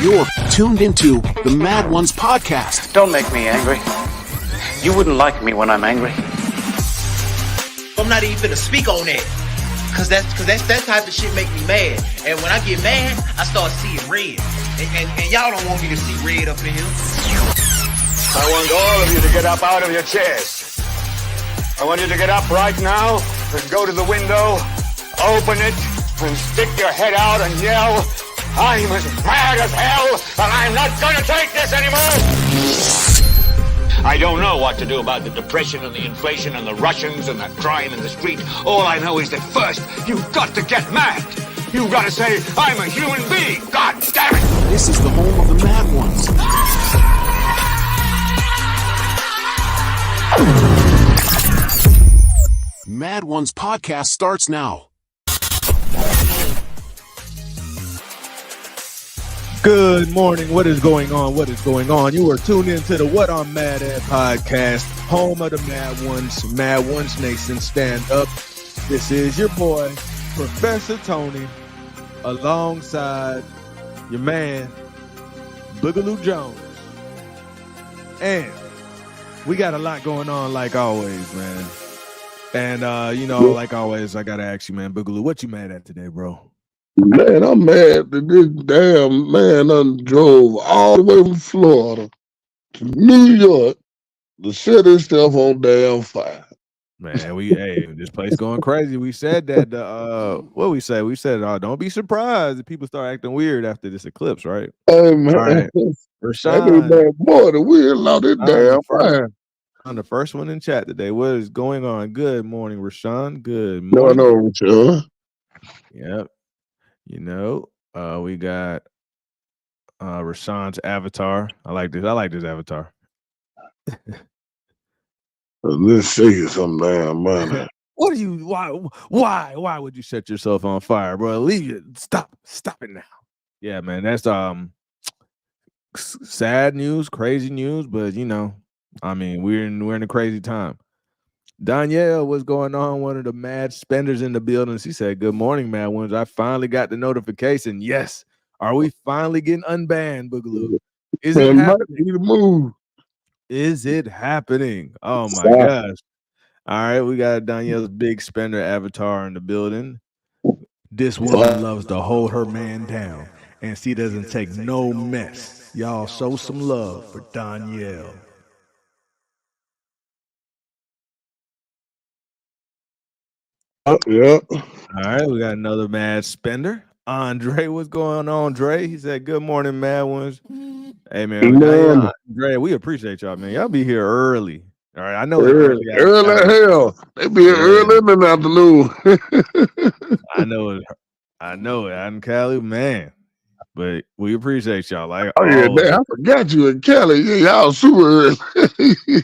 You're tuned into the Mad Ones podcast. Don't make me angry. You wouldn't like me when I'm angry. I'm not even finna speak on that. Cause that type of shit make me mad. And when I get mad, I start seeing red. And y'all don't want me to see red up in here. I want all of you to get up out of your chairs. I want you to get up right now and go to the window, open it, and stick your head out and yell, "I'm as mad as hell, and I'm not gonna take this anymore!" I don't know what to do about the depression and the inflation and the Russians and the crime in the street. All I know is that first, you've got to get mad. You've got to say, "I'm a human being, God damn it!" This is the home of the Mad Ones. Mad Ones podcast starts now. Good morning. What is going on? What is going on? You are tuned into the What I'm Mad At podcast, home of the Mad Ones Nation. Stand up. This is your boy, Professor Tony, alongside your man, Boogaloo Jones. And we got a lot going on like always, man. And, like always, I got to ask you, man, Boogaloo, what you mad at today, bro? Man, I'm mad that this damn man done drove all the way from Florida to New York to set himself on damn fire. Man, this place going crazy. We said that, what we say? We said, don't be surprised if people start acting weird after this eclipse, right? Hey, man. All right. Rashawn, that boy, the wheel out this damn fire. On the first one in chat today, what is going on? Good morning, Rashawn. Good morning. No, Rashawn. Yep. We got Rashawn's avatar. I like this avatar. Let's show you some damn money. Why would you set yourself on fire, bro? Leave it. Stop it now. Yeah, man, that's sad news, crazy news, but we're in a crazy time. Danielle, what's going on? One of the mad spenders in the building. She said, "Good morning, Mad Ones. I finally got the notification. Yes. Are we finally getting unbanned, Boogaloo? Is it happening? Is it happening? Oh my gosh. All right, we got Danielle's big spender avatar in the building. This woman loves to hold her man down, and she doesn't take no mess. Y'all show some love for Danielle." Yeah. All right, we got another mad spender. Andre, what's going on, Dre? He said, "Good morning, Mad Ones." Hey, man. Andre, we appreciate y'all, man. Y'all be here early. All right, I know early as hell. They be here early in the afternoon. I know it. I'm Cali, man. But we appreciate y'all. I forgot you in Cali. Yeah, y'all super early.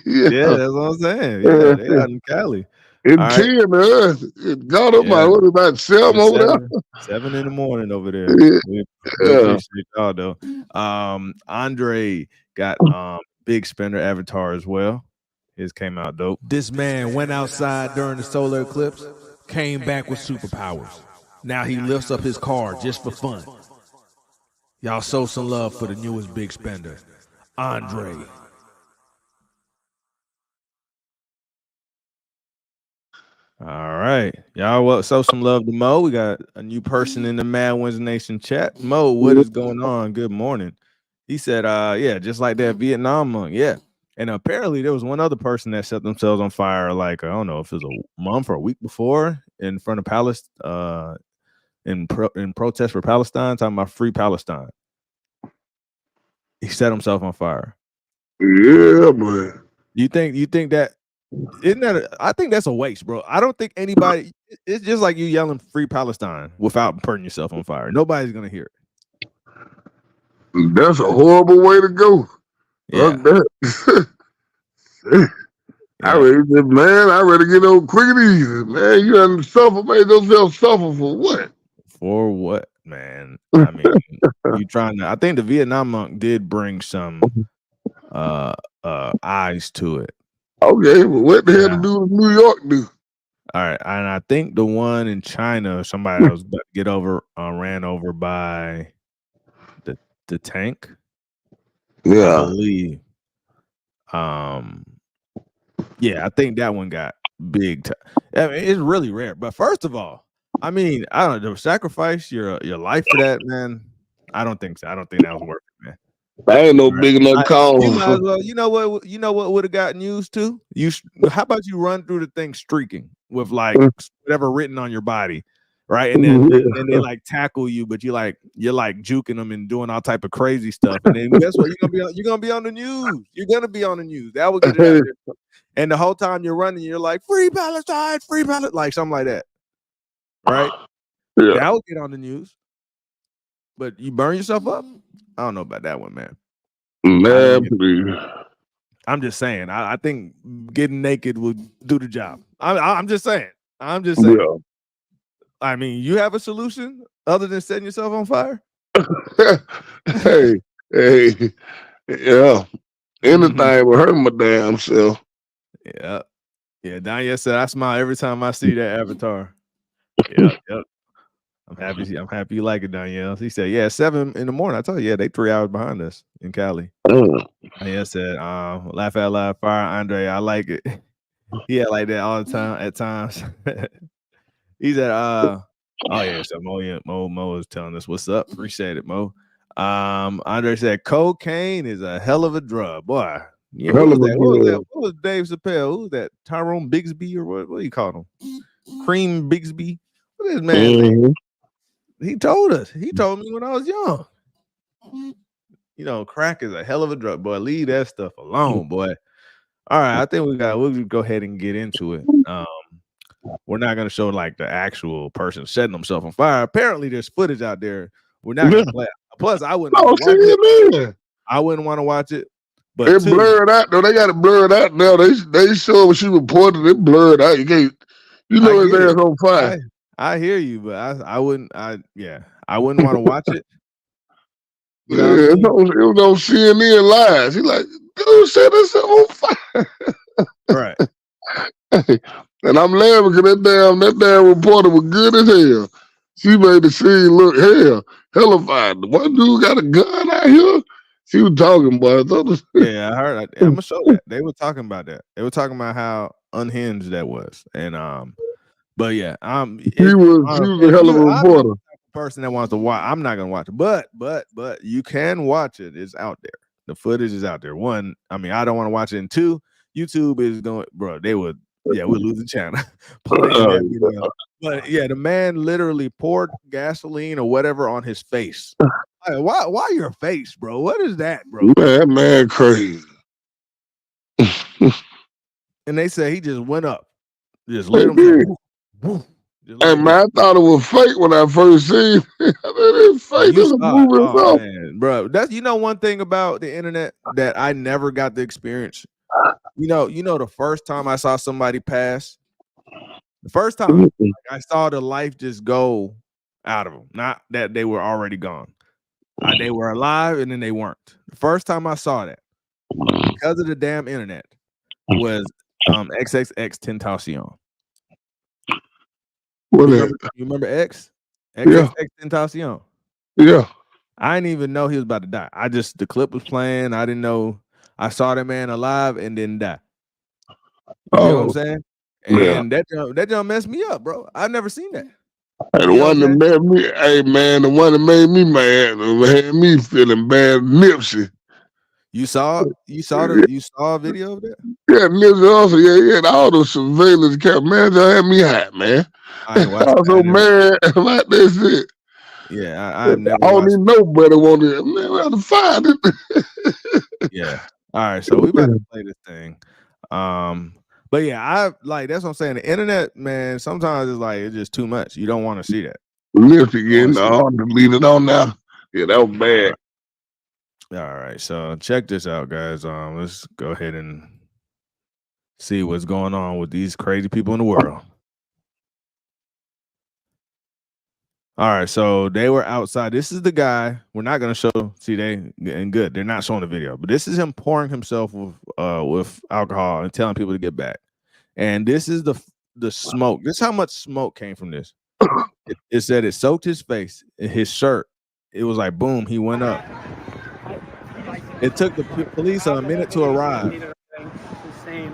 Yeah, that's what I'm saying. Yeah, they out in Cali. In 10, it got up what about 7 over there? 7 in the morning over there. We appreciate y'all though. Andre got big spender avatar as well. His came out dope. This man went outside during the solar eclipse, came back with superpowers. Now he lifts up his car just for fun. Y'all show some love for the newest big spender, Andre. All right. Y'all show some love to Mo. We got a new person in the Mad Ones Nation chat. Mo, what is going on? Good morning. He said, just like that Vietnam monk. Yeah. And apparently there was one other person that set themselves on fire, like, I don't know if it was a month or a week before, in front of Palestine, in protest for Palestine, talking about free Palestine. He set himself on fire. Yeah, man. You think that I think that's a waste, bro. I don't think anybody. It's just like you yelling "Free Palestine" without burning yourself on fire. Nobody's gonna hear it. That's a horrible way to go. Yeah. I ready to get old quick and easy, man. You done made yourself suffer for what? For what, man? I mean, you trying to? I think the Vietnam monk did bring some eyes to it. Okay, well, what the hell to do with New York do? All right, and I think the one in China, somebody that was about to get ran over by the the Tank. I Yeah. believe. Yeah, I think that one got big. I mean, it's really rare. But first of all, I mean, I don't know, sacrifice your life for that, man. I don't think so. I don't think that was worth it, man. I ain't no Right. big enough You might as cause. well. You know what? You know what would have gotten used to? How about you run through the thing streaking with like whatever written on your body, right? And then they like tackle you, but you're like juking them and doing all type of crazy stuff. And then guess what? You're gonna be on the news. You're gonna be on the news. That will get it out there. And the whole time you're running, you're like, free Palestine, like something like that. Right? Yeah. That will get on the news. But you burn yourself up? I don't know about that one, man. Man, please. I'm just saying. I think getting naked would do the job. I'm just saying. Yeah. I mean, you have a solution other than setting yourself on fire? hey, yeah. Anything will hurt my damn self. Yeah. Yeah, Danya said I smile every time I see that avatar. Yep. I'm happy you like it, Danielle. He said, yeah, 7 a.m. I told you, yeah, they 3 hours behind us in Cali. Danielle said, laugh out loud, fire Andre. I like it. He had like that all the time at times. He said, oh yeah, so Mo is telling us what's up. Appreciate it, Mo. Andre said, cocaine is a hell of a drug, boy. Yeah, what was that? What was Dave Chappelle? Who was that? Tyrone Bigsby or what do you call him? Cream Bigsby. What is his man's name? He told us. He told me when I was young. You know, crack is a hell of a drug, boy. Leave that stuff alone, boy. All right, I think we'll go ahead and get into it. We're not gonna show like the actual person setting himself on fire. Apparently, there's footage out there. We're not gonna play it. Plus, I wouldn't want to watch it. I wouldn't want to watch it. But it blurred out though. They got it blurred out now. They show when she reported it blurred out. You can't, his ass on fire. I hear you, but I wouldn't. I wouldn't want to watch it. You know what I mean? It was on CNN Live. He like, dude set us on fire. Right. And I'm laughing because that damn reporter was good as hell. She made the scene look hellified. The one dude got a gun out here. She was talking about it. Yeah, I heard. I'm gonna show that. They were talking about that. They were talking about how unhinged that was, and but yeah, she was a hell of a reporter. Person that wants to watch, I'm not gonna watch it, but you can watch it. It's out there. The footage is out there. One, I mean, I don't want to watch it. And two, YouTube is going, bro. We're losing channel. But yeah, the man literally poured gasoline or whatever on his face. Like, why your face, bro? What is that, bro? Man, that man crazy. And they say he just went up, just lit him. Hey man, I thought it was fake when I first seen it. It's fake. This is man, bro. That's one thing about the internet that I never got to experience. You know, the first time I saw somebody pass, the first time I saw the life just go out of them. Not that they were already gone. They were alive and then they weren't. The first time I saw that, because of the damn internet, was XXX Tentacion. You remember X? XXX Tentacion. Yeah. I didn't even know he was about to die. The clip was playing. I didn't know. I saw that man alive and didn't die. You know what I'm saying? And that jump messed me up, bro. I've never seen that. The one that made me, the one that made me mad, had me feeling bad, Nipsey. You saw a video of that? Yeah, Nipsey also, he had all the surveillance cameras. That had me hot, man. I was so mad about this shit. Yeah, I don't even know nobody wanted, man, we have to find it. Yeah. All right, so we about to play this thing. But yeah, that's what I'm saying. The internet, man, sometimes it's just too much. You don't want to see that. Lift again, delete it on now. Yeah, that was bad. All right, so check this out, guys. Let's go ahead and see what's going on with these crazy people in the world. All right, so they were outside. This is the guy. We're not going to show. See, they're not showing the video, but this is him pouring himself with alcohol and telling people to get back. And this is the smoke. This is how much smoke came from this. It said it soaked his face, his shirt. It was like boom, he went up. It took the police a minute to arrive. Insane.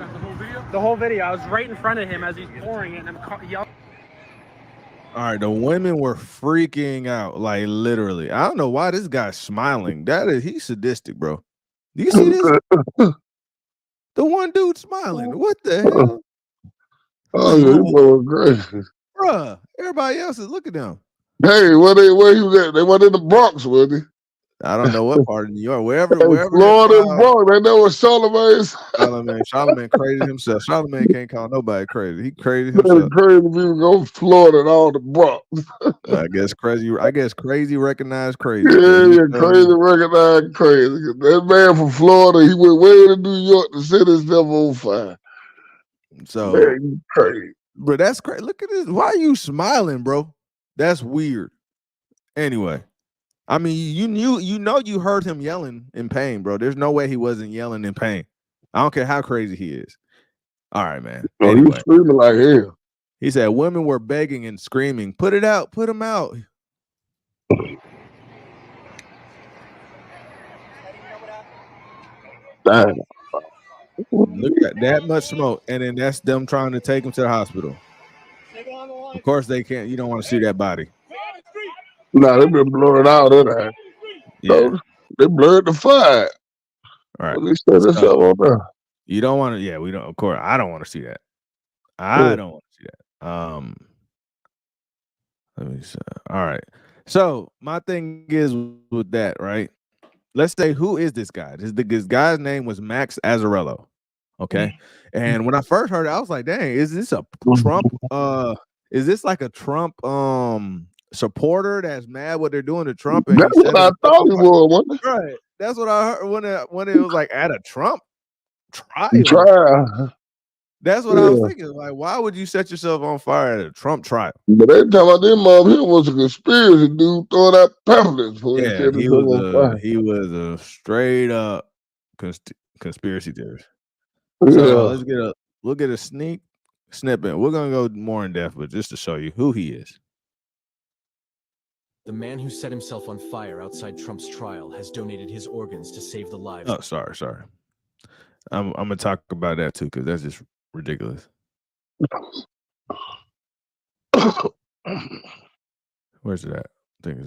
The whole video. I was right in front of him as he's pouring it, and I'm yelling. All right, the women were freaking out, like literally. I don't know why this guy's smiling. He's sadistic, bro. Do you see this? The one dude smiling. What the hell? Oh, yeah, you going crazy. Bruh, everybody else is looking at them. Hey, where he was at? They went in the Bronx, was he? I don't know what part of New York, wherever Florida and Bronx. They know what Charlemagne's. Charlemagne crazy himself. Charlemagne can't call nobody crazy. He crazy himself. Crazy people go to Florida and all the Bronx. I guess crazy recognized crazy. Yeah, crazy recognized crazy. That man from Florida, he went way to New York to set himself on fire. So man, crazy. Bro, that's crazy. Look at this. Why are you smiling, bro? That's weird. Anyway, I mean, you heard him yelling in pain, bro. There's no way he wasn't yelling in pain. I don't care how crazy he is. All right, man. No, anyway, he was screaming like hell. He said women were begging and screaming, "Put it out, put him out." Damn. Look at that much smoke, and then that's them trying to take him to the hospital. Of course, they can't. You don't want to see that body. Nah, they been blurred out of that. Yeah. So they blurred the fire. All right. They set this up on there. You don't want to. Yeah, we don't. Of course, I don't want to see that. I don't want to see that. Let me see. All right. So my thing is with that, right? Let's say, who is this guy? This guy's name was Max Azzarello. Okay. And when I first heard it, I was like, dang, is this a Trump? Is this like a Trump supporter that's mad what they're doing to Trump? And that's what I thought he was. Right. That's what I heard when it was like at a Trump trial. That's what I was thinking. Like, why would you set yourself on fire at a Trump trial? But every time I did, mom, he was a conspiracy dude throwing out pamphlets for he was a straight up conspiracy theorist. Yeah. So we'll get a sneak snippet. We're gonna go more in depth, but just to show you who he is. The man who set himself on fire outside Trump's trial has donated his organs to save the lives. Oh, sorry. I'm gonna talk about that too, because that's just ridiculous. Where's it at?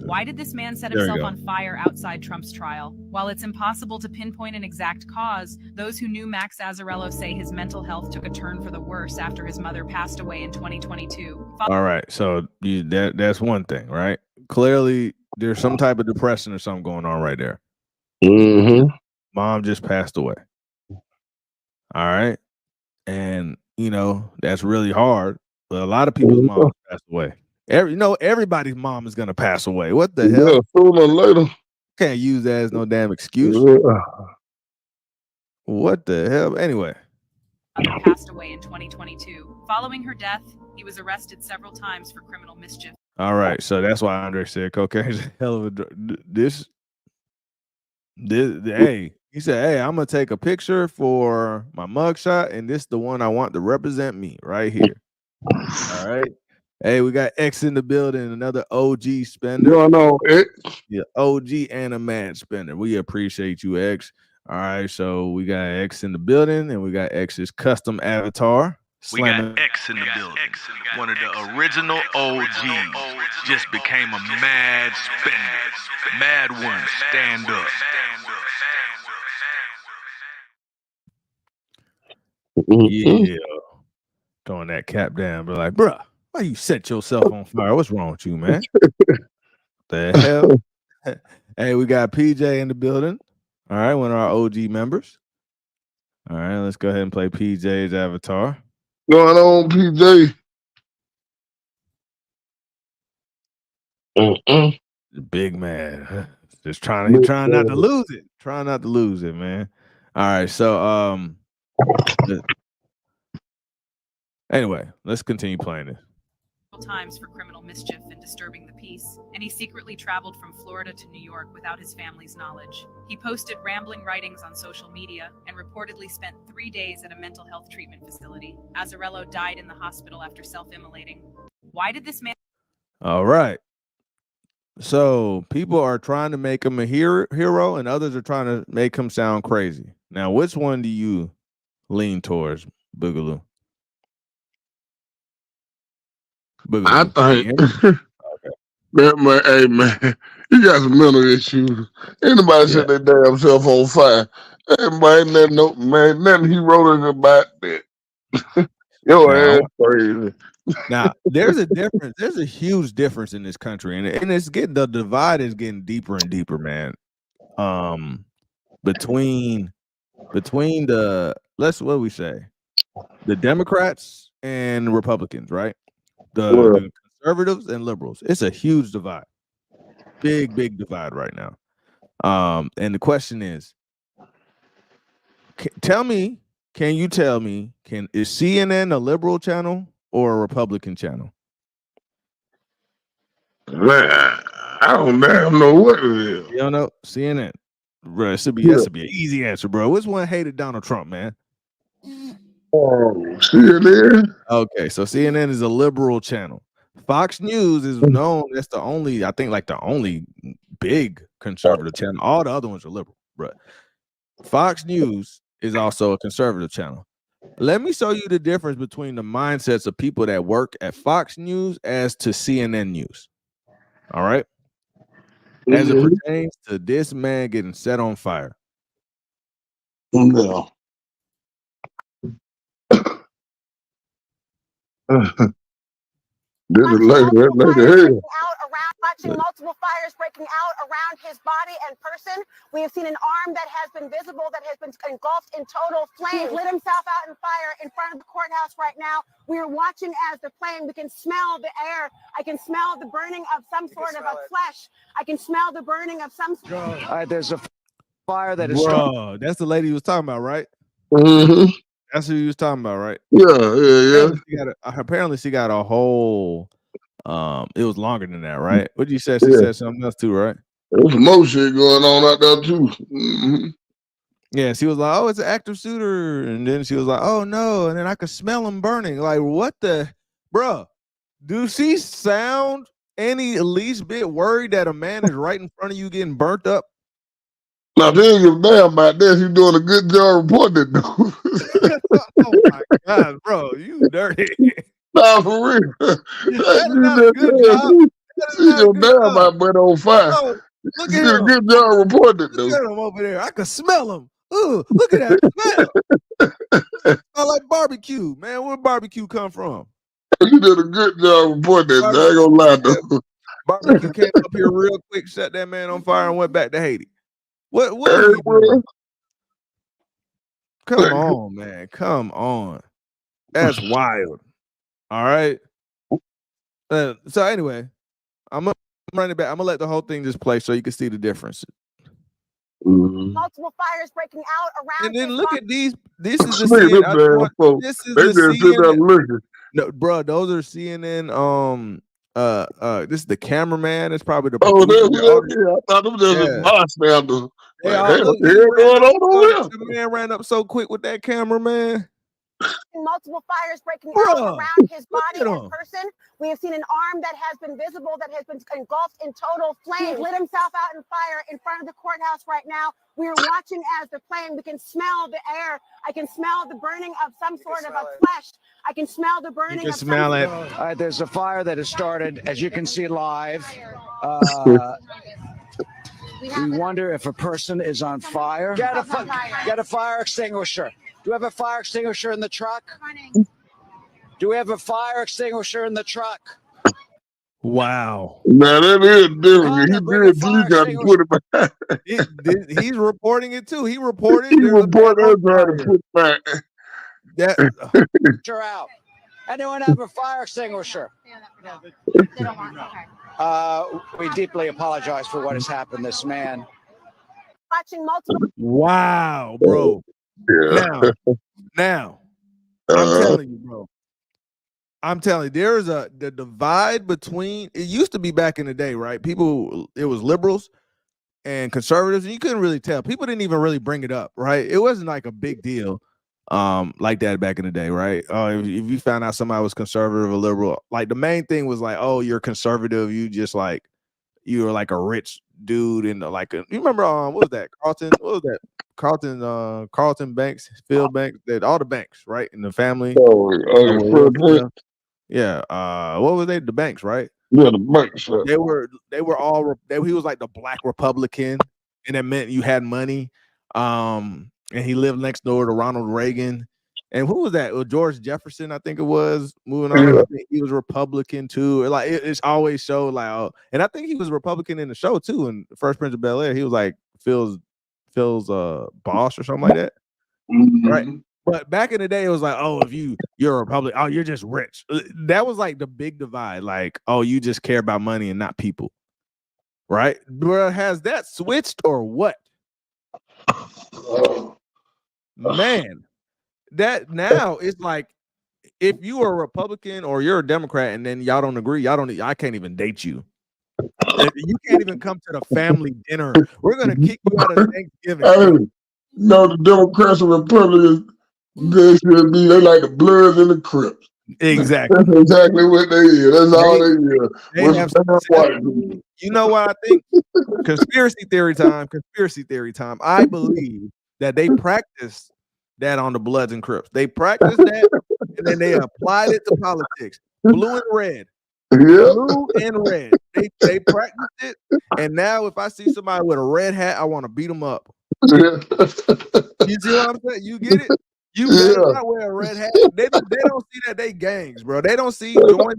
Why did this man set himself on fire outside Trump's trial? While it's impossible to pinpoint an exact cause, those who knew Max Azzarello say his mental health took a turn for the worse after his mother passed away in 2022. All right, so that's one thing, right? Clearly, there's some type of depression or something going on right there. Mm-hmm. Mom just passed away. All right, and that's really hard. But a lot of people's moms passed away. Everybody's mom is gonna pass away. What the hell? Yeah, sooner or later. Can't use that as no damn excuse. Yeah. What the hell? Anyway. Mother passed away in 2022. Following her death, he was arrested several times for criminal mischief. All right, so that's why Andre said cocaine is a hell of a drug. Hey, he said, hey, I'm gonna take a picture for my mugshot, and this is the one I want to represent me right here. All right. Hey, we got X in the building, another OG spender. You know, yeah, OG and a mad spender. We appreciate you, X. All right, so we got X in the building, and we got X's custom avatar. We got X in the building. One of the original OGs just became a mad spender. Mad one, stand up. Yeah. Throwing that cap down, but like, bruh, why you set yourself on fire? What's wrong with you, man? The hell? Hey, we got PJ in the building. All right, one of our OG members. All right, let's go ahead and play PJ's avatar. Going on, PJ? Big man. Just trying not to lose it. Trying not to lose it, man. All right, so anyway, let's continue playing this. Times for criminal mischief and disturbing the peace, and he secretly traveled from Florida to New York without his family's knowledge. He posted rambling writings on social media and reportedly spent 3 days at a mental health treatment facility. Azzarello died in the hospital after self-immolating. Why did this man... All right. So people are trying to make him a hero, and others are trying to make him sound crazy. Now, which one do you lean towards, Boogaloo? I Boogaloo. Can you hear me? think that man, hey man, he got some mental issues. Anybody Yeah. set their damn self on fire. Hey man, nothing he wrote in about that. Your ass Now, crazy. now there's a difference. There's a huge difference in this country, and it's getting the divide is getting deeper and deeper, man. Between the what do we say, the Democrats and Republicans, right? Well, The conservatives and liberals. It's a huge divide, big divide right now. And the question is, can you tell me, is CNN a liberal channel or a Republican channel? man, I don't damn know what it is. You don't know CNN, bro. That should be an easy answer, bro. Which one hated Donald Trump, man? Oh, CNN. Okay, so CNN is a liberal channel. Fox News is known as the only, I think, like the only big conservative channel. All the other ones are liberal, but Fox News is also a conservative channel. Let me show you the difference between the mindsets of people that work at Fox News as to CNN News. All right. As it pertains to this man getting set on fire. No. This is lady here. Watching multiple fires breaking out around his body and person. We have seen an arm that has been visible, that has been engulfed in total flame. He lit himself out in fire in front of the courthouse right now. We are watching as they're playing. We can smell the air. I can smell the burning of some sort of a flesh. I can smell the burning of some sort of... All right, there's a fire that is... Bro, that's the lady he was talking about, right? Mm-hmm. That's who he was talking about, right? Yeah. Apparently she got a whole... it was longer than that, right? What did you say? She said something else too, right? There's some more shit going on out there too. Mm-hmm. Yeah, she was like, "Oh, it's an active shooter," and then she was like, "Oh no!" And then I could smell him burning. Like, what the, bro? Do she sound any least bit worried that a man is right in front of you getting burnt up? Now, they ain't give a damn about this. You doing a good job reporting, though. Oh my god, bro, you dirty. Nah, for real. That's not a good job. See your damn my butt on fire. Oh, look you at did him. a good job reporting, though. Look at him over there. I can smell him. Ooh, look at that smell. I like barbecue, man. Where barbecue come from? You did a good job reporting. I ain't gonna lie, though. Barbecue came up here real quick, set that man on fire, and went back to Haiti. What are you doing? Come on, man. Come on. That's wild. All right. So anyway, I'm gonna run it back. I'm gonna let the whole thing just play so you can see the difference. Multiple fires breaking out around. And then look at these. This is the CNN. This is the CNN. No, bro, those are CNN. This is the cameraman. It's probably the. Oh, I thought it was just a bystander. The man ran up so quick with that camera, man. Multiple fires breaking out around his body and person. We have seen an arm that has been visible, that has been engulfed in total flame. He lit himself out in fire in front of the courthouse right now. We are watching as they're playing. We can smell the air. I can smell the burning of some sort of a flesh. I can smell the burning of smell it. All right, there's a fire that has started, as you can see live. We wonder if a person is on fire. Get a fire extinguisher. Do we have a fire extinguisher in the truck? Do we have a fire extinguisher in the truck? Wow. Now that is different. He got to put it back. He's reporting it too. He reported. He reported trying to put it back. You're out. Anyone have a fire extinguisher? We deeply apologize for what has happened. This man. Watching multiple. Wow, bro. Yeah. Now, I'm telling you, bro. I'm telling you, there is the divide between. It used to be back in the day, right? People, it was liberals and conservatives, and you couldn't really tell. People didn't even really bring it up, right? It wasn't like a big deal, like that back in the day, right? If you found out somebody was conservative or liberal, like the main thing was like, oh, you're conservative, you just like, you were like a rich dude in like you remember what was that? Carlton Banks, Phil Banks, that all the banks, right? In the family. Yeah. What were they? The banks, right? Yeah, the banks. They were all he was like the black Republican, and it meant you had money. And he lived next door to Ronald Reagan. And who was that? George Jefferson, I think it was. Moving on, I think he was Republican too. Like it's always showed like, and I think he was Republican in the show too. In First Prince of Bel-Air, he was like Phil's boss or something like that, right? But back in the day, it was like, oh, if you're a Republican, oh, you're just rich. That was like the big divide. Like, oh, you just care about money and not people, right? But has that switched or what? Man. That now it's like if you are a Republican or you're a Democrat and then y'all don't agree, I can't even date you. You can't even come to the family dinner. We're gonna kick you out of Thanksgiving. Hey, no, the Democrats and Republicans, they should be. They like the Bloods and the Crips. Exactly. That's exactly what they is. That's all they is. You know what I think? Conspiracy theory time. I believe that they practiced that on the Bloods and Crips. They practiced that and then they applied it to politics. Blue and red. Blue and red. They practiced it. And now if I see somebody with a red hat, I want to beat them up. You see what I'm saying? You get it? You better not wear a red hat. They don't see that they gangs, bro. They don't see joining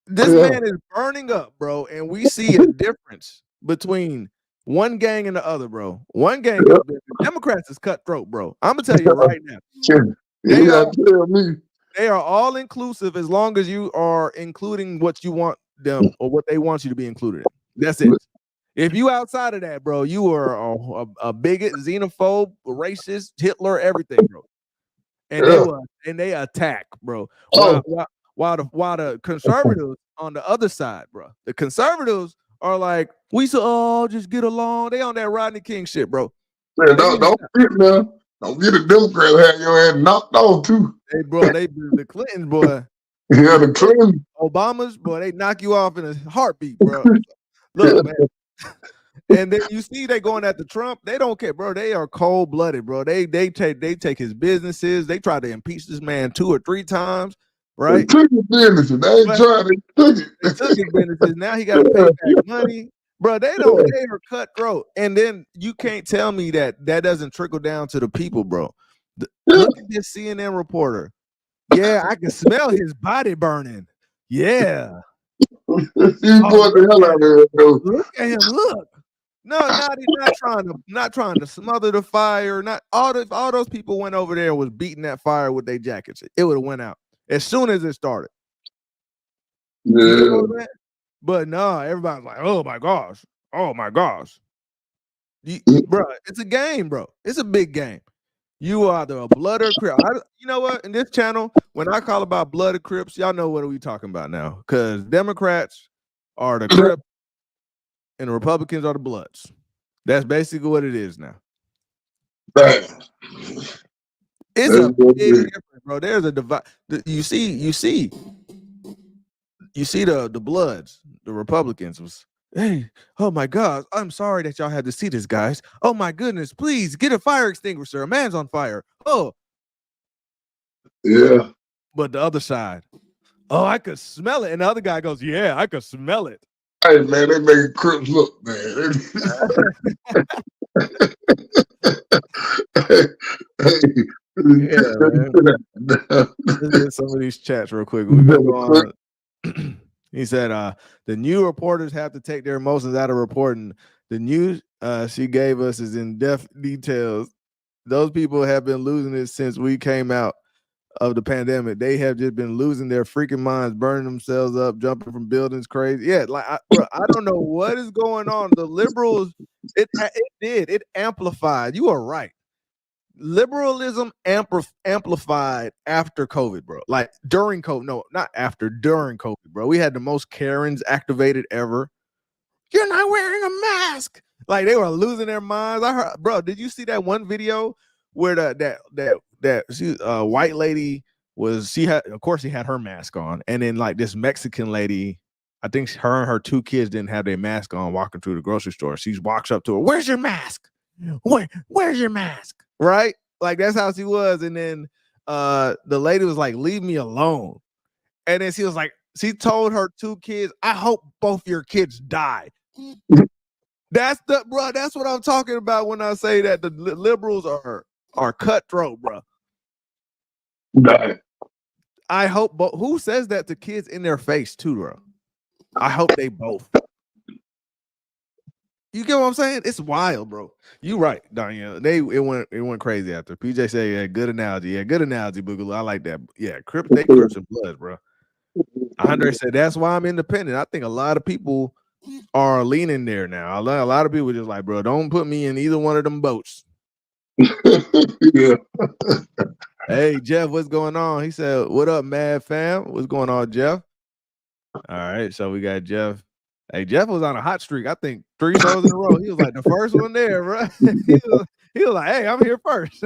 This man is burning up, bro, and we see a difference between one gang and the other, bro. One gang, Democrats is cutthroat, bro. I'm gonna tell you right now. They are all inclusive as long as you are including what you want them or what they want you to be included in. That's it. If you outside of that, bro, you are a bigot, xenophobe, racist, Hitler, everything, bro. And they attack, bro. While the conservatives on the other side, bro, the conservatives are like, we should all just get along. They on that Rodney King shit, bro. Man, don't get a Democrat have your ass knocked off too. Hey, bro, the Clintons, boy. Yeah, the Clintons. Obama's, boy, they knock you off in a heartbeat, bro. Look, man. And then you see they going after Trump. They don't care, bro. They are cold-blooded, bro. They take his businesses. They try to impeach this man 2 or 3 times, right? They took his businesses. They ain't trying to took it. They took his businesses. Now he got to pay back money. Bro, they are cutthroat. And then you can't tell me that doesn't trickle down to the people, bro. Look at this CNN reporter. Yeah, I can smell his body burning. Yeah. He brought the hell out of there, though. Look at him. Look. No, he's not trying to smother the fire. Not all those people went over there and was beating that fire with their jackets. It would have went out as soon as it started. Yeah. You know that? But no, everybody's like, oh my gosh. Bro, it's a game, bro. It's a big game. You are the blood or Crip. You know what? In this channel, when I call about blood or Crips, y'all know what are we talking about now. Because Democrats are the Crips and the Republicans are the Bloods. That's basically what it is now. It's a big difference, bro. There's a divide. You see the Bloods, the Republicans was, hey, oh my God, I'm sorry that y'all had to see this, guys. Oh my goodness, please get a fire extinguisher. A man's on fire. Oh. Yeah. But the other side, oh, I could smell it. And the other guy goes, yeah, I could smell it. Hey, man, they make Crips look, man. Yeah, man. Let's get some of these chats real quick. We go on. He said, the new reporters have to take their emotions out of reporting. The news she gave us is in depth details. Those people have been losing it since we came out of the pandemic. They have just been losing their freaking minds, burning themselves up, jumping from buildings crazy. Yeah, like I don't know what is going on. The liberals, it amplified. You are right. Liberalism amplified after COVID, bro. Like during COVID, no, not after, during COVID, bro. We had the most Karens activated ever. You're not wearing a mask. Like they were losing their minds. I heard, bro. Did you see that one video where that white lady was? She had, of course, she had her mask on, and then like this Mexican lady I think her and her 2 kids didn't have their mask on walking through the grocery store. She walks up to her, "Where's your mask? Where's your mask?" Right? Like that's how she was. And then the lady was like, "Leave me alone." And then she was like, she told her 2 kids, "I hope both your kids die." That's what I'm talking about when I say that the liberals are cutthroat, bro. Right. I hope who says that to kids in their face too, bro? I hope they both. You get what I'm saying? It's wild, bro. You right, Danielle. It went crazy after. PJ said, "Yeah, good analogy. Yeah, good analogy, Boogaloo. I like that. Yeah, Crips and Bloods, bro." Andre said, "That's why I'm independent." I think a lot of people are leaning there now. A lot of people are just like, bro, don't put me in either one of them boats. Yeah. Hey, Jeff, what's going on? He said, "What up, Mad Fam? What's going on, Jeff?" All right, so we got Jeff. Hey, Jeff was on a hot streak. I think 3 shows in a row. He was like the first one there, bro. he was like, "Hey, I'm here first."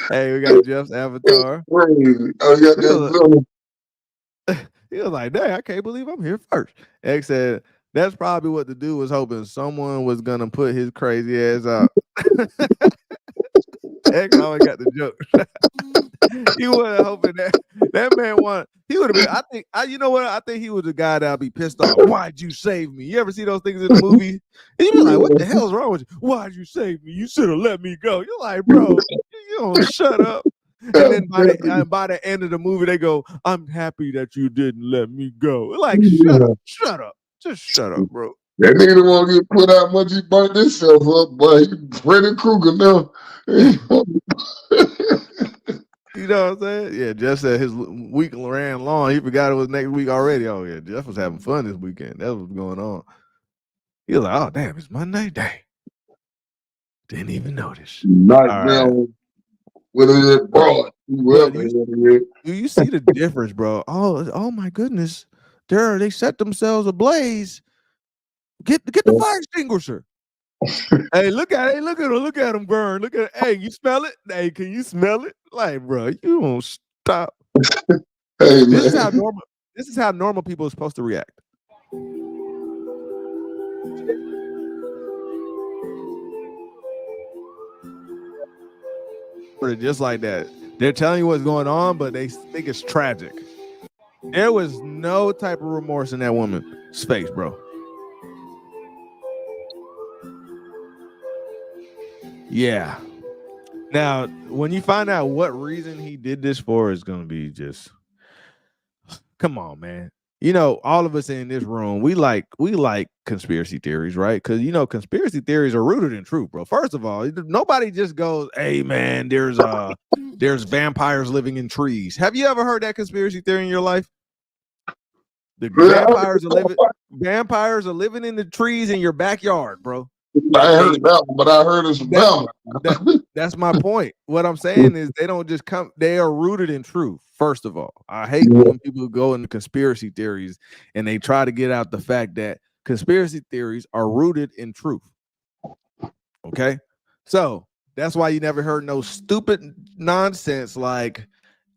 Hey, we got Jeff's avatar. He was like, "Dang, I can't believe I'm here first." X said, "That's probably what the dude was hoping someone was gonna put his crazy ass out." X always got the joke. He wasn't hoping that man wanted. He would have been. I think. You know what? I think he was the guy that'll be pissed off. "Why'd you save me?" You ever see those things in the movie? And you be like, "What the hell's wrong with you? Why'd you save me? You should have let me go." You're like, "Bro, you don't shut up." And then by the end of the movie, they go, "I'm happy that you didn't let me go." Like, shut up, just shut up, bro. That nigga want to get put out much. He burnt himself up, boy. He Freddy Krueger now. You know what I'm saying? Yeah, Jeff said his week ran long. He forgot it was next week already. Oh yeah, Jeff was having fun this weekend. That's what's going on. He was like, "Oh damn, it's Monday." Dang, didn't even notice. Nightmare with it broad. You see the difference, bro? Oh my goodness, they set themselves ablaze. Get the fire extinguisher. Hey, look at him burn. Look at hey, you smell it? Hey, can you smell it? Like, bro, you won't stop. Hey, this is how normal people are supposed to react. Just like that. They're telling you what's going on, but they think it's tragic. There was no type of remorse in that woman's face, bro. Yeah. Now, when you find out what reason he did this for, it's gonna be just come on, man. You know, all of us in this room, we like conspiracy theories, right? Because you know, conspiracy theories are rooted in truth, bro. First of all, nobody just goes, "Hey, man, there's vampires living in trees." Have you ever heard that conspiracy theory in your life? The vampires are living in the trees in your backyard, bro. I heard that one, but I heard it's about. That's my point. What I'm saying is they don't just come, they are rooted in truth. First of all, I hate when people go into conspiracy theories and they try to get out the fact that conspiracy theories are rooted in truth. Okay? So that's why you never heard no stupid nonsense like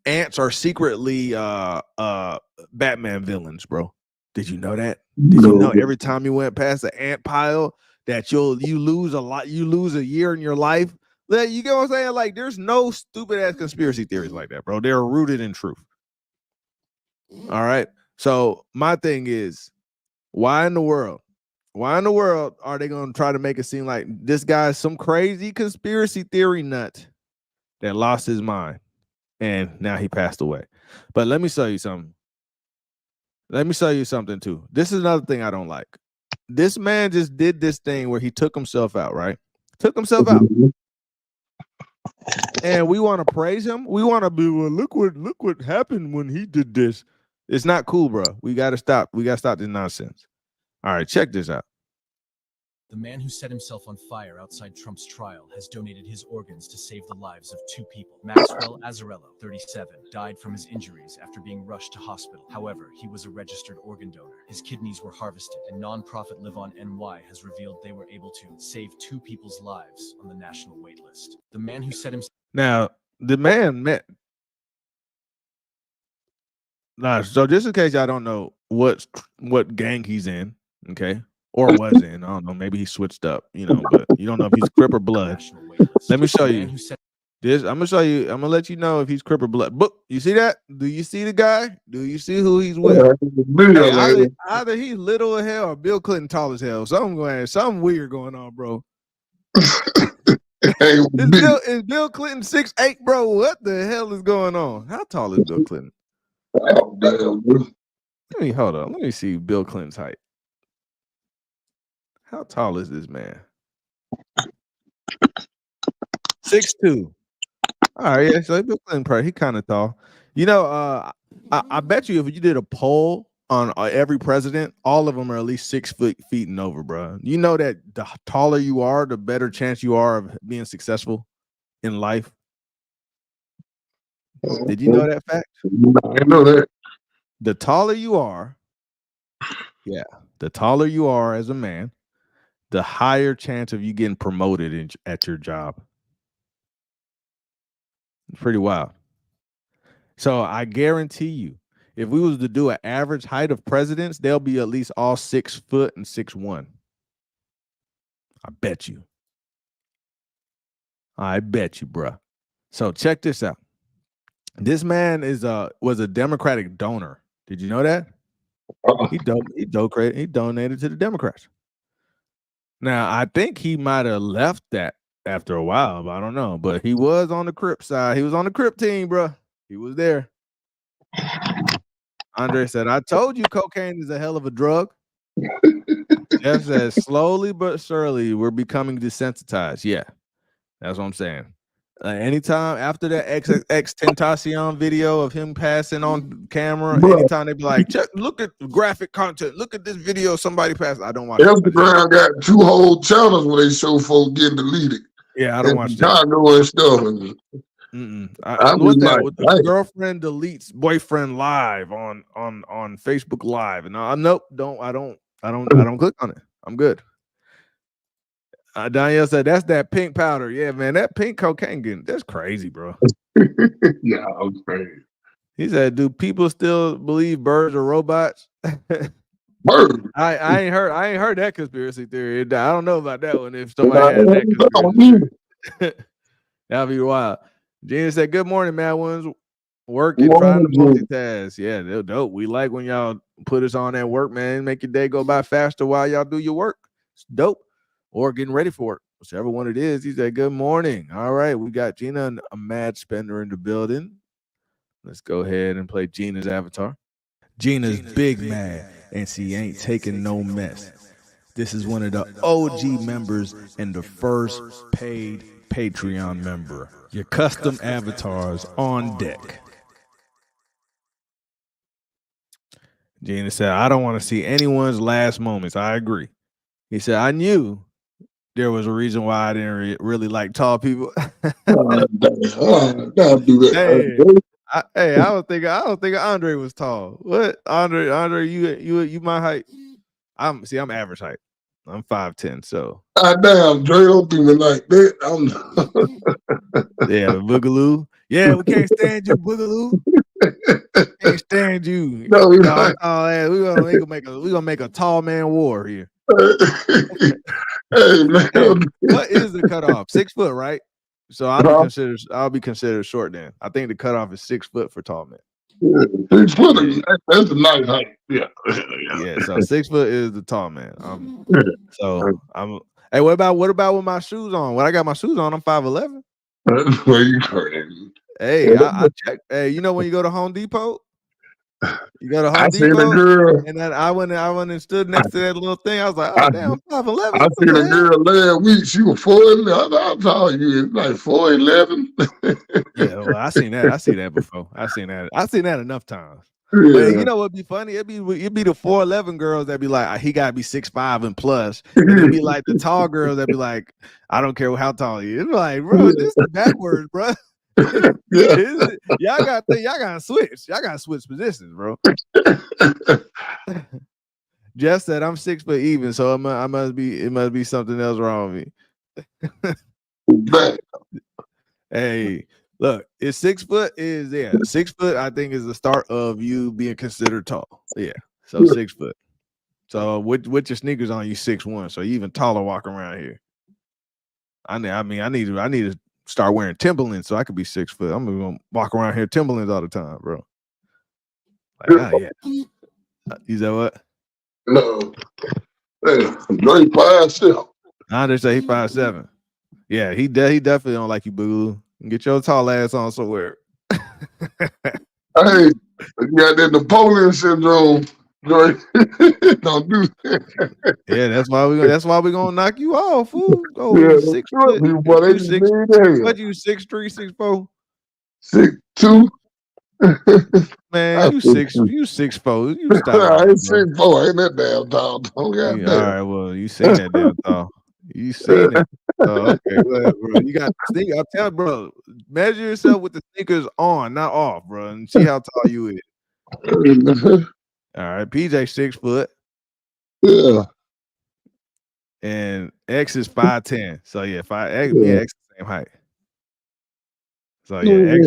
ants are secretly Batman villains, bro. Did you know that? Did you know every time you went past the ant pile that you lose a lot, you lose a year in your life? You get what I'm saying? Like, there's no stupid ass conspiracy theories like that, bro. They're rooted in truth. All right. So my thing is, why in the world are they going to try to make it seem like this guy's some crazy conspiracy theory nut that lost his mind and now he passed away? But let me show you something. Let me show you something too. This is another thing I don't like. This man just did this thing where he took himself out, right? Took himself out. And we want to praise him. We want to be, well, look what happened when he did this. It's not cool, bro. We got to stop. We got to stop this nonsense. All right, check this out. The man who set himself on fire outside Trump's trial has donated his organs to save the lives of 2 people. Maxwell Azzarello, 37, died from his injuries after being rushed to hospital. However, he was a registered organ donor. His kidneys were harvested, and nonprofit Live On NY has revealed they were able to save 2 people's lives on the national wait list. The man who set himself... Now, the man met... Nah, so just in case y'all don't know what gang he's in, okay, or was in, I don't know. Maybe he switched up, but you don't know if he's Crip or Blood. Let me show you this. I'm gonna show you. I'm gonna let you know if he's Crip or Blood. Book, you see that? Do you see the guy? Do you see who he's with? Hey, either he's little as hell or Bill Clinton tall as hell. Something weird going on, bro. Is Bill Clinton 6'8", bro? What the hell is going on? How tall is Bill Clinton? Oh, damn, bro. Hold on. Let me see Bill Clinton's height. How tall is this man? 6'2". All right, yeah. So Bill Clinton, he kind of tall. I bet you if you did a poll on every president, all of them are at least 6 feet and over, bro. You know that the taller you are, the better chance you are of being successful in life. Did you know that fact? I know that. The taller you are, the taller you are as a man, the higher chance of you getting promoted at your job. It's pretty wild. So I guarantee you, if we was to do an average height of presidents, they'll be at least all 6 foot and 6'1". I bet you. I bet you, bruh. So check this out. This man was a Democratic donor. Did you know that? He donated to the Democrats. Now, I think he might have left that after a while, but I don't know. But he was on the Crip side. He was on the Crip team, bro. He was there. Andre said, I told you cocaine is a hell of a drug. Jeff says, slowly but surely, we're becoming desensitized. Yeah, that's what I'm saying. Anytime after that Tentacion video of him passing on camera, anytime they be like, look at the graphic content, look at this video somebody passed. I don't watch it. Instagram got 2 whole channels where they show folks getting deleted. Yeah, I don't watch that. Chicago and stuff. What's that? The girlfriend deletes boyfriend live on Facebook Live, and nope, I don't click on it. I'm good. Danielle said that's that pink powder. Yeah, man, that pink cocaine that's crazy, bro. Yeah, I'm crazy. He said, "Do people still believe birds are robots?" Birds. I ain't heard that conspiracy theory. I don't know about that one. If somebody has that conspiracy, that'd be wild. Gina said, "Good morning, Mad Ones. Working, trying to multitask. Yeah, they're dope. We like when y'all put us on at work, man. Make your day go by faster while y'all do your work. It's dope. Or getting ready for it, whichever one it is." He said, "Good morning." All right, we got Gina and a mad spender in the building. Let's go ahead and play Gina's avatar. Gina's big mad, and she ain't taking no mess. This is one of the OG members and the first paid Patreon member. Your custom avatars on deck. Gina said, "I don't want to see anyone's last moments." I agree. He said, "I knew there was a reason why I didn't really like tall people." Don't do that. Hey, I don't think Andre was tall. What? Andre, you my height. I'm average height. I'm 5'10", so. Damn, Dre, don't do me like that. Yeah, Boogaloo. Yeah, we can't stand you, Boogaloo. Can't stand you. No, We're gonna make a tall man war here. Hey, man. Hey, what is the cutoff? 6 foot, right? So I'll be considered short then. I think the cutoff is 6 foot for tall men. Yeah, 6 foot. That's a nice height. Yeah. Yeah. So 6 foot is the tall man. Hey, what about with my shoes on? When I got my shoes on, I'm 5'11". Where you crazy? Hey, I checked. Hey, you know when you go to Home Depot? You go to Home Depot, seen a girl, and then I went and stood next to that little thing. I was like, "Oh damn, I'm 5'11". I seen a girl last week. She was 4'11". How tall are you? It's like 4'11". Yeah, well, I seen that. I seen that before. I seen that enough times. Yeah. But you know what'd be funny? It'd be the 4'11" girls that be like, he gotta be 6'5" and plus, and it'd be like the tall girls that be like, I don't care how tall he is. It's like, bro, this is backwards, bro. Yeah. Y'all gotta switch. Y'all gotta switch positions, bro. Jeff said I'm 6 foot even, so it must be something else wrong with me. Hey, Look, it's 6 foot is 6 foot. I think is the start of you being considered tall. Yeah, so 6 foot. So with your sneakers on, you 6'1", so you even taller walking around here. I need to start wearing Timberlands so I could be 6 foot. I'm gonna walk around here Timberlands all the time, bro. Like, yeah. You said what? No. Hey, Drake 5'7". I just say he 5'7". Yeah, he definitely don't like you, boo. Get your tall ass on somewhere. Hey, you got that Napoleon syndrome, Drake. Don't do that. Yeah, that's why we're gonna knock you off, fool. Go Yeah, 6 foot. me, boy, they You just 6. need that. What you 6'3", 6'4"? 6'2". Man, you 6'4". You stop it, I now, ain't bro. 6'4". Ain't that damn tall. All right, well, you seen that damn tall. You seen it. Okay, whatever, bro. You got sneakers. I'm telling, bro. Measure yourself with the sneakers on, not off, bro, and see how tall you is. All right, PJ 6 foot. Yeah. And X is 5'10". So yeah, me and X the same height. So yeah,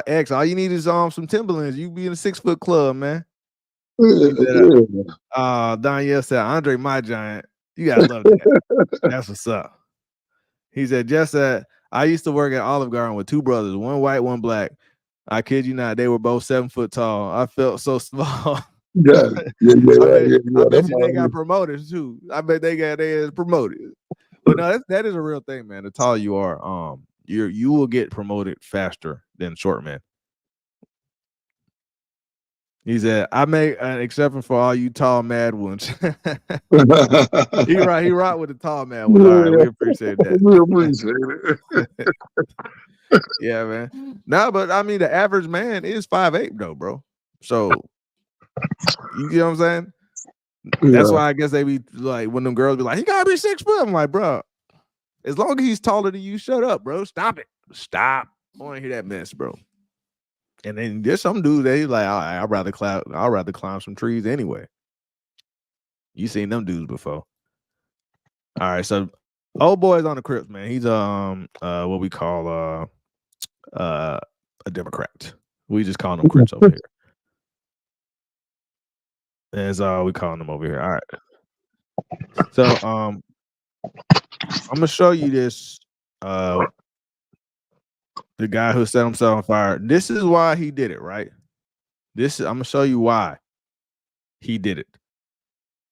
X, all you need is some Timberlands. You be in a 6 foot club, man. Danielle said, Andre, my giant. You gotta love that. That's what's up. He said, just that I used to work at Olive Garden with 2 brothers, one white, one black. I kid you not, they were both 7 foot tall. I felt so small. Yeah. I bet you they got promoted too. I bet they got theirs promoted. But no, that is a real thing, man. The taller you are, you will get promoted faster than short men. He said, I make an exception for all you tall mad ones. He right with the tall mad ones. All right, we appreciate that. We appreciate it. Yeah, man. No, but I mean the average man is 5'8" though, bro. So you get what I'm saying? That's why I guess they be like when them girls be like, he gotta be 6 foot. I'm like, bro, as long as he's taller than you, shut up, bro. Stop it. Stop. I want to hear that mess, bro. And then there's some dudes they like, I'd rather climb some trees anyway. You seen them dudes before. All right, so old boy's on the Crips, man. He's what we call a Democrat. We just call them Crips over here. That's all we calling them over here. All right. So I'm gonna show you this. The guy who set himself on fire. This is why he did it, right? I'm gonna show you why he did it.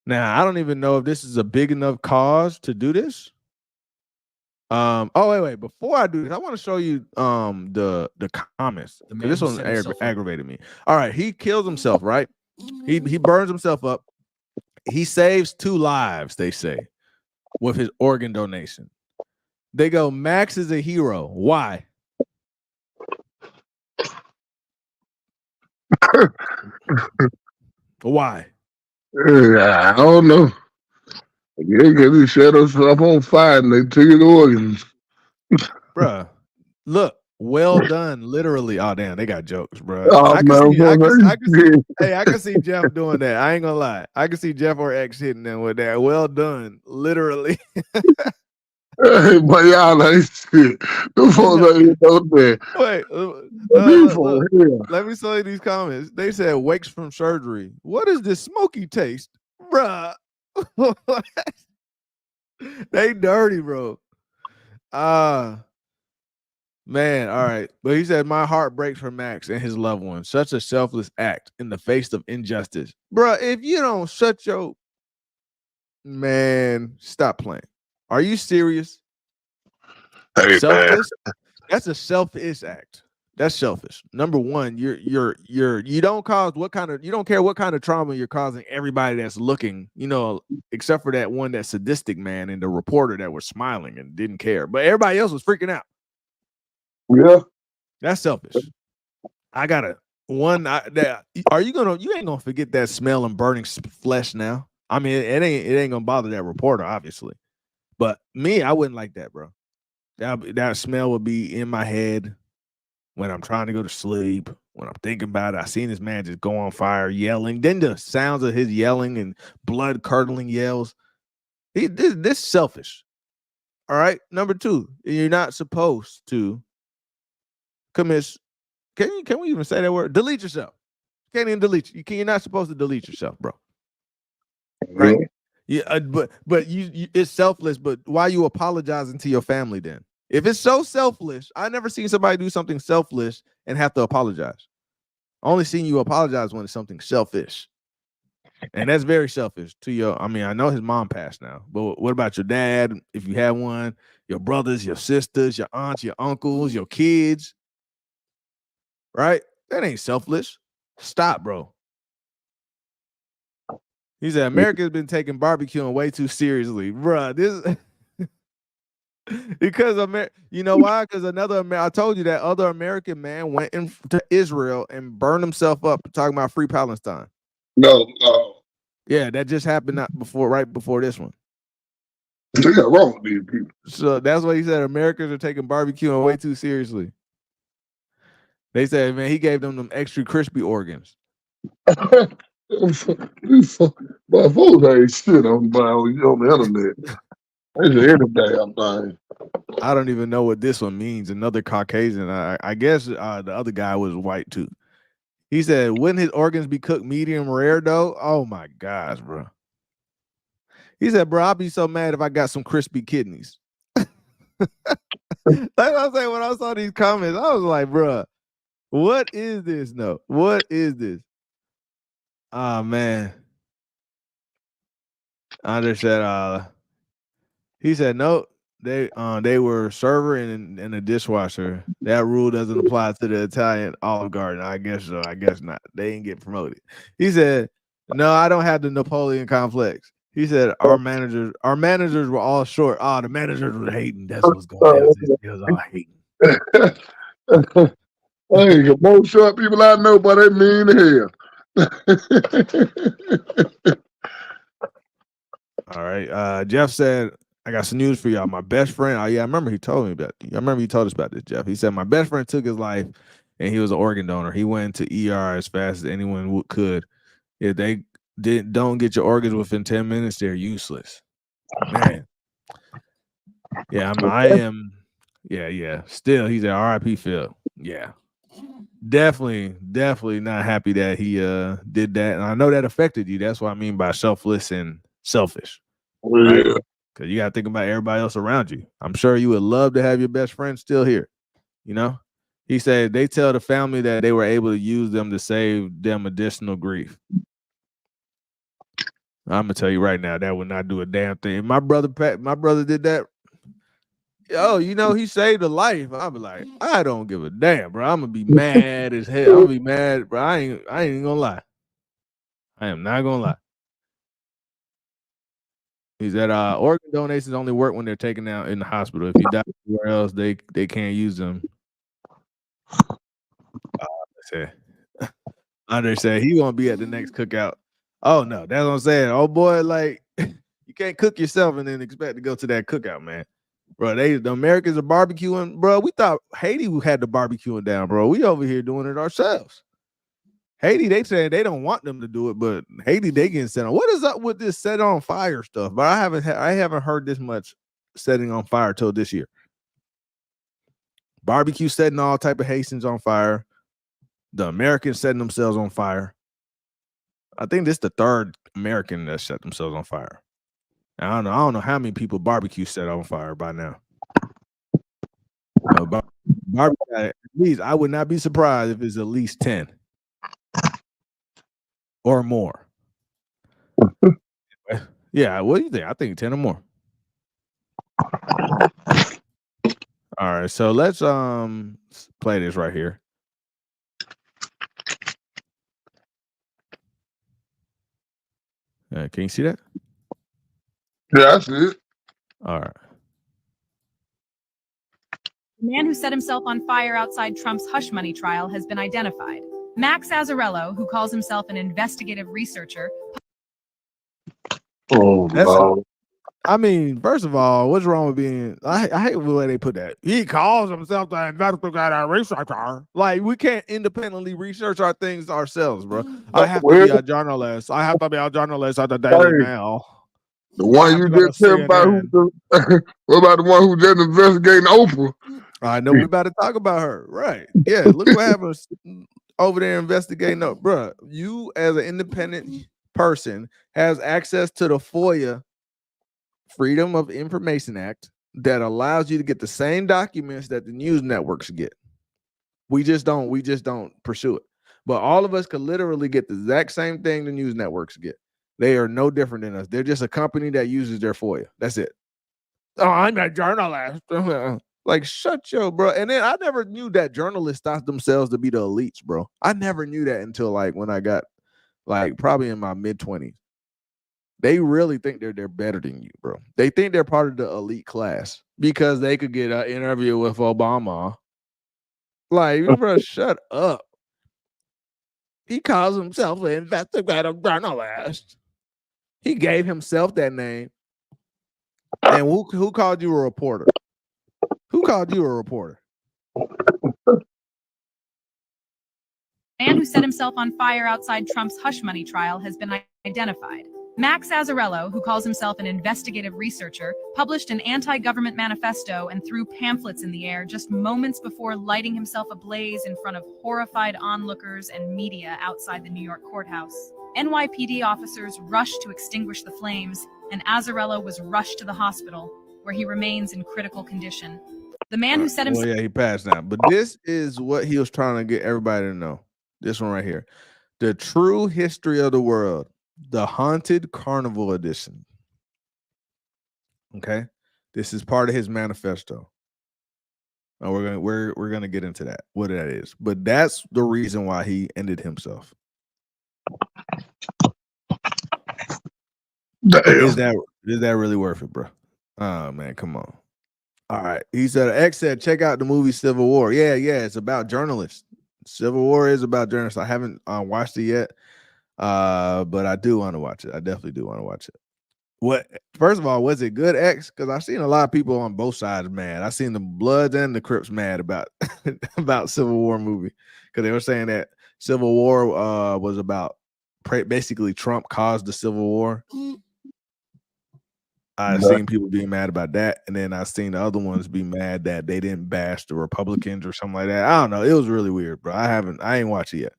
Now, I don't even know if this is a big enough cause to do this. Wait. Before I do this, I want to show you the comments. This one aggravated me. All right, he kills himself, right? He burns himself up. He saves 2 lives, they say, with his organ donation. They go, Max is a hero. Why? Why? I don't know. Yeah, because he set himself on fire and they took his organs. Bruh, look, well done. Literally. Oh, damn, they got jokes, bro. Oh, I can see Jeff doing that. I ain't gonna lie. I can see Jeff or X hitting them with that. Well done. Literally. Hey, but y'all ain't shit. The folks ain't know that. Wait, let me show you these comments. They said wakes from surgery. What is this smoky taste? Bruh. They dirty, bro. Man, all right. But he said, my heart breaks for Max and his loved ones. Such a selfless act in the face of injustice. Bruh, if you don't shut your... Man, stop playing. Are you serious? Hey, selfless? That's a selfish act. That's selfish. Number one, you don't care what kind of trauma you're causing everybody that's looking, except for that one, that sadistic man and the reporter that was smiling and didn't care. But everybody else was freaking out. Yeah. That's selfish. I got you ain't gonna forget that smell and burning flesh now. I mean, it ain't gonna bother that reporter, obviously. But me, I wouldn't like that, bro. That smell would be in my head when I'm trying to go to sleep, when I'm thinking about it. I seen this man just go on fire, yelling. Then the sounds of his yelling and blood curdling yells. This is selfish. All right. Number 2, you're not supposed to commits. Can we even say that word? Delete yourself. Can't even delete you. You're not supposed to delete yourself, bro. Right? Yeah, but you it's selfless. But why are you apologizing to your family then? If it's so selfless, I never seen somebody do something selfless and have to apologize. I only seen you apologize when it's something selfish. And that's very selfish to your. I mean, I know his mom passed now, but what about your dad? If you had one, your brothers, your sisters, your aunts, your uncles, your kids, right? That ain't selfless. Stop, bro. He said America's been taking barbecuing way too seriously, bro. This because you know why? Because I told you that other American man went to Israel and burned himself up talking about free Palestine. No. Yeah, that just happened right before this one. They got wrong with these people. So that's what he said. Americans are taking barbecuing way too seriously. They said, man, he gave them extra crispy organs. But folks ain't shit on the internet. It's any damn thing. I don't even know what this one means. Another Caucasian. I guess the other guy was white too. He said, wouldn't his organs be cooked medium rare though? Oh my gosh, bro. He said, bro, I'll be so mad if I got some crispy kidneys. That's what I'm saying. When I saw these comments, I was like, bro, what is this? No, what is this? Oh man. Andre said, he said, no, they were server and a dishwasher. That rule doesn't apply to the Italian Olive Garden. I guess so. I guess not. They didn't get promoted. He said, no, I don't have the Napoleon complex. He said, our managers were all short. Oh, the managers were hating. That's what's going on. It was all hating. Hey, the most short people I know, but they mean hell. All right. Jeff said, I got some news for y'all. My best friend. Oh, yeah, I remember he told me about it. I remember he told us about this, Jeff. He said, my best friend took his life and he was an organ donor. He went into ER as fast as anyone could. If they don't get your organs within 10 minutes, they're useless. Man. Yeah, I am. Yeah. Still, he's at RIP Phil. Yeah. Definitely not happy that he did that. And I know that affected you. That's what I mean by selfless and selfish. Right? Yeah. Because you got to think about everybody else around you. I'm sure you would love to have your best friend still here. You know? He said they tell the family that they were able to use them to save them additional grief. I'm gonna tell you right now, that would not do a damn thing. My brother did that. Oh, you know, he saved a life. I'll be like, I don't give a damn, bro. I'm gonna be mad as hell. I'm gonna be mad, bro. I ain't even gonna lie. I am not gonna lie. He said organ donations only work when they're taken out in the hospital. If you die somewhere else, they can't use them. Andre said he won't be at the next cookout. Oh no, that's what I'm saying. Oh boy, like you can't cook yourself and then expect to go to that cookout, man. Bro, the Americans are barbecuing, bro. We thought Haiti had the barbecuing down, bro. We over here doing it ourselves. Haiti, they saying they don't want them to do it, but Haiti, they getting set on. What is up with this set on fire stuff? But I haven't heard this much setting on fire till this year. Barbecue setting all type of Haitians on fire. The Americans setting themselves on fire. I think this is the third American that set themselves on fire. I don't know how many people barbecue set on fire by now. Barbecue, at least I would not be surprised if it's at least 10 or more. Yeah, what do you think? I think 10 or more. All right, so let's play this right here. Can you see that? Yeah, I see it. All right. The man who set himself on fire outside Trump's hush money trial has been identified. Max Azzarello, who calls himself an investigative researcher. Oh, no. I mean, first of all, what's wrong with being? I hate the way they put that. He calls himself the investigative researcher. Like, we can't independently research our things ourselves, bro. I have to be a journalist. I have to be a journalist at the Daily Mail. The one you just said about what about the one who just investigating Oprah? I know we're about to talk about her. Right. Yeah. Look what happens over there investigating. No, bruh, you as an independent person has access to the FOIA, Freedom of Information Act, that allows you to get the same documents that the news networks get. We just don't pursue it. But all of us could literally get the exact same thing the news networks get. They are no different than us. They're just a company that uses their FOIA. That's it. Oh, I'm a journalist. Like, shut your bro. And then I never knew that journalists thought themselves to be the elites, bro. I never knew that until like when I got like probably in my mid-20s. They really think they're better than you, bro. They think they're part of the elite class because they could get an interview with Obama. Like, bro, shut up. He calls himself an investigative journalist. He gave himself that name. And who called you a reporter? Who called you a reporter? Man who set himself on fire outside Trump's hush money trial has been identified. Max Azzarello, who calls himself an investigative researcher, published an anti-government manifesto and threw pamphlets in the air just moments before lighting himself ablaze in front of horrified onlookers and media outside the New York courthouse. NYPD officers rushed to extinguish the flames, and Azzarello was rushed to the hospital, where he remains in critical condition. The man who set himself... Well, yeah, he passed now. But this is what he was trying to get everybody to know. This one right here. The True History of the World, the Haunted Carnival Edition. Okay? This is part of his manifesto. And we're gonna get into that, what that is. But that's the reason why he ended himself. Damn. Is that really worth it, bro? Oh man, come on. All right. He said X said, check out the movie Civil War. Yeah, it's about journalists. Civil War is about journalists. I haven't watched it yet. But I do want to watch it. I definitely do want to watch it. What first of all, was it good, X? Because I've seen a lot of people on both sides mad. I've seen the Bloods and the Crips mad about about Civil War movie. Because they were saying that Civil War was about basically Trump caused the Civil War. I've seen people being mad about that, and then I've seen the other ones be mad that they didn't bash the Republicans or something like that. I don't know. It was really weird, bro. I ain't watched it yet.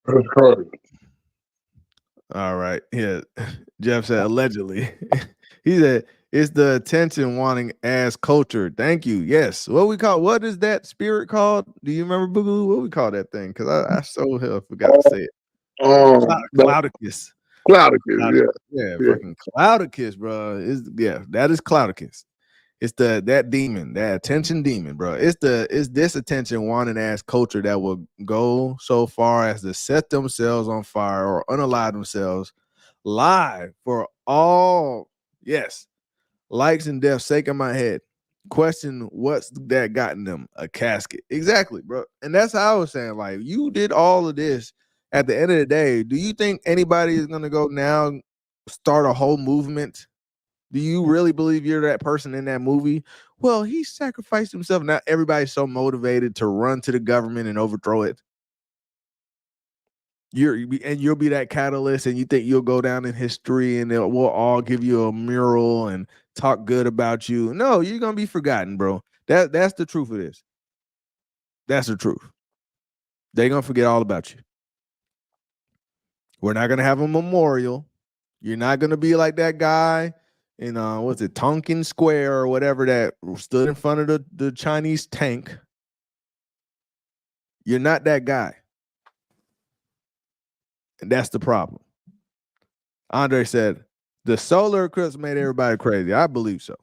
That's crazy. All right. Yeah. Jeff said allegedly. He said it's the attention wanting ass culture. Thank you. Yes. What is that spirit called? Do you remember, Boogaloo? What we call that thing? Because I so hell forgot to say it. Cloudicus. Cloudicus, Yeah, fucking Cloudicus, bro. That is Cloudicus. It's that demon, that attention demon, bro. It's this attention wanting ass culture that will go so far as to set themselves on fire or unalive themselves live for all likes and death's sake in my head. Question what's that gotten them? A casket. Exactly, bro. And that's how I was saying, like, you did all of this. At the end of the day, do you think anybody is gonna go now start a whole movement? Do you really believe you're that person in that movie? Well, he sacrificed himself. Now everybody's so motivated to run to the government and overthrow it. You'll be that catalyst, and you think you'll go down in history, and we'll all give you a mural and talk good about you. No, you're gonna be forgotten, bro. That's the truth of this. That's the truth. They're gonna forget all about you. We're not gonna have a memorial. You're not gonna be like that guy in what's it, Tonkin Square or whatever, that stood in front of the Chinese tank. You're not that guy. And that's the problem. Andre said, the solar eclipse made everybody crazy. I believe so.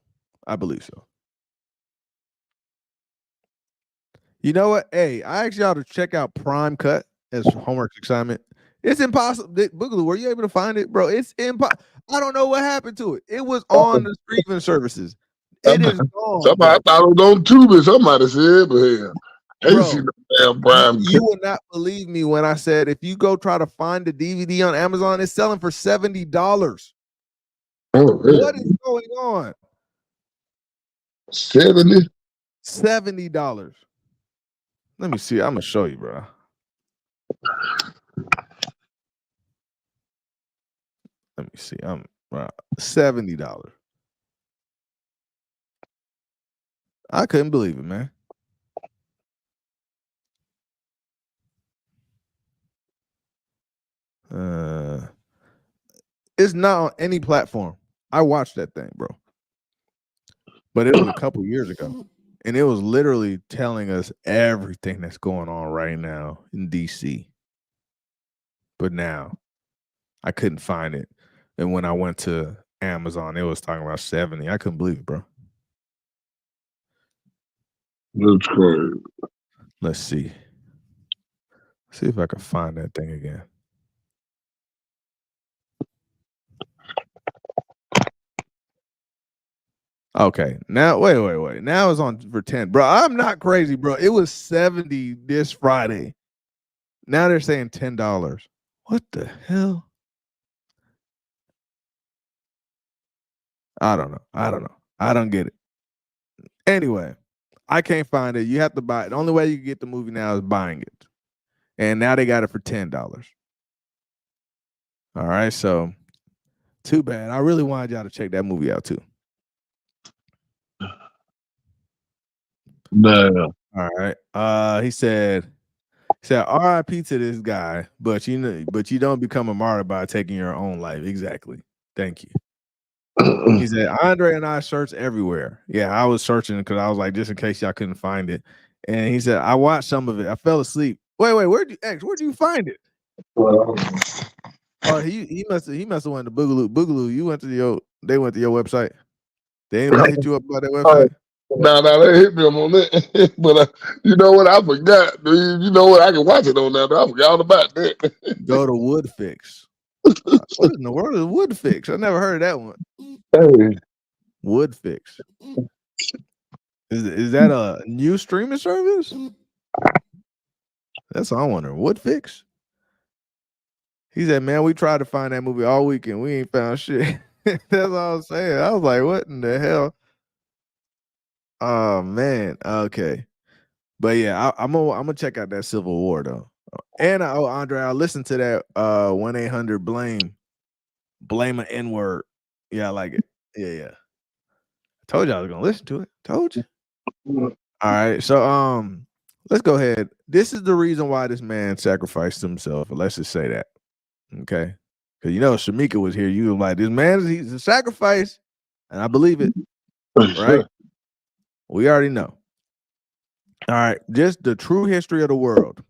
You know what? Hey, I asked y'all to check out Prime Cut as homework assignment. It's impossible. Boogaloo, were you able to find it, bro? It's impossible. I don't know what happened to it. It was on the streaming services. It is gone. Somebody thought it was on Tubi. Somebody said, but hell, ain't seen the damn Prime. You will not believe me when I said if you go try to find the DVD on Amazon, it's selling for $70. What is going on? $70? $70. Let me see. I'm gonna show you, bro. Let me see. I'm $70. I couldn't believe it, man. It's not on any platform. I watched that thing, bro. But it was a couple years ago. And it was literally telling us everything that's going on right now in DC. But now I couldn't find it. And when I went to Amazon, it was talking about 70. I couldn't believe it, bro. That's crazy. Let's see. See if I can find that thing again. Okay. Now, wait. Now it's on for 10. Bro, I'm not crazy, bro. It was 70 this Friday. Now they're saying $10. What the hell? I don't know. I don't get it. Anyway, I can't find it. You have to buy it. The only way you can get the movie now is buying it. And now they got it for $10. All right, so too bad. I really wanted y'all to check that movie out too. Damn. All right. He said RIP to this guy, but you don't become a martyr by taking your own life. Exactly. Thank you. He said, Andre and I searched everywhere. Yeah, I was searching because I was like, just in case y'all couldn't find it. And he said, I watched some of it. I fell asleep. Wait, where'd you find it? Well, Oh, he must have went to Boogaloo. They went to your website. They anybody hit you up about that website? Nah, they hit me on that. But you know what? I forgot. Dude. You know what? I can watch it on there. I forgot all about that. Go to Woodfix. What in the world is Woodfix? I never heard of that one. Hey. Woodfix. Is that a new streaming service? That's what I wonder. Woodfix? He said, man, we tried to find that movie all weekend. We ain't found shit. That's all I was saying. I was like, what in the hell? Oh, man. Okay. But yeah, I'm gonna check out that Civil War though. And Andre, I listened to that 1-800 blame an N-word. Yeah, I like it. Yeah. I told you I was gonna listen to it. Told you. All right, so let's go ahead. This is the reason why this man sacrificed himself. Let's just say that. Okay. Because Shamika was here. You were like, this man, he's a sacrifice, and I believe it. Right? We already know. All right, just the true history of the world.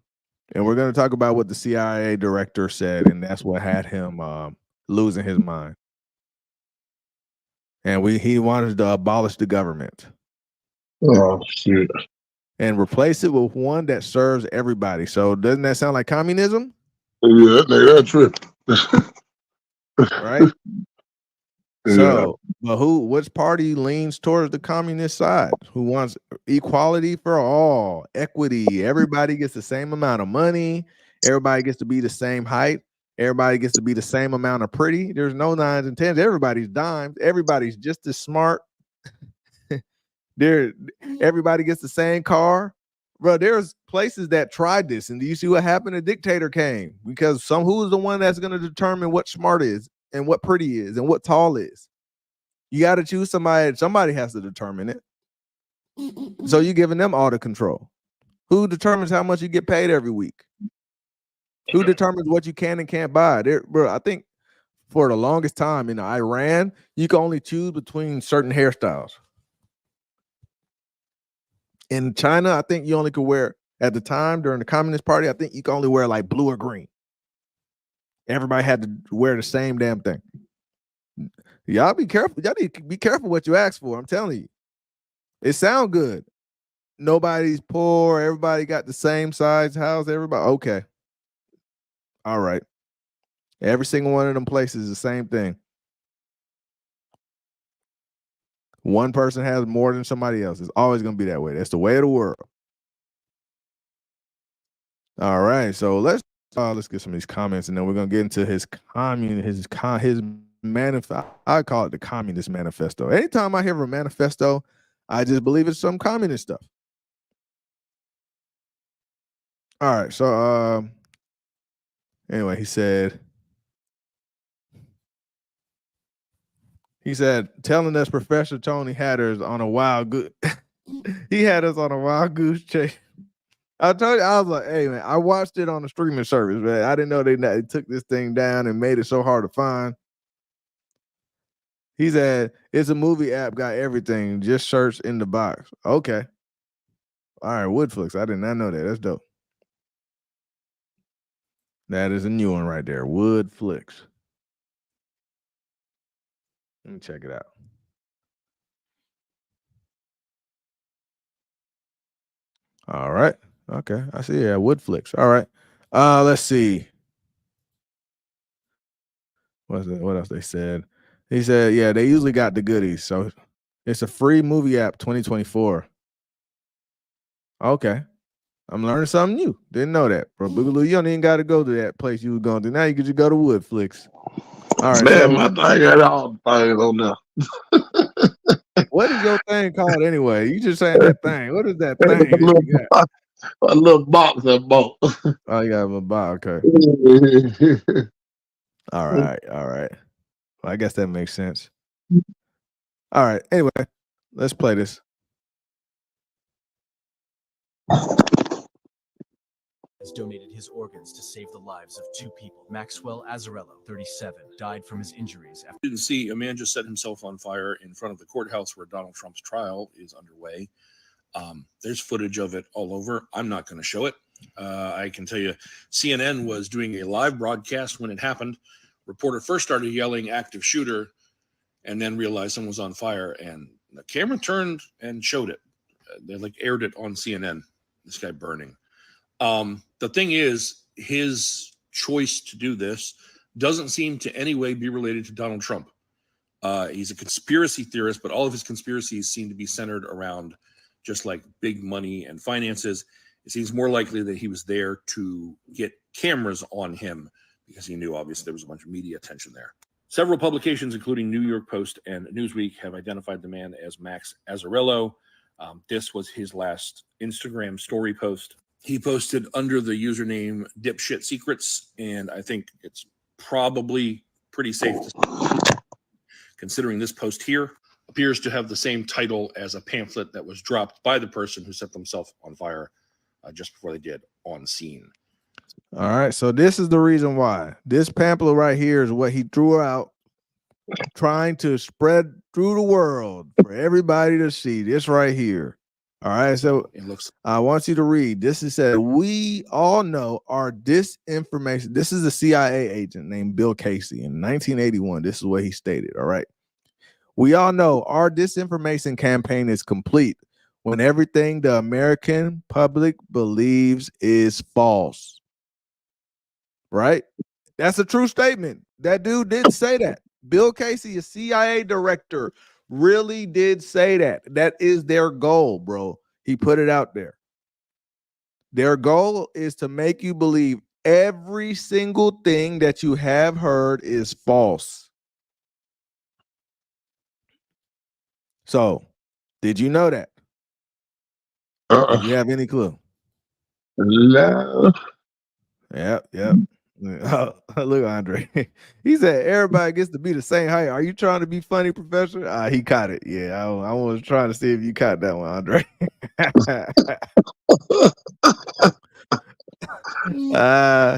And we're going to talk about what the CIA director said, and that's what had him losing his mind. And he wanted to abolish the government. Oh, shit. And replace it with one that serves everybody. So doesn't that sound like communism? Yeah, that trip. Right? Yeah. So, but which party leans towards the communist side? Who wants equality for all, equity? Everybody gets the same amount of money. Everybody gets to be the same height. Everybody gets to be the same amount of pretty. There's no 9s and 10s. Everybody's dimes. Everybody's just as smart. Everybody gets the same car. Bro, there's places that tried this, and do you see what happened? A dictator came because who is the one that's going to determine what smart is and what pretty is and what tall is? You got to choose somebody. Somebody has to determine it. So you're giving them all the control. Who determines how much you get paid every week? Who determines what you can and can't buy? Bro, I think for the longest time in Iran, you can only choose between certain hairstyles. In China, I think you only could wear, at the time during the Communist Party, I think you could only wear like blue or green. Everybody had to wear the same damn thing. Y'all be careful. Y'all need to be careful what you ask for. I'm telling you. It sounds good. Nobody's poor. Everybody got the same size house. Everybody. Okay. All right. Every single one of them places is the same thing. One person has more than somebody else. It's always going to be that way. That's the way of the world. All right. So let's get some of these comments, and then we're going to get into his manifesto. I call it the Communist Manifesto. Anytime I hear of a manifesto, I just believe it's some communist stuff. All right. So anyway, he said telling us Professor Tony Hatter's on a wild good. He had us on a wild goose chase. I told you, I was like, hey man, I watched it on the streaming service, man. I didn't know they took this thing down and made it so hard to find. He said it's a movie app, got everything. Just search in the box. Okay. All right, Woodflix. I did not know that. That's dope. That is a new one right there. Woodflix. Let me check it out. All right. Okay. I see. Yeah, Woodflix. All right. Let's see. What else they said? He said, yeah, they usually got the goodies. So it's a free movie app 2024. Okay. I'm learning something new. Didn't know that. Bro, Boogaloo, you don't even got to go to that place you was going to. Now you could just go to Woodflix. All right. Man, So my thing got all the things on there. what is your thing called anyway? You just saying that thing. What is that thing that you got? A little box I bought. Oh, you got a box. Okay. All right. All right. Well, I guess that makes sense. All right. Anyway, let's play this. Has donated his organs to save the lives of 2 people. Maxwell Azzarello, 37, died from his injuries after. Didn't see a man just set himself on fire in front of the courthouse where Donald Trump's trial is underway. There's footage of it all over. I'm not going to show it. I can tell you CNN was doing a live broadcast when it happened. Reporter first started yelling active shooter and then realized someone was on fire, and the camera turned and showed it. They aired it on CNN, this guy burning. The thing is, his choice to do this doesn't seem to any way be related to Donald Trump. He's a conspiracy theorist, but all of his conspiracies seem to be centered around just like big money and finances. It seems more likely that he was there to get cameras on him because he knew obviously there was a bunch of media attention there. Several publications, including New York Post and Newsweek, have identified the man as Max Azzarello. This was his last Instagram story post. He posted under the username Dipshit Secrets, and I think it's probably pretty safe to say, considering this post here appears to have the same title as a pamphlet that was dropped by the person who set themselves on fire just before they did on scene. All right, so this is the reason why. This pamphlet right here is what he threw out, trying to spread through the world for everybody to see. This right here. All right, so it looks. I want you to read. This is said, we all know our disinformation. This is a CIA agent named Bill Casey in 1981. This is what he stated. All right. We all know our disinformation campaign is complete when everything the American public believes is false. Right? That's a true statement. That dude did say that. Bill Casey, a CIA director, really did say that. That is their goal, bro. He put it out there. Their goal is to make you believe every single thing that you have heard is false. So, did you know that? Did you have any clue? No. Yep. Look, Andre. He said everybody gets to be the same height. Are you trying to be funny, Professor? He caught it. Yeah, I was trying to see if you caught that one, Andre.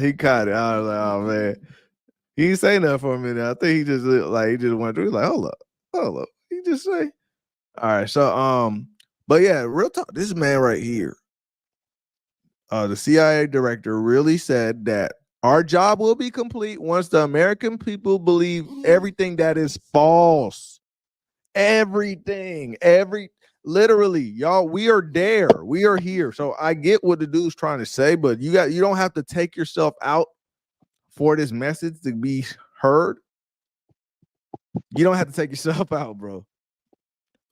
He caught it. I was like, oh man. He didn't say nothing for a minute. I think he just went through. He's like, hold up. He just say. All right, so but yeah, real talk. This man right here, the CIA director really said that our job will be complete once the American people believe everything that is false. Everything, literally, y'all, we are there. We are here. So I get what the dude's trying to say, but you don't have to take yourself out for this message to be heard. You don't have to take yourself out, bro.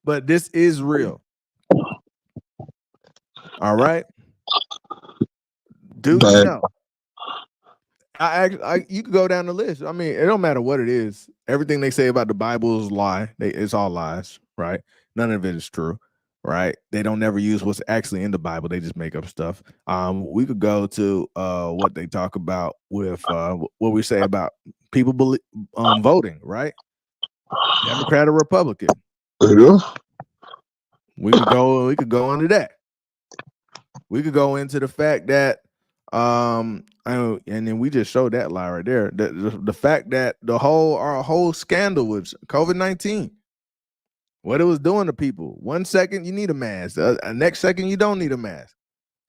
But this is real. All right. Dude, you know. You could go down the list. I mean, it don't matter what it is. Everything they say about the Bible is lie. It's all lies, right? None of it is true, right? They don't never use what's actually in the Bible. They just make up stuff. We could go to what they talk about with what we say about people voting, right? Democrat or Republican. Yeah. We could go into that. We could go into the fact that and then we just showed that lie right there. The fact that our whole scandal was COVID-19. What it was doing to people. 1 second you need a mask. Next second you don't need a mask.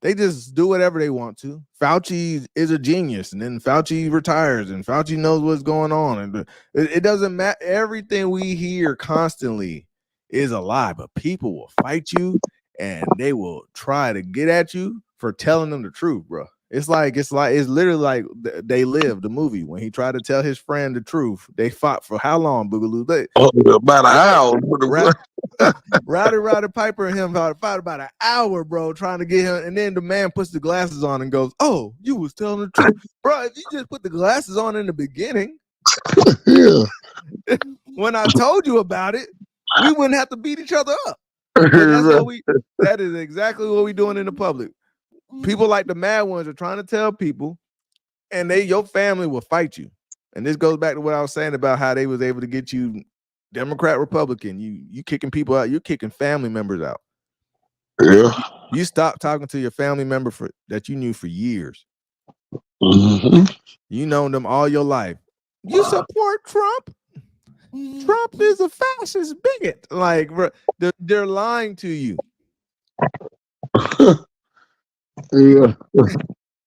They just do whatever they want to. Fauci is a genius, and then Fauci retires, and Fauci knows what's going on. And it doesn't matter. Everything we hear constantly is a lie, but people will fight you, and they will try to get at you for telling them the truth, bro. It's literally like They Live, the movie. When he tried to tell his friend the truth, they fought for how long, Boogaloo? About an hour. Rowdy Piper and him fought about an hour, bro, trying to get him. And then the man puts the glasses on and goes, "Oh, you was telling the truth, bro. If you just put the glasses on in the beginning, Yeah. when I told you about it, we wouldn't have to beat each other up." And that is exactly what we're doing in the public. People like the mad ones are trying to tell people, and your family will fight you. And this goes back to what I was saying about how they was able to get you Democrat, Republican. You kicking people out. You're kicking family members out. Yeah. You stop talking to your family member that you knew for years. Mm-hmm. You known them all your life. You support Trump? Trump is a fascist bigot. Like, bro, they're lying to you. Yeah.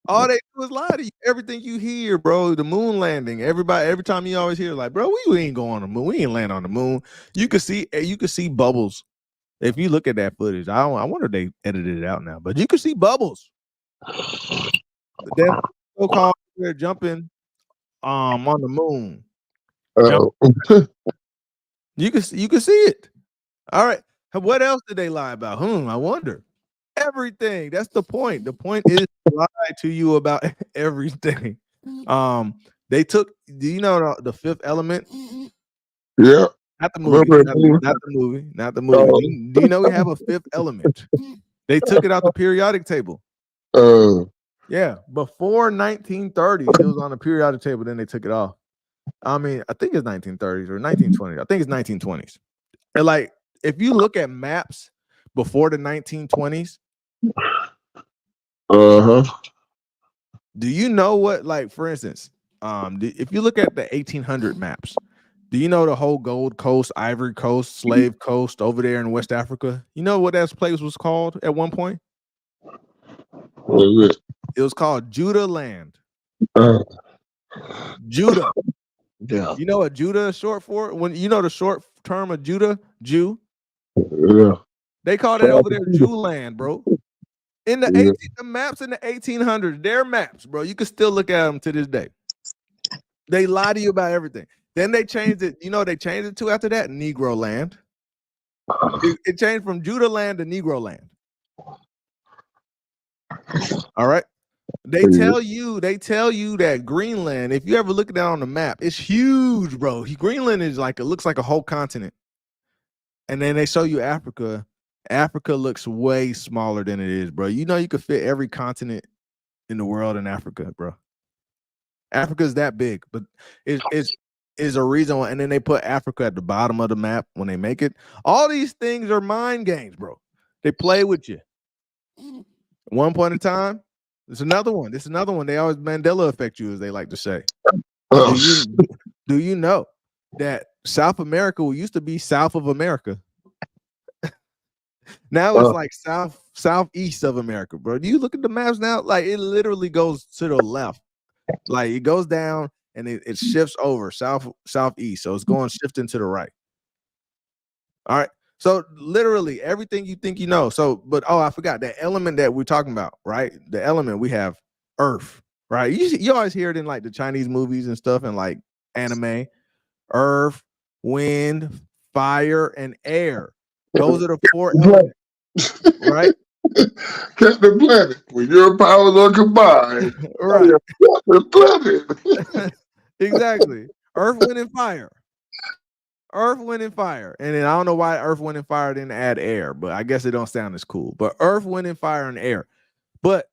All they do is lie to you. Everything you hear, bro, the moon landing. Every time you always hear, like, bro, we ain't go on the moon. We ain't land on the moon. You can see bubbles. If you look at that footage, I wonder if they edited it out now, but you can see bubbles. Them so-called they're jumping on the moon. You can see it. All right. What else did they lie about? I wonder. Everything. That's the point. The point is to lie to you about everything. They took. Do you know the Fifth Element? Yeah. Not the movie. Not the movie. Do you know we have a fifth element? They took it out the periodic table. Yeah, before 1930s, it was on the periodic table. Then they took it off. I mean, I think it's 1930s or 1920s. I think it's 1920s. And like, if you look at maps before the 1920s, do you know what? Like, for instance, if you look at the 1800 maps, do you know the whole Gold Coast, Ivory Coast, Slave Coast over there in West Africa? You know what that place was called at one point? What is it? It was called Judah Land. Judah. Yeah. You know what Judah is short for? When you know the short term of Judah, Jew. Yeah. They call that over there Jew land, bro. In the the maps in the 1800s, their maps, bro. You can still look at them to this day. They lie to you about everything. Then they changed it. You know they changed it to after that Negro land. It changed from Judah land to Negro land. All right. They tell you that Greenland, if you ever look at that on the map, it's huge, bro. Greenland is like, it looks like a whole continent. And then they show you Africa. Africa looks way smaller than it is, bro. You know you could fit every continent in the world in Africa, bro. Africa is that big, but it's a reason why. And then they put Africa at the bottom of the map when they make it. All these things are mind games, bro. They play with you. At one point in time, there's another one. This is another one. They always Mandela affect you, as they like to say. Do you know that South America used to be south of America? Now it's like southeast of America, bro. Do you look at the maps now? Like, it literally goes to the left. Like, it goes down and it shifts over southeast. So it's going shifting to the right. All right. So literally everything you think you know. So, but I forgot that element that we're talking about, right? The element we have, earth, right? You always hear it in like the Chinese movies and stuff and like anime. Earth, wind, fire, and air. Those are the four elements, right? Captain Planet. When your powers are combined, right? Captain Planet. Exactly. Earth, wind, and fire. Earth, wind, and fire. And then I don't know why Earth, wind, and fire didn't add air, but I guess it don't sound as cool. But Earth, wind, and fire, and air. But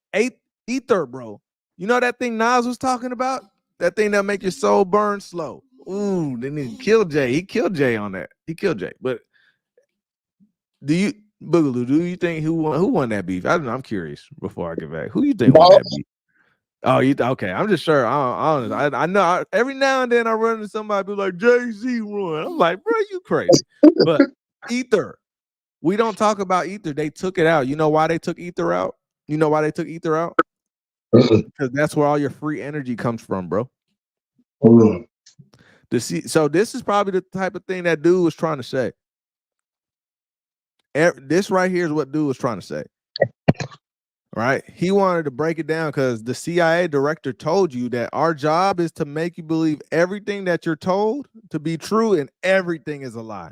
ether, bro. You know that thing Nas was talking about? That thing that make your soul burn slow. Ooh, then he killed Jay. He killed Jay on that. He killed Jay. But do Boogaloo, do you think who won that beef? I don't know. I'm curious before I get back. Who you think won that beef? Oh, okay. I'm just sure. I know. Every now and then I run into somebody be like Jay-Z won. I'm like, bro, you crazy. But Ether, we don't talk about Ether. They took it out. You know why they took Ether out? You know why they took Ether out? Because that's where all your free energy comes from, bro. So this is probably the type of thing that dude was trying to say. This right here is what dude was trying to say. Right? He wanted to break it down because the CIA director told you that our job is to make you believe everything that you're told to be true and everything is a lie.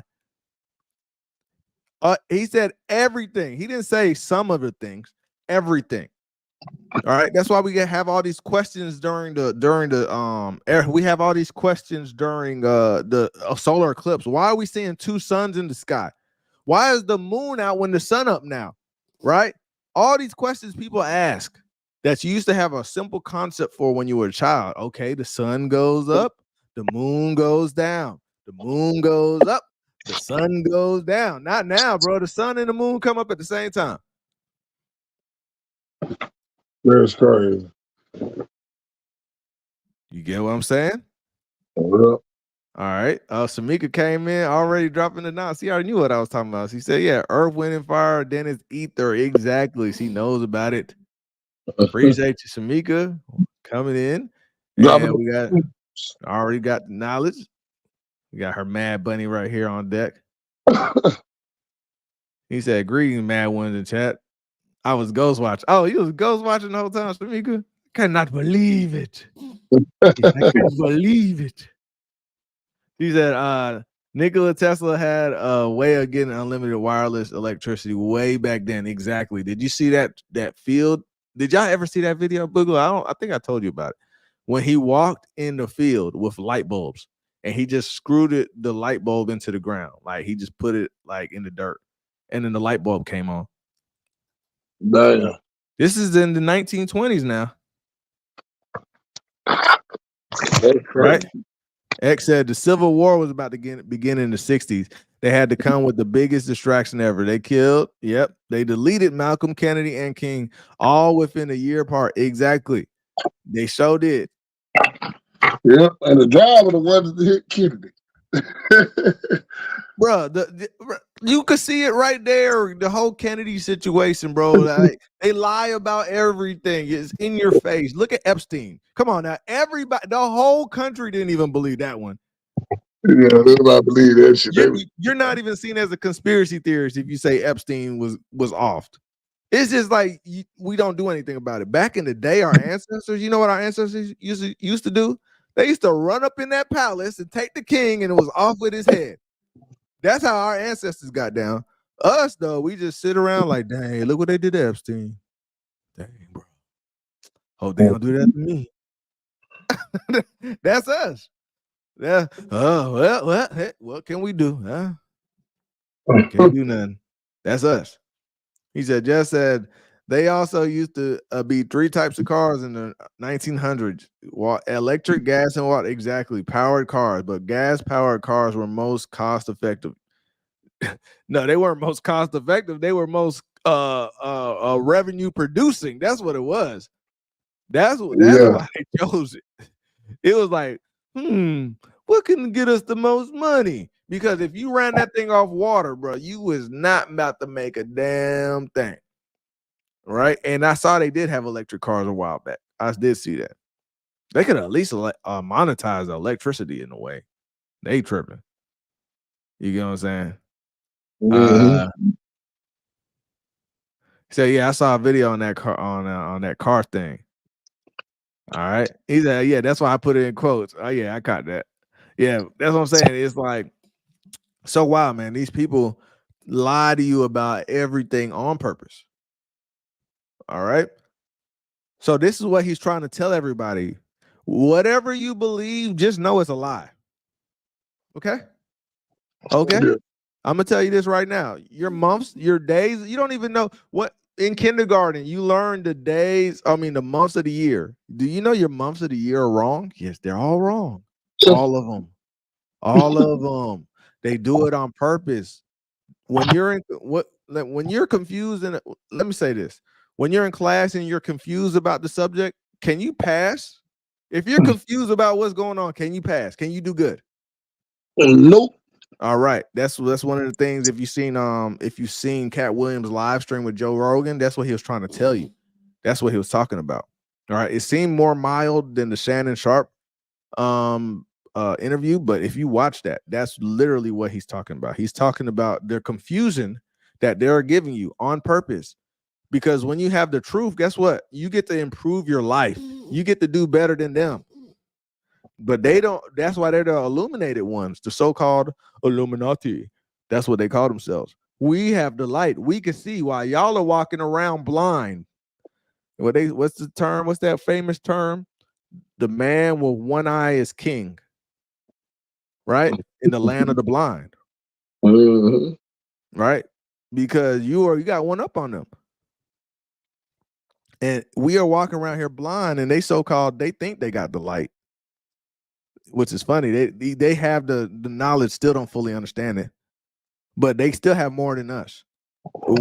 He said everything. He didn't say some of the things, everything. All right. That's why we have all these questions during the we have all these questions during the solar eclipse. Why are we seeing two suns in the sky? Why is the moon out when the sun up now? Right? All these questions people ask that you used to have a simple concept for when you were a child. Okay, the sun goes up, the moon goes down, the moon goes up, the sun goes down. Not now, bro. The sun and the moon come up at the same time. That's crazy. You get what I'm saying? Yeah. All right. Samika came in already dropping the knowledge. She already knew what I was talking about. She said, yeah, earth, wind, and fire, then it's ether. Exactly. She knows about it. Appreciate you, Samika, coming in. And we already got the knowledge. We got her Mad Bunny right here on deck. He said, greetings, Mad Ones in chat. I was ghost watching. Oh, you was ghost watching the whole time, Samika? I cannot believe it. I can't believe it. He said, Nikola Tesla had a way of getting unlimited wireless electricity way back then. Exactly. Did you see that field? Did y'all ever see that video, Boogaloo? I think I told you about it. When he walked in the field with light bulbs and he just screwed the light bulb into the ground. Like he just put it like in the dirt. And then the light bulb came on. Damn. This is in the 1920s now. Right? X said the Civil War was about to begin in the 60s. They had to come with the biggest distraction ever. They deleted Malcolm, Kennedy, and King all within a year apart. Exactly. They sure did. Yeah, and the driver the one that hit Kennedy. Bro, you could see it right there. The whole Kennedy situation, bro. Like, they lie about everything. It's in your face. Look at Epstein. Come on now. Everybody, the whole country didn't even believe that one. Yeah, they don't believe that shit. You're not even seen as a conspiracy theorist if you say Epstein was offed. It's just like we don't do anything about it. Back in the day, our ancestors, you know what our ancestors used to do? They used to run up in that palace and take the king, and it was off with his head. That's how our ancestors got down. Us, though, we just sit around like, dang, look what they did to Epstein. Dang, bro. Hope they don't do that to me. That's us. Yeah. Oh, well, hey, what can we do? Huh? Can't do nothing. That's us. He said, just said they also used to be three types of cars in the 1900s: electric, gas, and water. Exactly, powered cars. But gas-powered cars were most cost-effective. No, they weren't most cost-effective. They were most revenue-producing. That's what it was. That's why they chose it. It was like, what can get us the most money? Because if you ran that thing off water, bro, you was not about to make a damn thing. Right? And I saw they did have electric cars a while back. I did see that. They could at least monetize the electricity in a way. They tripping. You get what I'm saying? So yeah, I saw a video on that car on that car thing. All right. He said, yeah, that's why I put it in quotes. Oh, yeah, I caught that. Yeah, that's what I'm saying. It's like so wild, man. These people lie to you about everything on purpose. All right. So this is what he's trying to tell everybody. Whatever you believe, just know it's a lie. Okay? Okay. Yeah. I'm gonna tell you this right now. Your months, your days, you don't even know what in kindergarten you learn the days, the months of the year. Do you know your months of the year are wrong? Yes, they're all wrong. All of them. All of them. They do it on purpose. when you're in when you're confused, and let me say this: when you're in class and you're confused about the subject, can you pass? If you're confused about what's going on, can you pass? Can you do good? Nope. All right, that's one of the things. If you've seen Cat Williams live stream with Joe Rogan, that's what he was trying to tell you. That's what he was talking about. All right, it seemed more mild than the Shannon Sharp interview, but if you watch that, that's literally what he's talking about. He's talking about their confusion that they're giving you on purpose. Because when you have the truth, guess what? You get to improve your life. You get to do better than them. But they don't. That's why they're the illuminated ones, the so-called Illuminati. That's what they call themselves. We have the light. We can see while y'all are walking around blind. What's the term? What's that famous term? The man with one eye is king, right? In the land of the blind, right? Because you got one up on them. And we are walking around here blind, and they think they got the light. Which is funny. They have the knowledge, still don't fully understand it, but they still have more than us.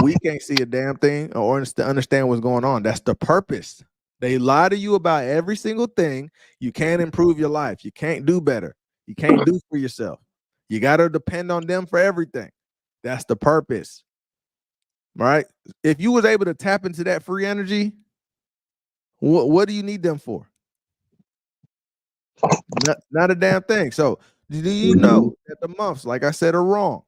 We can't see a damn thing or understand what's going on. That's the purpose. They lie to you about every single thing. You can't improve your life. You can't do better. You can't do for yourself. You got to depend on them for everything. That's the purpose. Right? If you was able to tap into that free energy, what do you need them for? Not a damn thing. So do you know that the months, like I said, are wrong?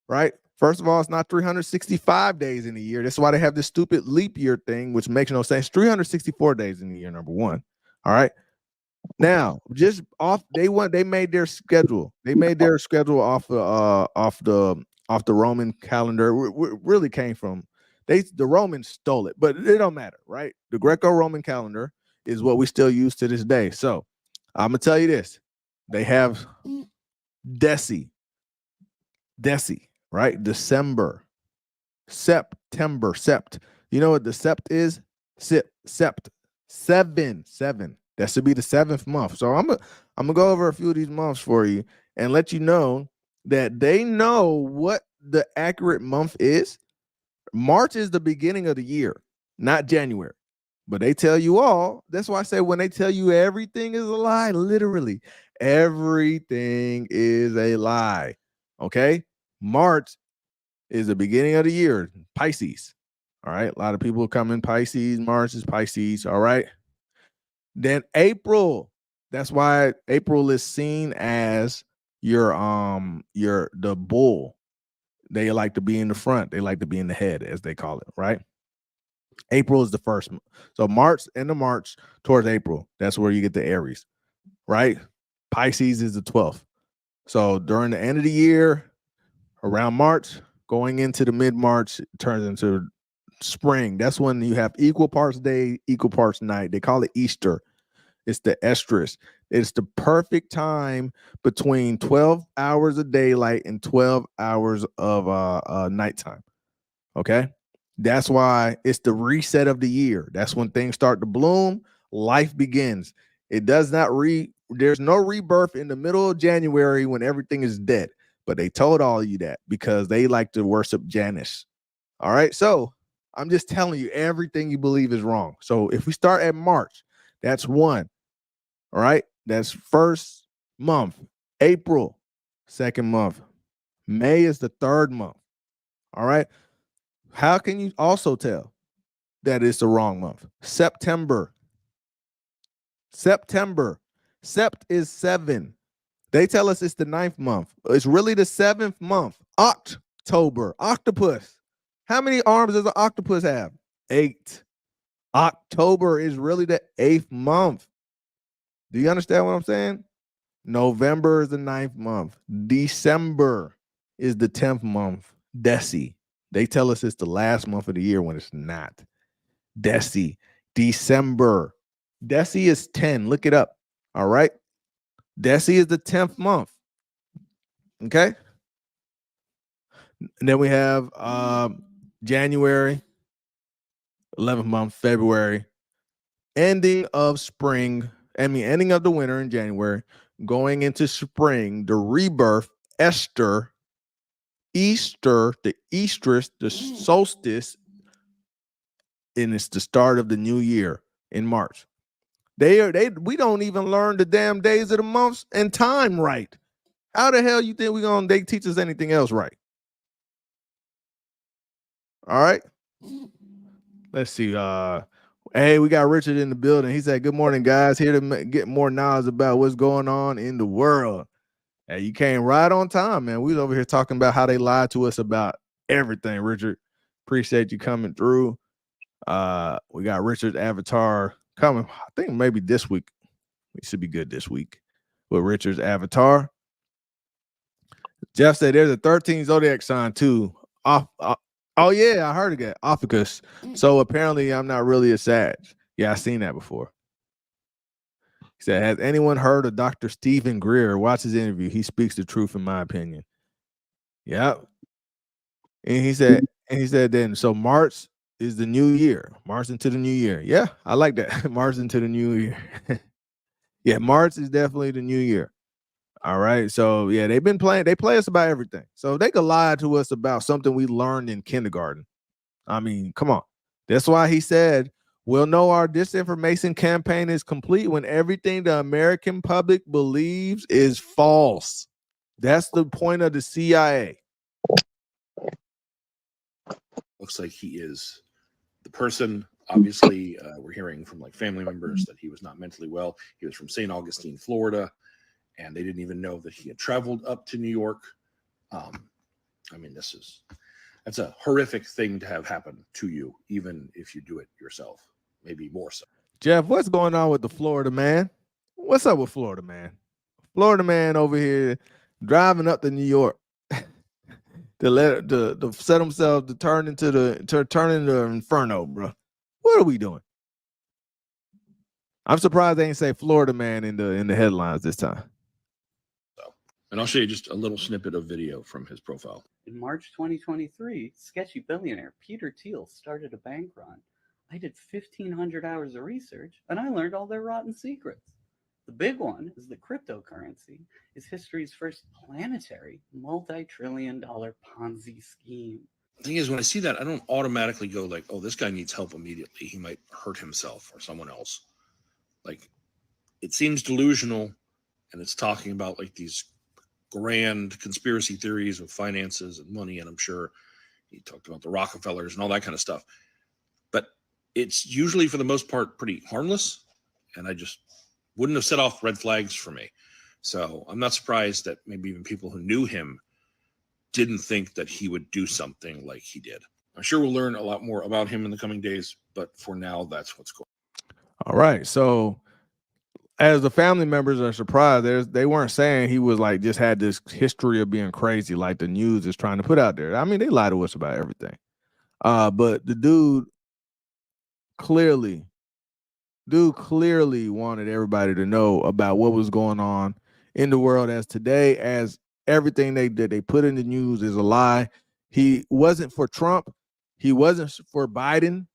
Right? First of all, it's not 365 days in a year. That's why they have this stupid leap year thing, which makes no sense. 364 days in a year, number one. All right. Now, just they made their schedule. They made their schedule off the Roman calendar. Really came from the Romans stole it, but it don't matter, right? The Greco-Roman calendar is what we still use to this day. So I'm gonna tell you this: they have Deci, right? December, September, Sept. You know what the Sept is? Sept, seven. That should be the 7th month. So I'm gonna go over a few of these months for you and let you know that they know what the accurate month is. March is the beginning of the year, not January. But they tell you all. That's why I say when they tell you everything is a lie, literally, everything is a lie. Okay? March is the beginning of the year, Pisces. All right. A lot of people come in Pisces. March is Pisces. All right. Then April. That's why April is seen as the bull. They like to be in the front. They like to be in the head, as they call it, right? April is the first. So March, end of March towards April, that's where you get the Aries, right? Pisces is the 12th. So during the end of the year, around March, going into the mid-March, it turns into spring. That's when you have equal parts day, equal parts night. They call it Easter. It's the estrus. It's the perfect time between 12 hours of daylight and 12 hours of nighttime. Okay? That's why it's the reset of the year. That's when things start to bloom. Life begins. It does not there's no rebirth in the middle of January when everything is dead. But they told all of you that because they like to worship Janus. All right. So I'm just telling you, everything you believe is wrong. So if we start at March, that's 1. All right. That's first month. April, 2nd month. May is the 3rd month. All right. How can you also tell that it's the wrong month? September. Sept is 7. They tell us it's the 9th month. It's really the 7th month. October. Octopus. How many arms does an octopus have? 8. October is really the 8th month. Do you understand what I'm saying? November is the 9th month. December is the 10th month. Deci. They tell us it's the last month of the year when it's not. Deci. December. Deci is 10. Look it up. All right. Deci is the 10th month. Okay. And then we have January, 11th month, February, ending of spring. Ending of the winter in January, going into spring, the rebirth, Esther, Easter, the Eastrus, the solstice, and it's the start of the new year in March. We don't even learn the damn days of the months and time right. How the hell you think they teach us anything else right? All right. Let's see. Hey, we got Richard in the building. He said, "Good morning, guys. Here to get more knowledge about what's going on in the world." Hey, you came right on time, man. We was over here talking about how they lied to us about everything, Richard. Appreciate you coming through. We got Richard's avatar coming. I think maybe this week. We should be good this week with Richard's avatar. Jeff said there's a 13 zodiac sign too. Oh yeah, I heard of that. Ophiuchus. So apparently I'm not really a Sag. Yeah, I've seen that before. He said, has anyone heard of Dr. Stephen Greer? Watch his interview. He speaks the truth, in my opinion. Yep. And he said then, so March is the new year. March into the new year. Yeah, I like that. March into the new year. Yeah, March is definitely the new year. All right. So yeah, they play us about everything. So they could lie to us about something we learned in kindergarten. I mean, come on. That's why he said, we'll know our disinformation campaign is complete when everything the American public believes is false. That's the point of the CIA. Looks like he is the person. Obviously, we're hearing from like family members that he was not mentally well. He was from St. Augustine, Florida, and they didn't even know that he had traveled up to New York. I mean, that's a horrific thing to have happen to you, even if you do it yourself, maybe more so. Jeff, what's going on with the Florida man? What's up with Florida man? Florida man over here driving up to New York to set himself to turn into inferno, bro. What are we doing? I'm surprised they ain't say Florida man in the headlines this time. And I'll show you just a little snippet of video from his profile. In March 2023, sketchy billionaire Peter Thiel started a bank run. I did 1,500 hours of research, and I learned all their rotten secrets. The big one is that cryptocurrency is history's first planetary, multi-trillion-dollar Ponzi scheme. The thing is, when I see that, I don't automatically go like, oh, this guy needs help immediately. He might hurt himself or someone else. Like, it seems delusional, and it's talking about like these grand conspiracy theories of finances and money, and I'm sure he talked about the Rockefellers and all that kind of stuff. But it's usually, for the most part, pretty harmless, and I just wouldn't have set off red flags for me. So I'm not surprised that maybe even people who knew him didn't think that he would do something like he did. I'm sure we'll learn a lot more about him in the coming days, but for now, that's what's going on. All right. So as the family members are surprised, they weren't saying he was like just had this history of being crazy like the news is trying to put out there. I mean, they lie to us about everything. But the dude clearly wanted everybody to know about what was going on in the world as today, as everything they put in the news is a lie. He wasn't for Trump. He wasn't for Biden.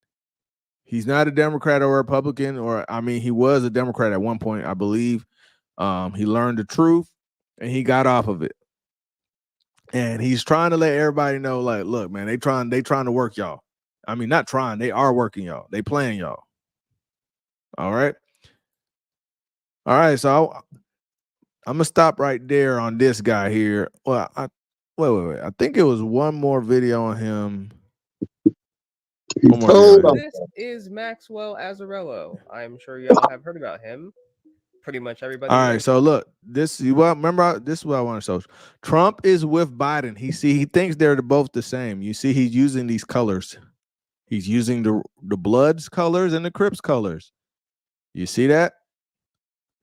He's not a Democrat or a Republican, he was a Democrat at one point, I believe. He learned the truth and he got off of it. And he's trying to let everybody know, like, look, man, they trying to work y'all. I mean, not trying, they are working y'all. They playing y'all. All right. So I'm gonna stop right there on this guy here. Well, wait. I think it was one more video on him. This is Maxwell Azzarello. I'm sure y'all have heard about him. Pretty much everybody. All right, so look, this is what I want to show. Trump is with Biden. He thinks they're both the same. You see, he's using these colors. He's using the Bloods colors and the Crips colors. You see that?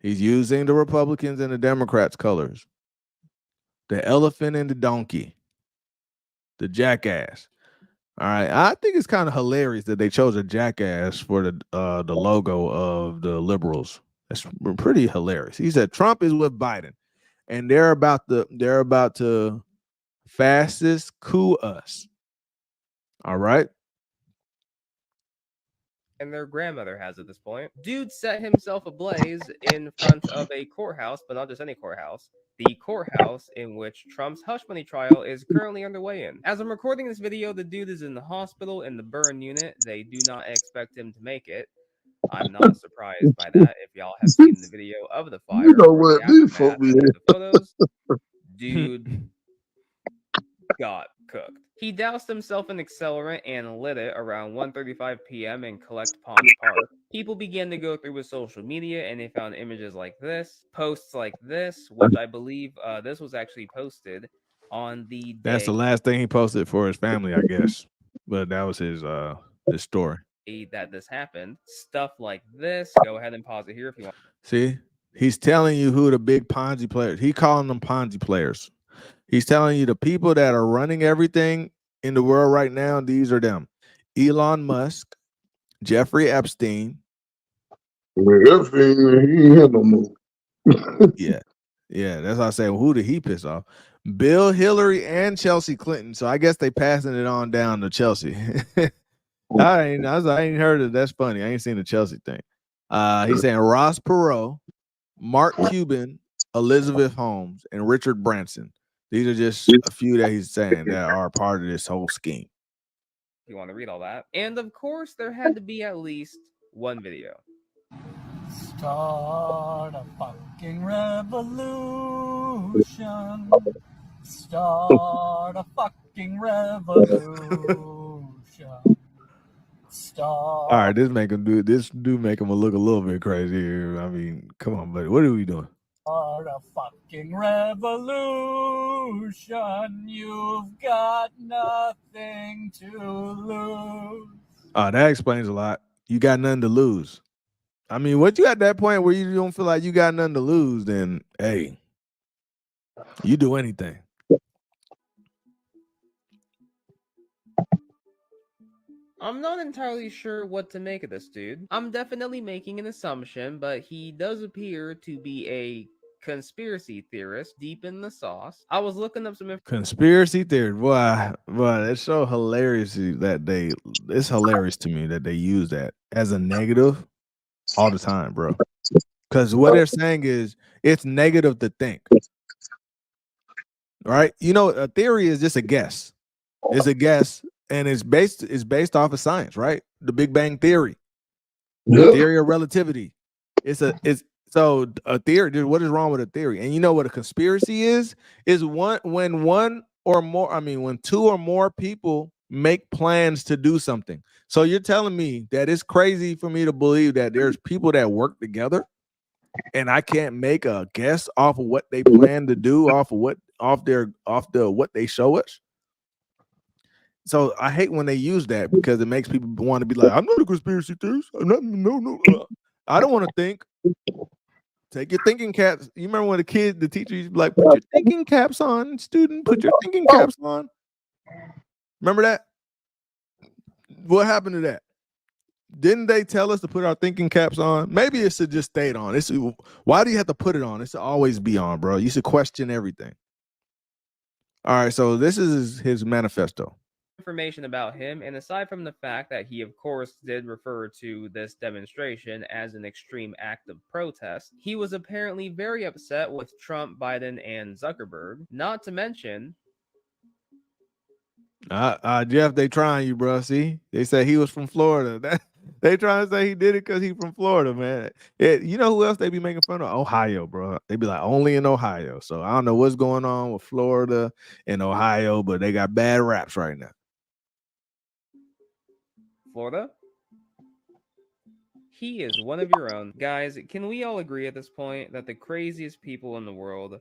He's using the Republicans and the Democrats colors. The elephant and the donkey. The jackass. All right, I think it's kind of hilarious that they chose a jackass for the logo of the liberals. That's pretty hilarious. He said Trump is with Biden, and they're about to fastest coup us. All right. and their grandmother has at this point. Dude set himself ablaze in front of a courthouse, but not just any courthouse. The courthouse in which Trump's hush money trial is currently underway in. As I'm recording this video, the dude is in the hospital in the burn unit. They do not expect him to make it. I'm not surprised by that. If y'all have seen the video of the fire You know or the what? These folk aftermath be of the photos, dude got cooked. He doused himself in accelerant and lit it around 1:35 p.m. in Collect Pond Park. People began to go through his social media and they found images like this, posts like this, which I believe this was actually posted on the day That's the last thing he posted for his family, I guess. But that was his story. that this happened. Stuff like this. Go ahead and pause it here if you want. See, he's telling you who the big Ponzi players. He calling them Ponzi players. He's telling you the people that are running everything in the world right now. These are them: Elon Musk, Jeffrey Epstein. Epstein, he ain't here no more. Yeah, that's why I say, well, who did he piss off? Bill, Hillary, and Chelsea Clinton. So I guess they passing it on down to Chelsea. I ain't heard of that's funny. I ain't seen the Chelsea thing. He's saying Ross Perot, Mark Cuban, Elizabeth Holmes, and Richard Branson. These are just a few that he's saying that are part of this whole scheme. If you want to read all that. And of course, there had to be at least one video. Start a fucking revolution. Start a fucking revolution. All right, this do make him look a little bit crazy here. I mean, come on, buddy. What are we doing? Start a fucking revolution. You've got nothing to lose. That explains a lot. You got nothing to lose. I mean, once you at that point where you don't feel like you got nothing to lose, then hey, you do anything. I'm not entirely sure what to make of this dude. I'm definitely making an assumption, but he does appear to be a conspiracy theorist deep in the sauce. I was looking up some Conspiracy theory, boy, it's so hilarious that it's hilarious to me that they use that as a negative all the time, bro. Because what they're saying is it's negative to think. Right? You know, a theory is just a guess. It's a guess, and it's based off of science, right? The Big Bang Theory. The theory of relativity. So a theory, dude, what is wrong with a theory? And you know what a conspiracy is when two or more people make plans to do something. So you're telling me that it's crazy for me to believe that there's people that work together and I can't make a guess off of what they plan to do, off what they show us. So I hate when they use that because it makes people want to be like, I'm not a conspiracy theorist. I don't want to think. Take your thinking caps. You remember when the teacher used to be like, put your thinking caps on, student, put your thinking caps on. Remember that? What happened to that? Didn't they tell us to put our thinking caps on? Maybe it should just stay on. Why do you have to put it on? It should always be on, bro. You should question everything. All right, so this is his manifesto. Information about him, and aside from the fact that he of course did refer to this demonstration as an extreme act of protest, he was apparently very upset with Trump, Biden, and Zuckerberg, not to mention Jeff, they trying you, bro. See, they say he was from Florida. They trying to say he did it because he's from Florida, man. You know who else they be making fun of? Ohio, bro. They be like, only in Ohio. So I don't know what's going on with Florida and Ohio, but they got bad raps right now. Florida. He is one of your own. Guys, can we all agree at this point that the craziest people in the world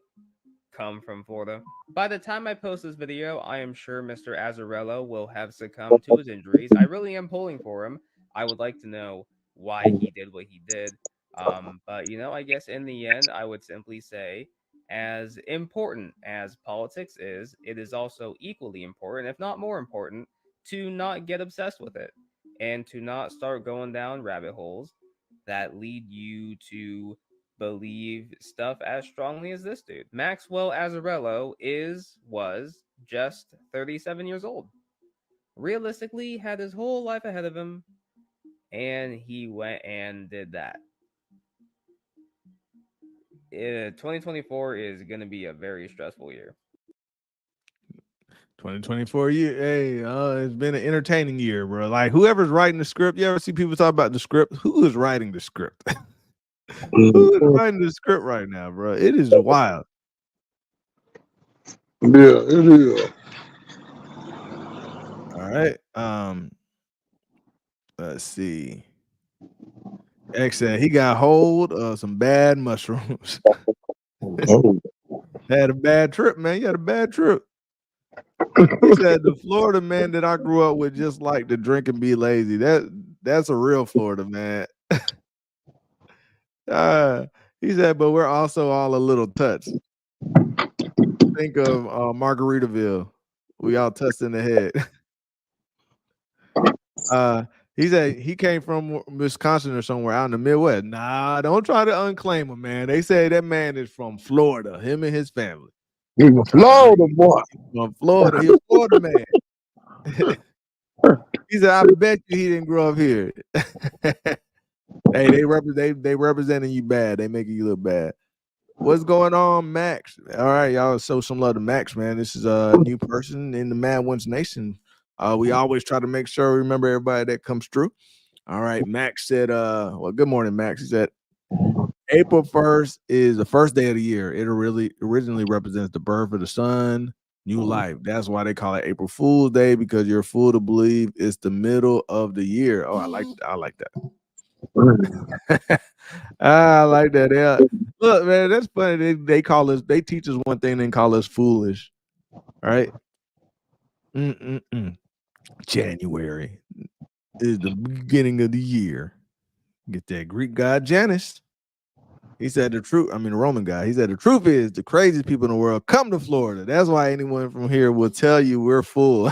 come from Florida? By the time I post this video, I am sure Mr. Azzarello will have succumbed to his injuries. I really am pulling for him. I would like to know why he did what he did. But, I guess in the end, I would simply say, as important as politics is, it is also equally important, if not more important, to not get obsessed with it and to not start going down rabbit holes that lead you to believe stuff as strongly as this dude. Maxwell Azzarello was just 37 years old. Realistically, had his whole life ahead of him, and he went and did that. 2024 is going to be a very stressful year. 2024 year, hey, it's been an entertaining year, bro. Like whoever's writing the script, you ever see people talk about the script? Who is writing the script? Who is writing the script right now, bro? It is wild. Yeah, it is. All right. Let's see. X said he got hold of some bad mushrooms. Oh. Had a bad trip, man. You had a bad trip. He said the Florida man that I grew up with just like to drink and be lazy. That's a real Florida man. He said, but we're also all a little touched. Think of Margaritaville. We all touched in the head. He said he came from Wisconsin or somewhere out in the Midwest. Nah, don't try to unclaim him, man. They say that man is from Florida, him and his family. He's a Florida boy. From Florida. He's a Florida man. He said, I bet you he didn't grow up here. Hey, they representing you bad. They making you look bad. What's going on, Max? All right, y'all show some love to Max, man. This is a new person in the Mad Ones Nation. We always try to make sure we remember everybody that comes through. All right, Max said, well, good morning, Max. He said, April 1st is the first day of the year. It originally represents the birth of the sun, new life. That's why they call it April Fool's Day, because you're a fool to believe it's the middle of the year. Oh, I like that. I like that. Yeah. Look, man, that's funny. They call us, they teach us one thing and call us foolish. All right. January is the beginning of the year. Get that Greek god Janus. He said the truth. I mean, the Roman guy. He said the truth is the craziest people in the world come to Florida. That's why anyone from here will tell you we're full.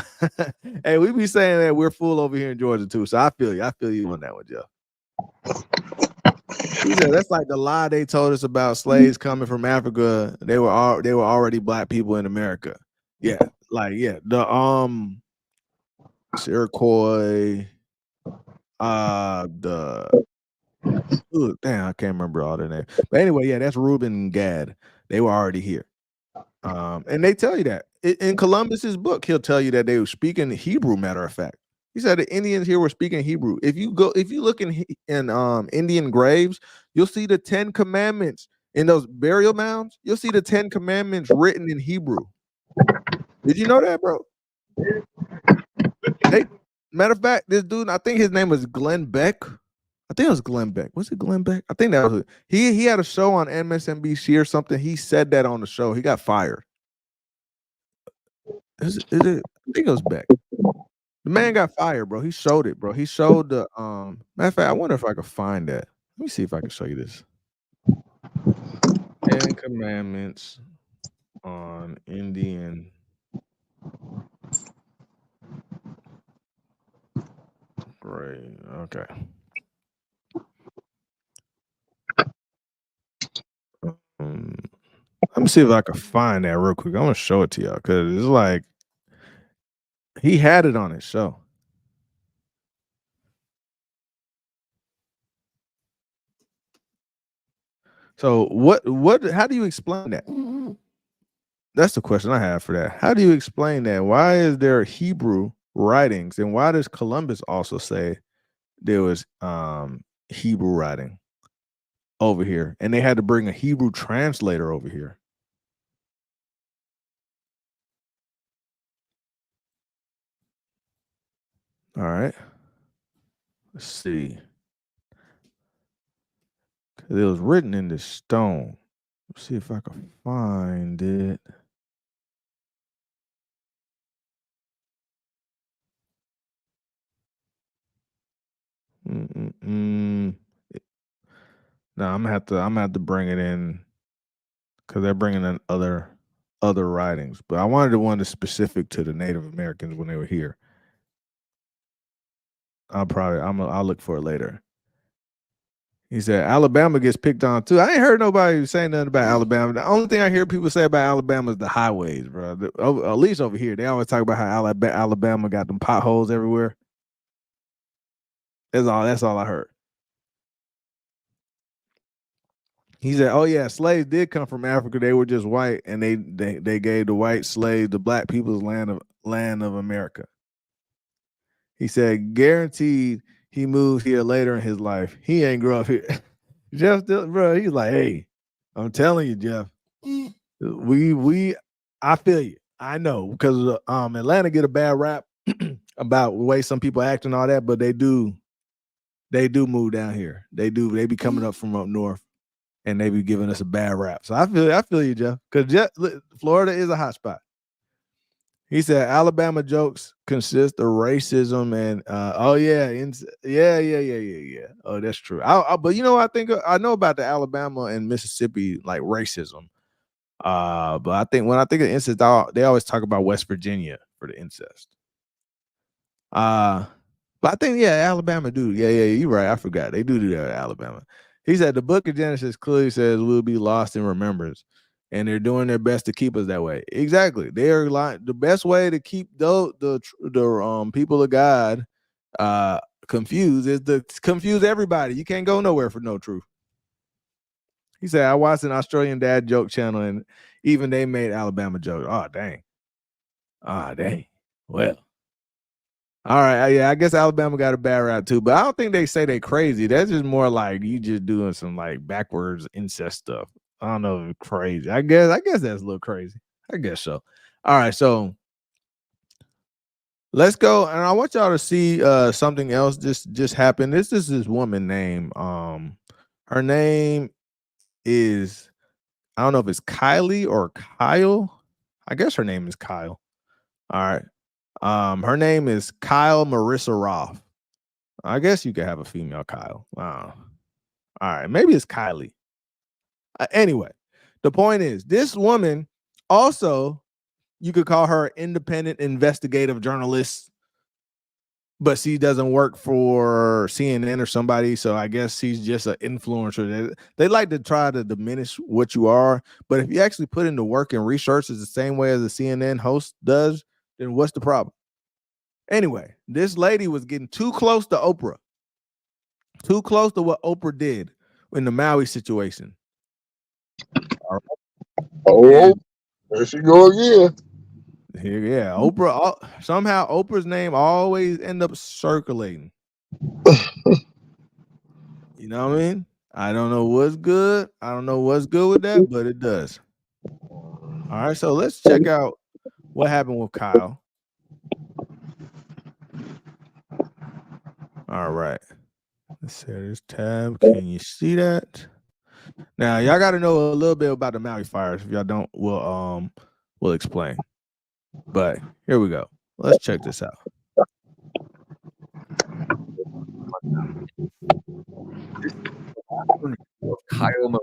Hey, we be saying that we're full over here in Georgia too. So I feel you. I feel you on that one, Joe. He said that's like the lie they told us about slaves coming from Africa. They were already black people in America. Yeah, like the Iroquois, damn, I can't remember all their names. But anyway, yeah, that's Reuben and Gad. They were already here. And they tell you that in Columbus's book, he'll tell you that they were speaking Hebrew. Matter of fact, he said the Indians here were speaking Hebrew. If you look in Indian graves, you'll see the 10 Commandments in those burial mounds. You'll see the 10 Commandments written in Hebrew. Did you know that, bro? Matter of fact, this dude, I think his name was Glenn Beck. I think it was Glenn Beck. Was it Glenn Beck? I think that was it. He had a show on MSNBC or something. He said that on the show. He got fired. Is it? I think it was Beck. The man got fired, bro. He showed it, bro. He showed the matter of fact, I wonder if I could find that. Let me see if I can show you this. 10 Commandments on Indian. Great. Okay. Let me see if I can find that real quick. I want to show it to y'all because it's like he had it on his show. So how do you explain that? That's the question I have for that. How do you explain that? Why is there Hebrew writings, and why does Columbus also say there was Hebrew writing over here, and they had to bring a Hebrew translator over here? All right, let's see. It was written in this stone. Let's see if I can find it. No, I'm gonna have to bring it in because they're bringing in other writings. But I wanted the one that's specific to the Native Americans when they were here. I'll look for it later. He said Alabama gets picked on too. I ain't heard nobody say nothing about Alabama. The only thing I hear people say about Alabama is the highways, bro. At least over here, they always talk about how Alabama got them potholes everywhere. That's all I heard. He said, "Oh yeah, slaves did come from Africa. They were just white, and they gave the white slaves the black people's land of America." He said, "Guaranteed, he moved here later in his life. He ain't grew up here." Jeff, bro, he's like, "Hey, I'm telling you, Jeff, I feel you. I know because Atlanta get a bad rap about the way some people act and all that, but they do move down here. They be coming up from up north." And they be giving us a bad rap. So I feel you, Jeff. Because Florida is a hot spot. He said Alabama jokes consist of racism and yeah. Oh, that's true. But you know, I know about the Alabama and Mississippi like racism. But I think when I think of incest, they always talk about West Virginia for the incest. But I think Alabama do. Yeah, you're right. I forgot they do that at Alabama. He said the book of Genesis clearly says we'll be lost in remembrance, and they're doing their best to keep us that way. Exactly. They're like the best way to keep the people of God confused is to confuse everybody. You can't go nowhere for no truth. He said I watched an Australian dad joke channel, and even they made Alabama jokes. Oh dang. Well. All right, yeah, I guess Alabama got a bad rap too, but I don't think they say they crazy. That's just more like you just doing some like backwards incest stuff. I don't know if it's crazy. I guess that's a little crazy. I guess so. All right, so let's go, and I want y'all to see something else just happened. This is this woman named her name is I don't know if it's Kylie or Kyle. I guess her name is Kyle. All right. Her name is Kyle Marissa Roth. I guess you could have a female Kyle. Wow. All right, maybe it's Kylie. Anyway, the point is, this woman also, you could call her independent investigative journalist, but she doesn't work for CNN or somebody. So I guess she's just an influencer. They like to try to diminish what you are, but if you actually put in the work and research is the same way as a CNN host does, then what's the problem? Anyway, this lady was getting too close to Oprah. Too close to what Oprah did in the Maui situation. Oh, there she go again. Yeah, Oprah. Somehow Oprah's name always end up circulating. You know what I mean? I don't know what's good. I don't know what's good with that, but it does. All right, so let's check out what happened with Kyle. All right. Let's share this tab. Can you see that? Now, y'all got to know a little bit about the Maui fires. If y'all don't, we'll explain. But here we go. Let's check this out. Kyle Marissa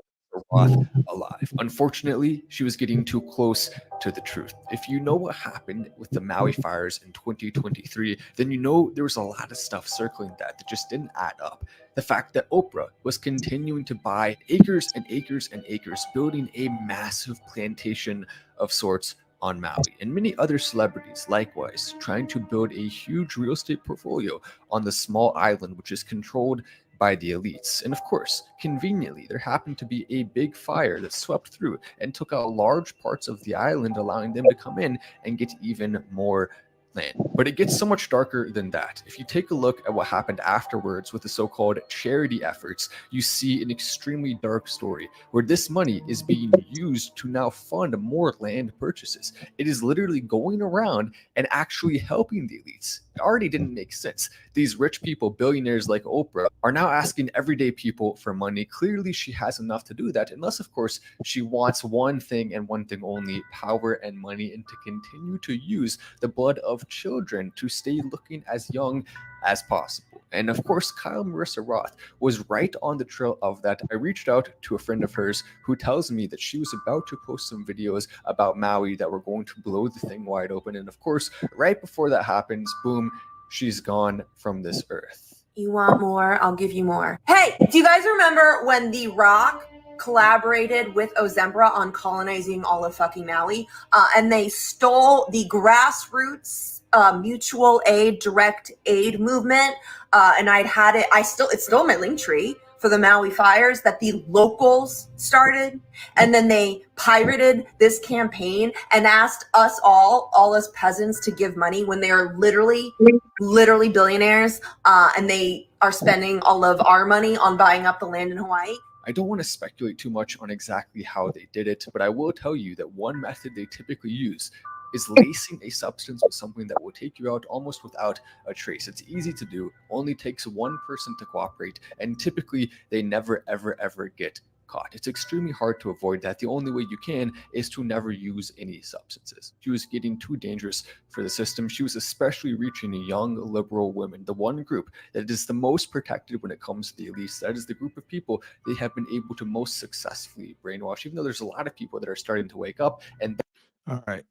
Roth alive. Unfortunately, she was getting too close to the truth. If you know what happened with the Maui fires in 2023, then you know there was a lot of stuff circling that just didn't add up. The fact that Oprah was continuing to buy acres and acres and acres, building a massive plantation of sorts on Maui, and many other celebrities likewise trying to build a huge real estate portfolio on the small island, which is controlled by the elites. And of course, conveniently, there happened to be a big fire that swept through and took out large parts of the island, allowing them to come in and get even more land. But it gets so much darker than that. If you take a look at what happened afterwards with the so-called charity efforts, you see an extremely dark story where this money is being used to now fund more land purchases. It is literally going around and actually helping the elites. It already didn't make sense. These rich people, billionaires like Oprah, are now asking everyday people for money. Clearly, she has enough to do that, unless, of course, she wants one thing and one thing only: power and money, and to continue to use the blood of children to stay looking as young as possible. And of course, Kyle Marissa Roth was right on the trail of that. I reached out to a friend of hers who tells me that she was about to post some videos about Maui that were going to blow the thing wide open. And of course, right before that happens, boom, she's gone from this earth. You want more? I'll give you more. Hey, do you guys remember when The Rock collaborated with Ozembra on colonizing all of fucking Maui, and they stole the grassroots mutual aid, direct aid movement, and it's still in my link tree for the Maui fires that the locals started, and then they pirated this campaign and asked us all us peasants to give money when they are literally billionaires, and they are spending all of our money on buying up the land in Hawaii. I don't want to speculate too much on exactly how they did it, but I will tell you that one method they typically use is lacing a substance with something that will take you out almost without a trace. It's easy to do, only takes one person to cooperate, and typically they never, ever get caught. It's extremely hard to avoid that. The only way you can is to never use any substances. She was getting too dangerous for the system. She was especially reaching young liberal women, the one group that is the most protected when it comes to the elites. That is the group of people they have been able to most successfully brainwash, even though there's a lot of people that are starting to wake up. And all right.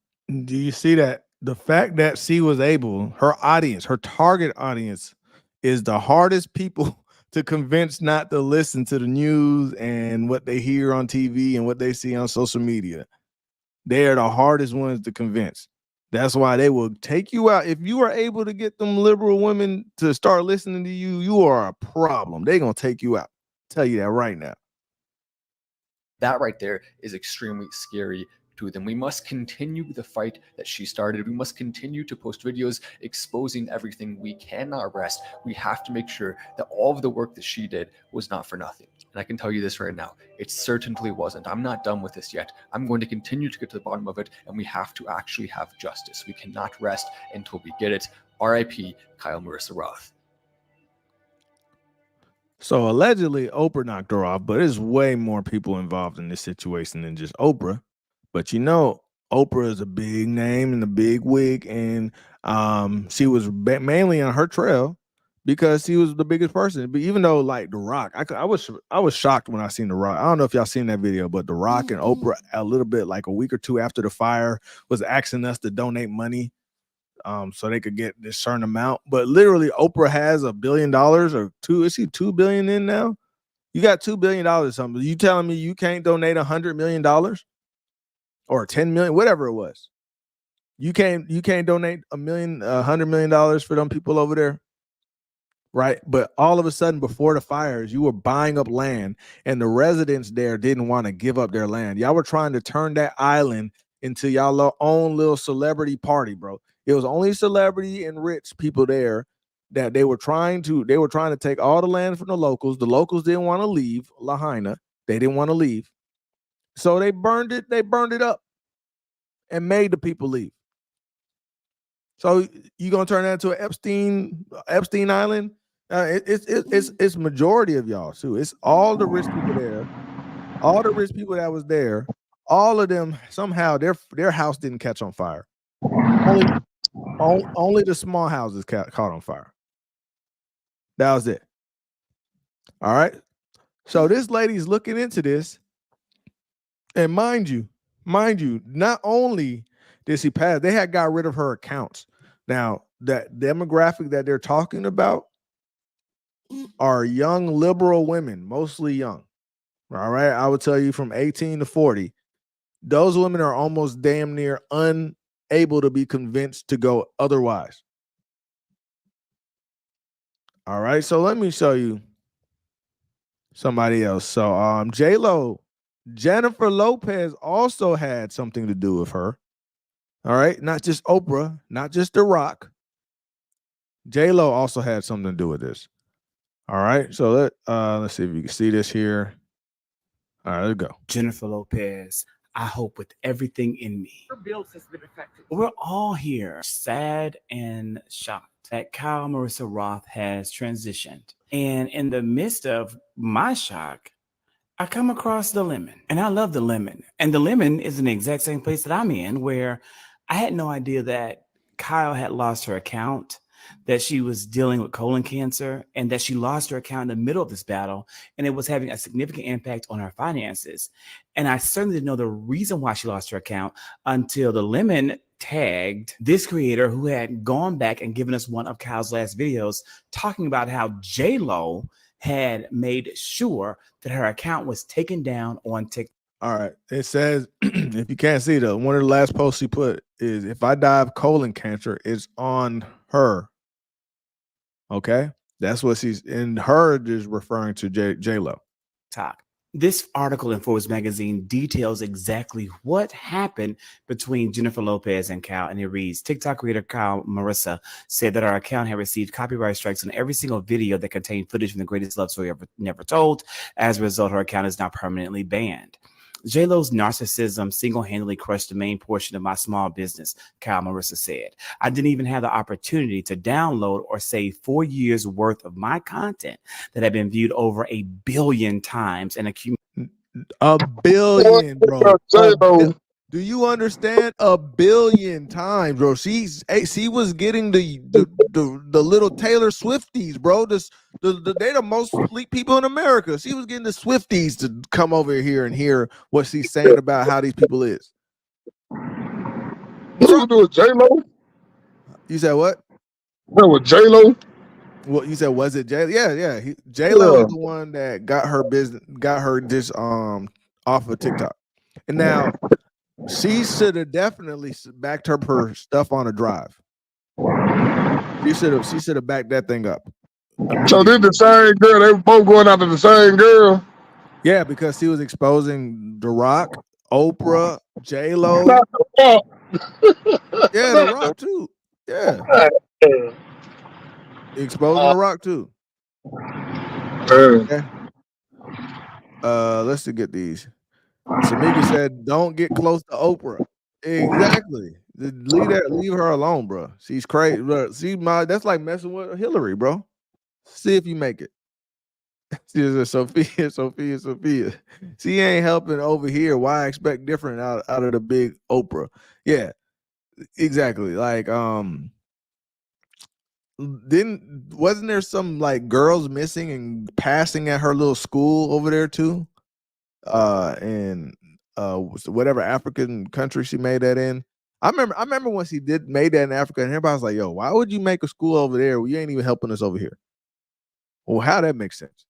Do you see that? The fact that she was able, her audience, her target audience is the hardest people to convince not to listen to the news and what they hear on TV and what they see on social media. They are the hardest ones to convince. That's why they will take you out. If you are able to get them liberal women to start listening to you, you are a problem. They're going to take you out. Tell you that right now. that right there is extremely scary to them. We must continue the fight that she started. We must continue to post videos exposing everything. We cannot rest. We have to make sure that all of the work that she did was not for nothing. And I can tell you this right now, it certainly wasn't. I'm not done with this yet. I'm going to continue to get to the bottom of it, and we have to actually have justice. We cannot rest until we get it. R.I.P. Kyle Marissa Roth. So allegedly Oprah knocked her off, but there's way more people involved in this situation than just Oprah. But you know, Oprah is a big name and a big wig, and she was mainly on her trail because she was the biggest person. But even though, like, The Rock, I was shocked when I seen The Rock. I don't know if y'all seen that video, but The Rock and Oprah, a little bit like a week or two after the fire, was asking us to donate money so they could get this certain amount. But literally, Oprah has $1 billion or two. Is she $2 billion in now? You got $2 billion or something. You telling me you can't donate $100 million or 10 million, whatever it was? You can't donate $100 million for them people over there, right? But all of a sudden, before the fires, you were buying up land, and the residents there didn't want to give up their land. Y'all were trying to turn that island into y'all own little celebrity party, bro. It was only celebrity and rich people there that they were trying to take all the land from the locals. The locals didn't want to leave Lahaina. They didn't want to leave. So they burned it up and made the people leave. So you gonna turn that into an Epstein Island? It's majority of y'all too. It's all the rich people there, all the rich people that was there. All of them somehow their house didn't catch on fire. Only the small houses caught on fire. That was it. All right. So this lady's looking into this, and mind you, not only did she pass, they had got rid of her accounts. Now, that demographic that they're talking about are young liberal women, mostly young. All right. I would tell you from 18 to 40. Those women are almost damn near unable to be convinced to go otherwise. All right. So let me show you somebody else. So J-Lo, Jennifer Lopez also had something to do with her. All right. Not just Oprah, not just The Rock. J-Lo also had something to do with this. All right. So let's see if you can see this here. All right, let's go. Jennifer Lopez, I hope with everything in me. Her bills has been affected. We're all here sad and shocked that Kyle Marissa Roth has transitioned. And in the midst of my shock, I come across the lemon, and I love the lemon. And the lemon is in the exact same place that I'm in, where I had no idea that Kyle had lost her account, that she was dealing with colon cancer, and that she lost her account in the middle of this battle, and it was having a significant impact on her finances. And I certainly didn't know the reason why she lost her account until the lemon tagged this creator who had gone back and given us one of Kyle's last videos talking about how J-Lo had made sure that her account was taken down on TikTok. All right. It says, if you can't see though, one of the last posts she put is, if I die of colon cancer, it's on her. Okay. That's what she's in. Her is referring to J-Lo. This article in Forbes magazine details exactly what happened between Jennifer Lopez and Kyle, and it reads, TikTok creator Kyle Marissa said that our account had received copyright strikes on every single video that contained footage from the greatest love story ever never told. As a result, her account is now permanently banned. J-Lo's narcissism single-handedly crushed the main portion of my small business, Kyle Marissa said. I didn't even have the opportunity to download or save 4 years worth of my content that had been viewed over 1 billion times and accumulated. 1 billion, bro. Do you understand? 1 billion times, bro. She was getting the little Taylor Swifties, bro. They're the most elite people in America. She was getting the Swifties to come over here and hear what she's saying about how these people is. What you do with J-Lo? You said what? That was J-Lo? What you said? Was it J? Yeah. J-Lo is the one that got her this off of TikTok, and now she should have definitely backed her stuff on a drive. She should have backed that thing up. So they're the same girl. They were both going after the same girl. Yeah, because she was exposing The Rock, Oprah, J-Lo. Yeah, The Rock too. Yeah. Exposing The Rock too. Okay. Let's get these. Samika said, "Don't get close to Oprah." Exactly. Leave her alone, bro. She's crazy. Bro. That's like messing with Hillary, bro. See if you make it. Sophia. She ain't helping over here. Why expect different out of the big Oprah? Yeah, exactly. Like, wasn't there some like girls missing and passing at her little school over there too? And whatever African country she made that in. I remember when she made that in Africa, and everybody was like, "Yo, why would you make a school over there? Well, you ain't even helping us over here." Well, how that makes sense?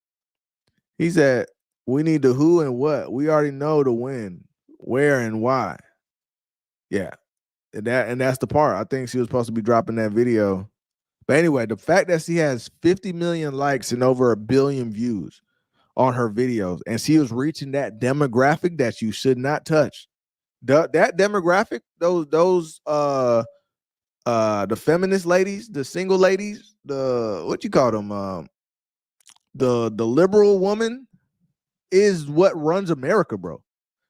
He said, "We need the who and what. We already know the when, where, and why." Yeah, and that's the part. I think she was supposed to be dropping that video. But anyway, the fact that she has 50 million likes and over 1 billion views on her videos, and she was reaching that demographic that you should not touch. That demographic, those the feminist ladies, the single ladies, the what you call them, the liberal woman is what runs America, bro.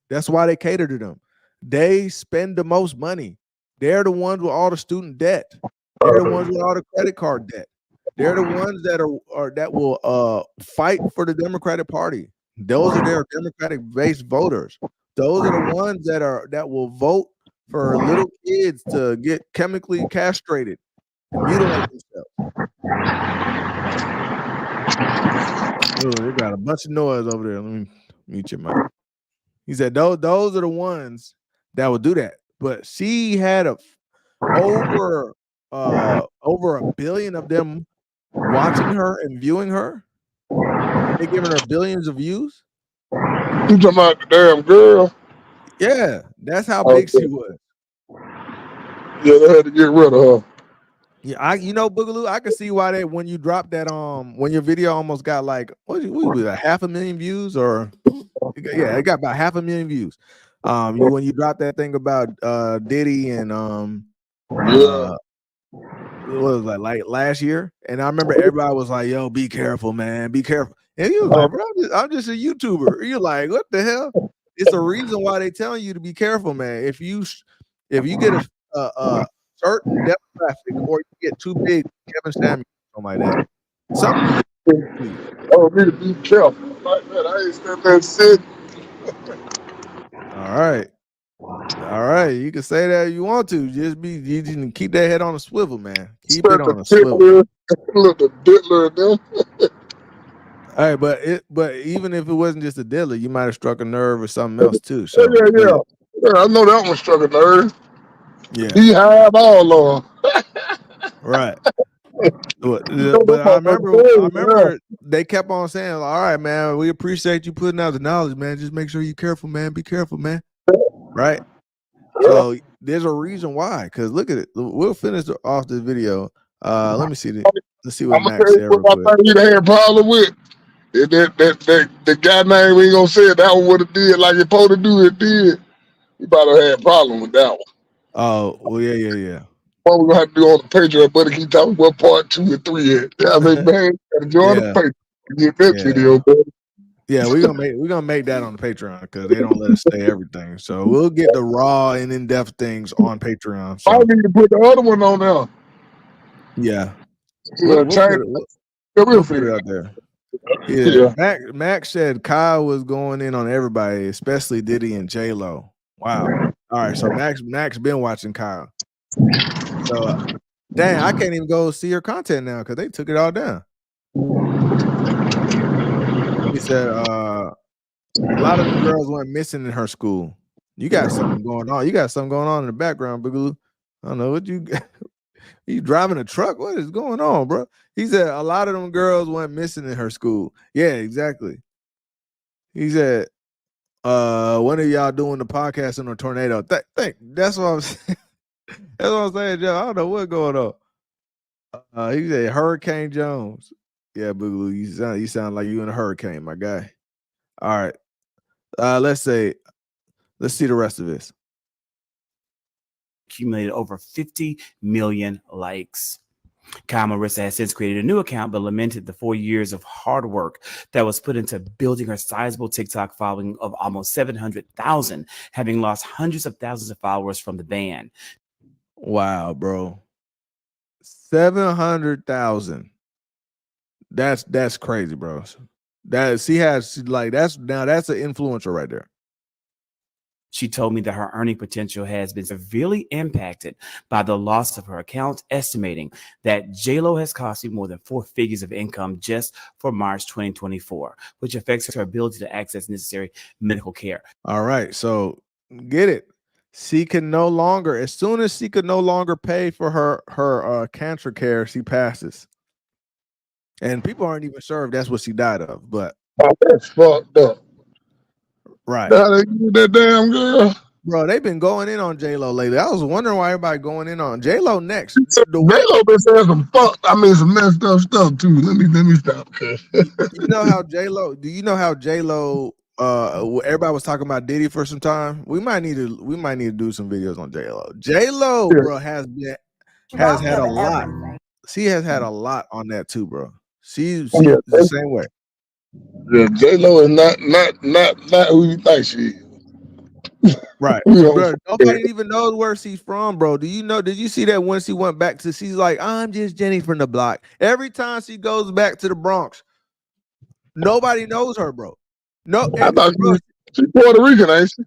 That's why they cater to them. They spend the most money. They're the ones with all the student debt. They're the ones with all the credit card debt. They're the ones that will fight for the Democratic Party. Those are their Democratic based voters. Those are the ones that will vote for little kids to get chemically castrated and mutilate themselves. Oh, they got a bunch of noise over there. Let me mute your mic. He said those are the ones that will do that. But she had over 1 billion of them watching her and viewing her. They giving her billions of views. You talking about the damn girl? Yeah, that's how big she was. Yeah, they had to get rid of her. Yeah, Boogaloo, I can see why when you dropped that when your video almost got like what was that, 500,000 views, or it got about 500,000 views. When you dropped that thing about Diddy and what was that, like last year? And I remember everybody was like, "Yo, be careful, man, be careful." And he was like, "Bro, I'm just a YouTuber." You're like, "What the hell?" It's a reason why they telling you to be careful, man. If you get a certain demographic, or you get too big, Kevin Samuels, something like that. Oh, need to be careful. Like that, I ain't stand there sick. All right. You can say that if you want to. You can keep that head on a swivel, man. Keep it on a swivel. Look, the diddler and them. All right, but even if it wasn't just a diddler, you might have struck a nerve or something else too. So Yeah, I know that one struck a nerve. Yeah, he had all on. Right. But I remember they kept on saying, "All right, man, we appreciate you putting out the knowledge, man. Just make sure you're careful, man. Be careful, man." Right? So there's a reason why. Because look at it. We'll finish off this video. Let me see. Let's see what I'm gonna tell Max you said real what quick. I think he had a problem with. The guy name we ain't gonna say it. That one would have did like it supposed to do. It did. He probably had a problem with that one. Oh, well, yeah. What we're gonna have to do on the Patreon, buddy, keep talking about part 2 and 3 is. Yeah, I think, man, you gotta join the Yeah. Patreon to get that Yeah. video, buddy. Yeah, we're gonna make that on the Patreon because they don't let us say everything. So we'll get the raw and in-depth things on Patreon. I So need to put the other one on there. yeah, Yeah, we'll put it out there. Yeah, Yeah. Max said Kyle was going in on everybody, especially Diddy and J Lo. Wow. All right, so Max been watching Kyle. So dang, I can't even go see her content now because they took it all down. He said a lot of them girls went missing in her school. You got something going on. You got something going on in the background, Boogaloo. I don't know what you got. You driving a truck? What is going on, bro? He said a lot of them girls went missing in her school. Yeah, exactly. He said, when are y'all doing the podcast in a tornado? That's what I'm saying. That's what I'm saying, Joe. I don't know what's going on. He said Hurricane Jones. Yeah, Boogaloo, you sound like you in a hurricane, my guy. All right. Let's see the rest of this. Accumulated over 50 million likes. Kyle Marissa has since created a new account, but lamented the 4 years of hard work that was put into building her sizable TikTok following of almost 700,000, having lost hundreds of thousands of followers from the ban. Wow, bro. 700,000. That's crazy, bro. That's an influencer right there. She told me that her earning potential has been severely impacted by the loss of her account, estimating that J-Lo has cost me more than 4 figures of income just for March 2024, which affects her ability to access necessary medical care. All right, so get it. She can no longer, as soon as she could no longer pay for her cancer care, she passes. And people aren't even sure if that's what she died of, but that's fucked up. Right. That damn girl. Bro, they've been going in on J-Lo lately. I was wondering why everybody going in on J-Lo next. J-Lo been saying some some messed up stuff too. Let me stop. You know how J-Lo, do you know how J-Lo everybody was talking about Diddy for some time? We might need to do some videos on J-Lo. J-Lo, bro, has had a lot. She has had a lot on that too, bro. She's the same way. Yeah, J-Lo is not who you think she is. Right. Bro, nobody even knows where she's from, bro. Did you see that when she went back to, she's like, I'm just Jenny from the block. Every time she goes back to the Bronx, nobody knows her, bro. No, I thought she's Puerto Rican, ain't she?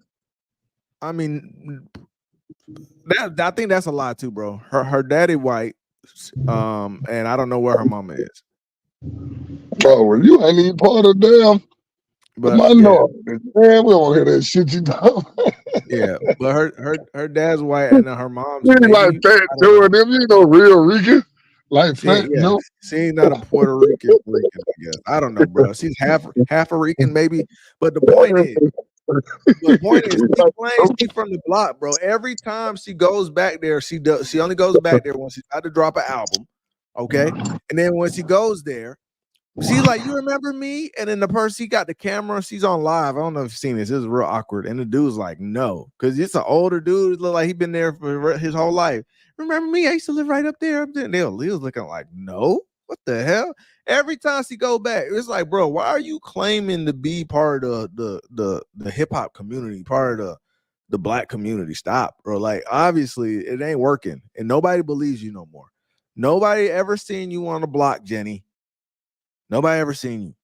I mean, I think that's a lie too, bro. Her daddy white, and I don't know where her mama is. Oh, well, you ain't even part of damn. But my minority. Man, we don't hear that shit you talking. Yeah, but her dad's white and her mom's You ain't maybe, like that doing them. You know, real Rican. Like Fat, no. She's not a Puerto Rican, I guess. I don't know, bro. She's half a Rican, maybe. But the point is, she claims she's from the block, bro. Every time she goes back there, she only goes back there when she's about to drop an album. Okay. And then when she goes there, she's like, you remember me? And then the person, she got the camera, she's on live. I don't know if you've seen this. This is real awkward. And the dude's like, no, because it's an older dude. It look like he's been there for his whole life. Remember me? I used to live right up there. And he was looking like, no, what the hell? Every time she go back, it's like, bro, why are you claiming to be part of the hip hop community, part of the black community? Stop, bro. Like, obviously, it ain't working, and nobody believes you no more. Nobody ever seen you on the block, Jenny. Nobody ever seen you.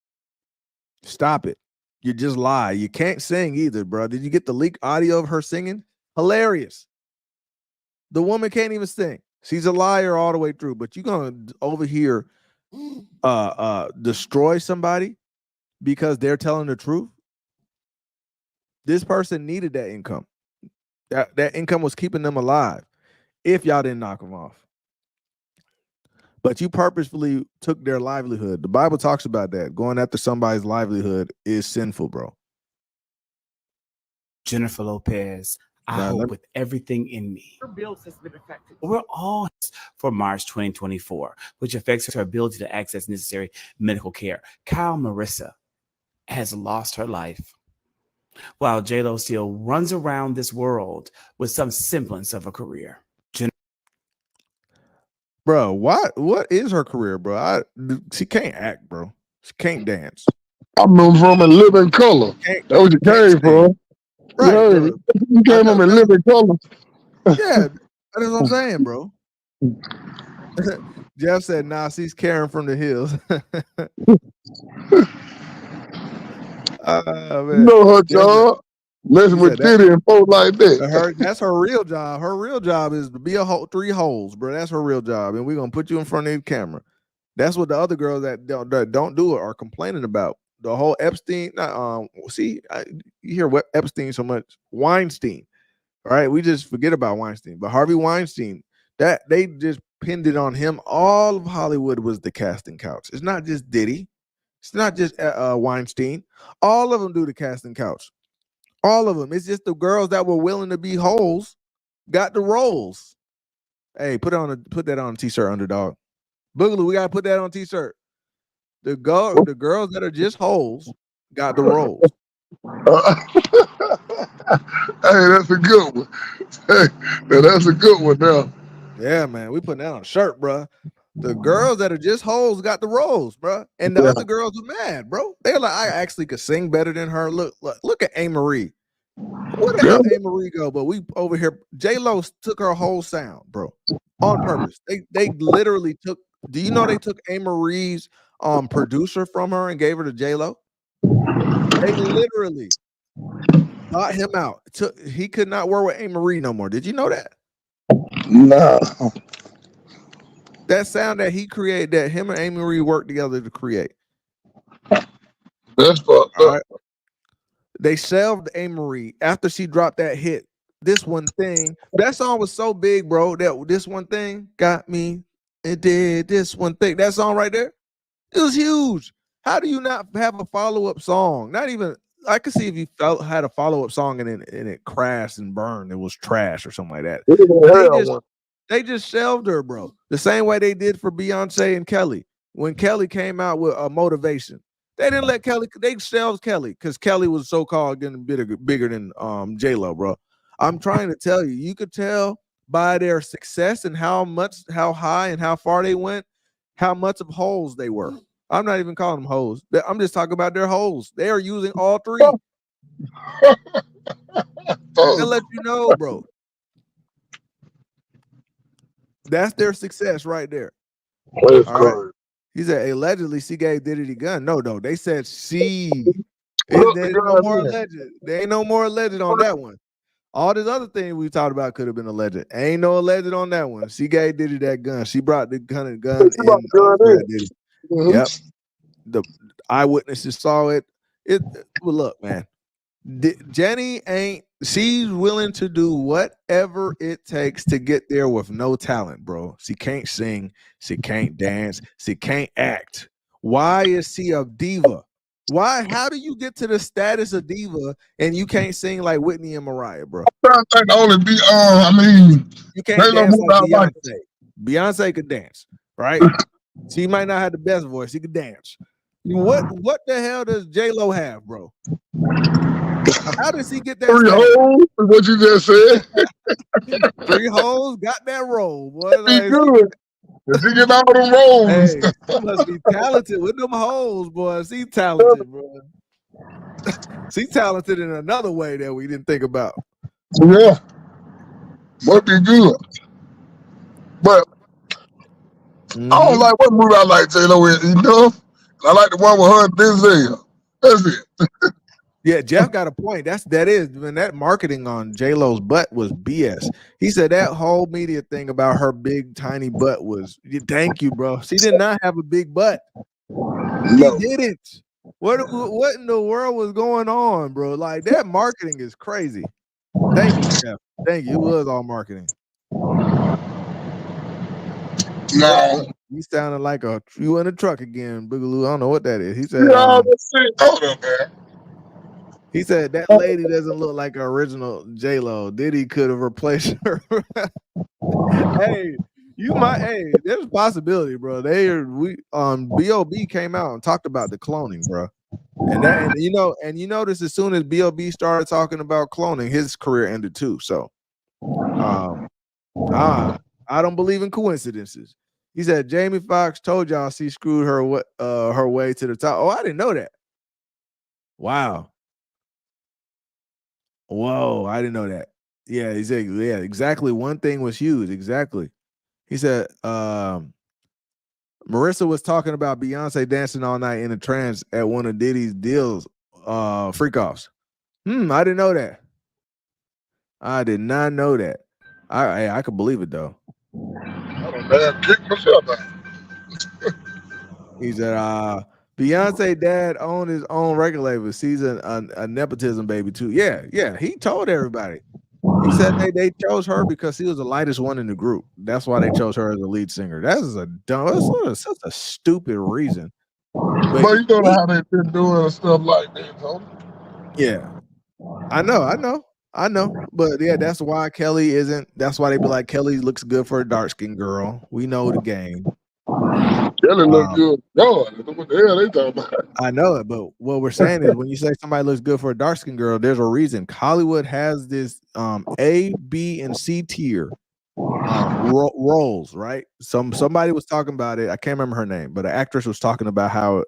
Stop it. You just lie. You can't sing either, bro. Did you get the leaked audio of her singing? Hilarious. The woman can't even sing. She's a liar all the way through. But you're gonna over here destroy somebody because they're telling the truth. This person needed that income. That income was keeping them alive if y'all didn't knock them off. But you purposefully took their livelihood. The Bible talks about that. Going after somebody's livelihood is sinful, bro. Jennifer Lopez, I hope with everything in me. Her bills has been affected. We're all for March 2024, which affects her ability to access necessary medical care. Kyle Marissa has lost her life, while J-Lo still runs around this world with some semblance of a career. Bro, what is her career, bro? She can't act, bro. She can't dance. I remember from In Living Color. That was you came from. Right, Yeah, bro. you came from In Living Color. Yeah, that's what I'm saying, bro. Jeff said, nah, she's Karen from the hills. You know her job. Messing with titty and folk like that. That's her real job. Her real job is to be a 3 holes, bro. That's her real job. And we're gonna put you in front of the camera. That's what the other girls that don't do it are complaining about. The whole Epstein, you hear Epstein so much. Weinstein. All right, we just forget about Weinstein. But Harvey Weinstein, that they just pinned it on him. All of Hollywood was the casting couch. It's not just Diddy. It's not just Weinstein. All of them do the casting couch. All of them. It's just the girls that were willing to be hoes got the roles. Hey, put that on a t-shirt, Underdog. Boogaloo, we gotta put that on a t-shirt. The girls that are just hoes got the roles. Hey, that's a good one. Hey, that's a good one now. Yeah, man, we putting that on a shirt, bro. The girls that are just hoes got the roles, bro. And the other girls are mad, bro. They're like, I actually could sing better than her. Look at A-Marie. Where the hell A-Marie go? But we over here, J-Lo took her whole sound, bro, on purpose. They literally took. Do you know they took A-Marie's producer from her and gave her to J-Lo? They literally bought him out. He could not work with A-Marie no more. Did you know that? No. That sound that he created, that him and A-Marie worked together to create. That's fucked up. They shelved A-Marie after she dropped that hit. This One Thing. That song was so big, bro. That This One Thing got me. It did this one thing. That song right there, it was huge. How do you not have a follow-up song? Not even, I could see if you had a follow-up song and it crashed and burned. It was trash or something like that. They just shelved her, bro. The same way they did for Beyonce and Kelly. When Kelly came out with a Motivation, they didn't let Kelly, they shelved Kelly because Kelly was so-called getting bigger than J-Lo, bro. I'm trying to tell you, you could tell by their success and how high and how far they went, how much of hoes they were. I'm not even calling them hoes. I'm just talking about their hoes. They are using all three. They'll let you know, bro. That's their success right there. All right. He said allegedly she gave Diddy the gun. No, they said she. There ain't no more alleged. There ain't no more alleged on that one. All this other thing we talked about could have been alleged. Ain't no alleged on that one. She gave Diddy that gun. She brought the gun in. Diddy. Yep. The eyewitnesses saw it. Well, look, man. Jenny she's willing to do whatever it takes to get there with no talent, bro. She can't sing, she can't dance, she can't act. Why is she a diva? Why? How do you get to the status of diva and you can't sing like Whitney and Mariah, bro? You can't dance like Beyonce. Beyonce could dance, right? She might not have the best voice, she could dance. What the hell does J-Lo have, bro? How does he get that? 3 holes is what you just said. 3 holes got that roll, boy. Like, good. She get all them rolls. Hey, she must be talented with them holes, boy. She talented, bro. She talented in another way that we didn't think about. Yeah. Must be good. But I don't like what movie I like J-Lo in enough. I like the one with her and Denzel. That's it. Yeah, Jeff got a point. That is when that marketing on J-Lo's butt was BS. He said that whole media thing about her big tiny butt was thank you, bro. She did not have a big butt. She didn't. What in the world was going on, bro? Like that marketing is crazy. Thank you, Jeff. Thank you. It was all marketing. No, You sounded like you in a truck again, Boogaloo. I don't know what that is. He said, Yeah, that's it. Hold up, man. he said that lady doesn't look like her original J-Lo. Diddy could have replaced her. Hey, there's a possibility, bro. B.O.B. came out and talked about the cloning, bro. And you notice as soon as B.O.B. started talking about cloning, his career ended too. So I don't believe in coincidences. He said Jamie Foxx told y'all she screwed her way to the top. Oh, I didn't know that. Wow. Whoa, I didn't know that. Yeah, he said, yeah, exactly. One thing was huge. Exactly. He said, Marissa was talking about Beyonce dancing all night in a trance at one of Diddy's deals, freak offs. I didn't know that. I did not know that. I could believe it though. Man, kick myself out. He said, Beyonce dad owned his own record label. She's a nepotism baby too. Yeah. He told everybody. He said they chose her because she was the lightest one in the group. That's why they chose her as the lead singer. That's such a stupid reason. But you know how they've been doing stuff like that, Tony. Yeah. I know. But yeah, that's why Kelly isn't. That's why they be like, Kelly looks good for a dark-skinned girl. We know the game. Kelly look good. God, what the hell they talking about? I know it, but what we're saying is when you say somebody looks good for a dark-skinned girl, there's a reason. Hollywood has this A, B, and C tier roles, right? Somebody was talking about it. I can't remember her name, but an actress was talking about how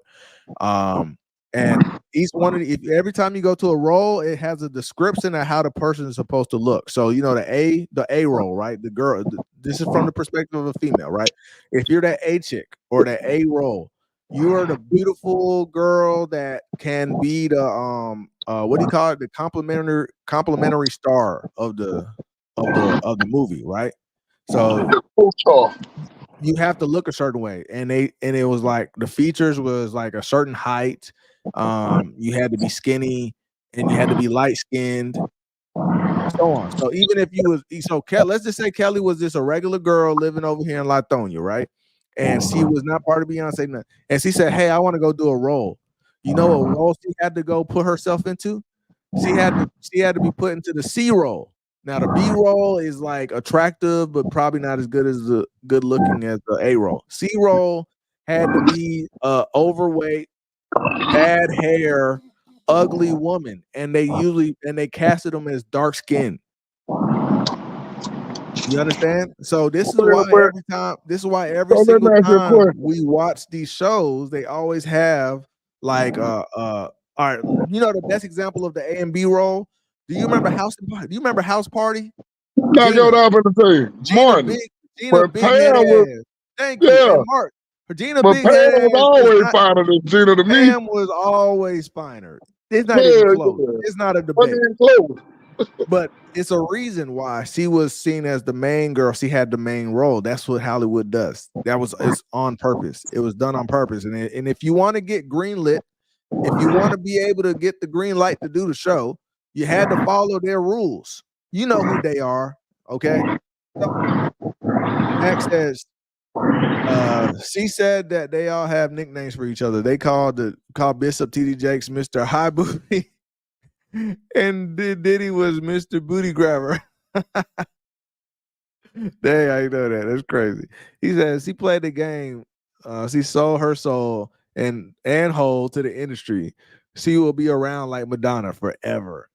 and each one of every time you go to a role, it has a description of how the person is supposed to look. So you know the A role, right? The girl. This is from the perspective of a female, right? If you're that A chick or that A role, you are the beautiful girl that can be the what do you call it? The complimentary star of the movie, right? So you have to look a certain way, and it was like the features was like a certain height. You had to be skinny and you had to be light skinned, so on. So even if you was let's just say Kelly was just a regular girl living over here in Latonia, right? And she was not part of Beyonce, and she said, "Hey, I want to go do a role." You know what role she had to go put herself into? She had to be put into the C role. Now the B role is like attractive, but probably not as good as the good looking as the A role. C role had to be overweight, bad hair, ugly woman, and they casted them as dark skin. You understand? So this is why every single time we watch these shows, they always have like all right, you know the best example of the A and B role. Do you remember House Party? Not go down for the thing. Martin. Gina Big Head ass. Thank you. And Mark. Gina But Big Pam Head was always finer than Gina to me. Pam was always finer. It's not even close. It's not a debate. But it's a reason why she was seen as the main girl. She had the main role. That's what Hollywood does. It's on purpose. It was done on purpose. And if you want to get greenlit, if you want to be able to get the green light to do the show, you had to follow their rules. You know who they are, okay? So, Max says, she said that they all have nicknames for each other. They called Bishop TD Jakes Mr. High Booty, and Diddy was Mr. Booty Grabber. Dang, I know that. That's crazy. He says she played the game. She sold her soul and whole to the industry. She will be around like Madonna forever.